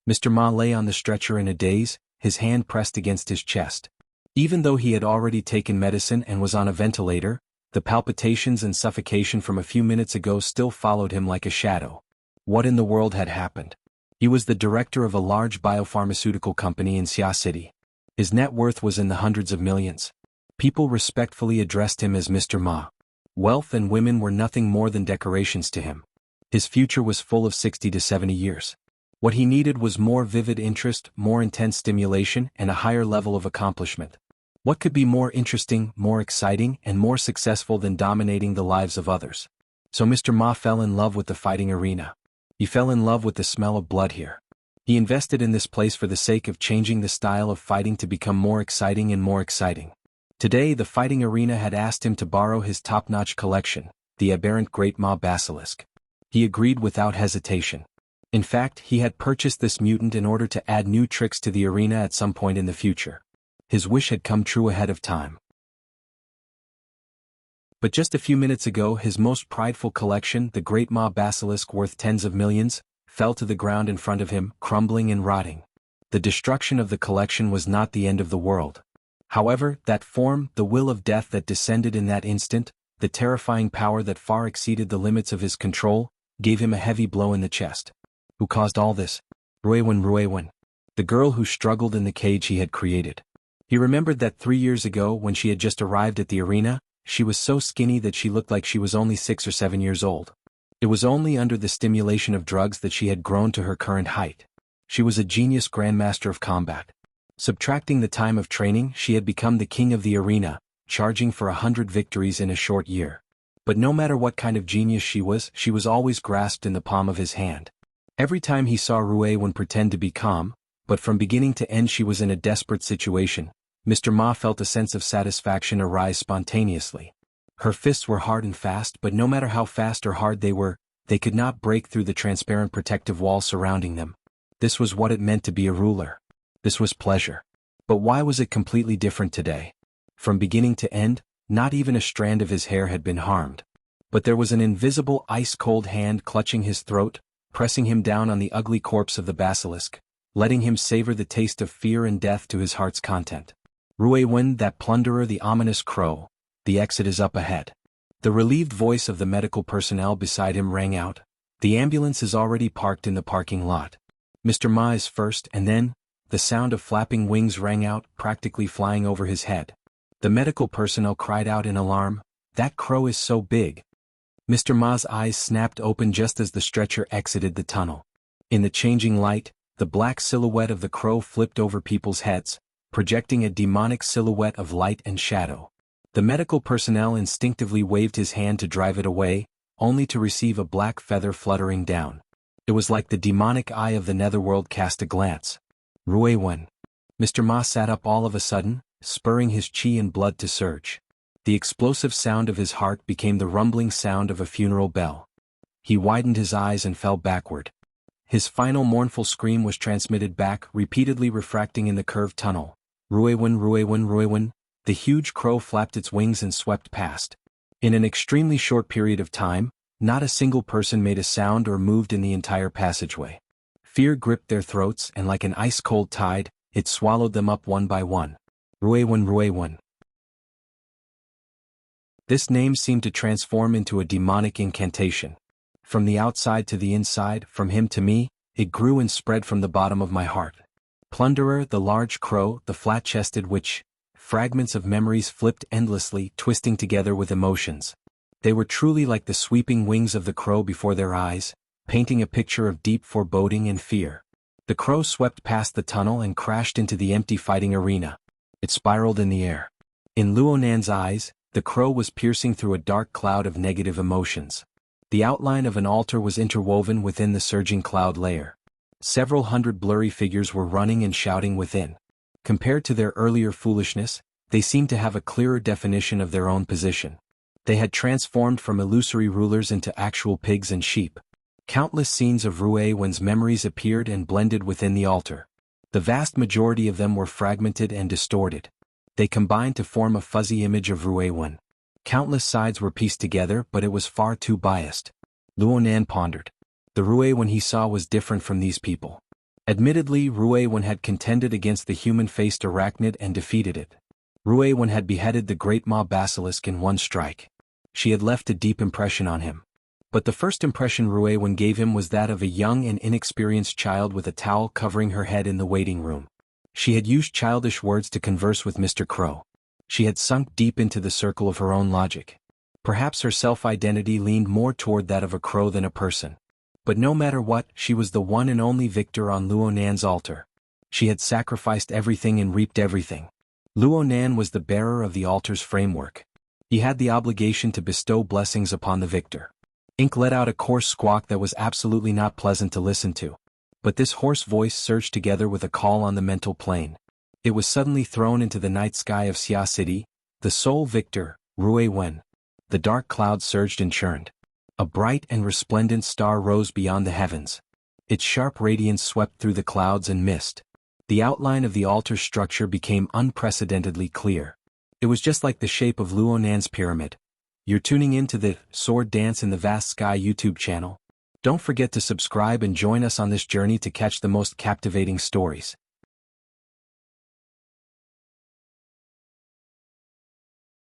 Speaker 1: Mr. Ma lay on the stretcher in a daze, his hand pressed against his chest. Even though he had already taken medicine and was on a ventilator, the palpitations and suffocation from a few minutes ago still followed him like a shadow. What in the world had happened? He was the director of a large biopharmaceutical company in Xia City. His net worth was in the hundreds of millions. People respectfully addressed him as Mr. Ma. Wealth and women were nothing more than decorations to him. His future was full of 60 to 70 years. What he needed was more vivid interest, more intense stimulation, and a higher level of accomplishment. What could be more interesting, more exciting, and more successful than dominating the lives of others? So Mr. Ma fell in love with the fighting arena. He fell in love with the smell of blood here. He invested in this place for the sake of changing the style of fighting to become more exciting and more exciting. Today the fighting arena had asked him to borrow his top-notch collection, the aberrant Great Ma Basilisk. He agreed without hesitation. In fact, he had purchased this mutant in order to add new tricks to the arena at some point in the future. His wish had come true ahead of time. But just a few minutes ago his most prideful collection, the Great Ma Basilisk worth tens of millions, fell to the ground in front of him, crumbling and rotting. The destruction of the collection was not the end of the world. However, that form, the will of death that descended in that instant, the terrifying power that far exceeded the limits of his control, gave him a heavy blow in the chest. Who caused all this? Ruiwen, the girl who struggled in the cage he had created. He remembered that 3 years ago when she had just arrived at the arena, she was so skinny that she looked like she was only 6 or 7 years old. It was only under the stimulation of drugs that she had grown to her current height. She was a genius grandmaster of combat. Subtracting the time of training, she had become the king of the arena, charging for 100 victories in a short year. But no matter what kind of genius she was always grasped in the palm of his hand. Every time he saw Ruiwen pretend to be calm, but from beginning to end she was in a desperate situation, Mr. Ma felt a sense of satisfaction arise spontaneously. Her fists were hard and fast, but no matter how fast or hard they were, they could not break through the transparent protective wall surrounding them. This was what it meant to be a ruler. This was pleasure. But why was it completely different today? From beginning to end, not even a strand of his hair had been harmed. But there was an invisible ice-cold hand clutching his throat, pressing him down on the ugly corpse of the basilisk, letting him savor the taste of fear and death to his heart's content. Ruiwen, that plunderer, the ominous crow, the exit is up ahead. The relieved voice of the medical personnel beside him rang out. The ambulance is already parked in the parking lot. Mr. Ma is first, and then, the sound of flapping wings rang out, practically flying over his head. The medical personnel cried out in alarm, "That crow is so big." Mr. Ma's eyes snapped open just as the stretcher exited the tunnel. In the changing light, the black silhouette of the crow flipped over people's heads, projecting a demonic silhouette of light and shadow. The medical personnel instinctively waved his hand to drive it away, only to receive a black feather fluttering down. It was like the demonic eye of the netherworld cast a glance. Ruiwen. Mr. Ma sat up all of a sudden, spurring his chi and blood to surge. The explosive sound of his heart became the rumbling sound of a funeral bell. He widened his eyes and fell backward. His final mournful scream was transmitted back, repeatedly refracting in the curved tunnel. Ruiwen. The huge crow flapped its wings and swept past. In an extremely short period of time, not a single person made a sound or moved in the entire passageway. Fear gripped their throats, and like an ice-cold tide, it swallowed them up one by one. Ruiwen. This name seemed to transform into a demonic incantation. From the outside to the inside, from him to me, it grew and spread from the bottom of my heart. Plunderer, the large crow, the flat-chested witch. Fragments of memories flipped endlessly, twisting together with emotions. They were truly like the sweeping wings of the crow before their eyes, painting a picture of deep foreboding and fear. The crow swept past the tunnel and crashed into the empty fighting arena. It spiraled in the air. In Luonan's eyes, the crow was piercing through a dark cloud of negative emotions. The outline of an altar was interwoven within the surging cloud layer. Several hundred blurry figures were running and shouting within. Compared to their earlier foolishness, they seemed to have a clearer definition of their own position. They had transformed from illusory rulers into actual pigs and sheep. Countless scenes of Ruiwen's memories appeared and blended within the altar. The vast majority of them were fragmented and distorted. They combined to form a fuzzy image of Ruiwen. Countless sides were pieced together, but it was far too biased. Luonan pondered. The Ruiwen he saw was different from these people. Admittedly, Ruiwen had contended against the human-faced arachnid and defeated it. Ruiwen had beheaded the great maw basilisk in one strike. She had left a deep impression on him. But the first impression Ruiwen gave him was that of a young and inexperienced child with a towel covering her head in the waiting room. She had used childish words to converse with Mr. Crow. She had sunk deep into the circle of her own logic. Perhaps her self-identity leaned more toward that of a crow than a person. But no matter what, she was the one and only victor on Luonan's altar. She had sacrificed everything and reaped everything. Luonan was the bearer of the altar's framework. He had the obligation to bestow blessings upon the victor. Ink let out a coarse squawk that was absolutely not pleasant to listen to. But this hoarse voice surged together with a call on the mental plane. It was suddenly thrown into the night sky of Xia City, the sole victor, Ruiwen. The dark clouds surged and churned. A bright and resplendent star rose beyond the heavens. Its sharp radiance swept through the clouds and mist. The outline of the altar's structure became unprecedentedly clear. It was just like the shape of Luonan's pyramid. You're tuning in to the Sword Dance in the Vast Sky YouTube channel. Don't forget to subscribe and join us on this journey to catch the most captivating stories.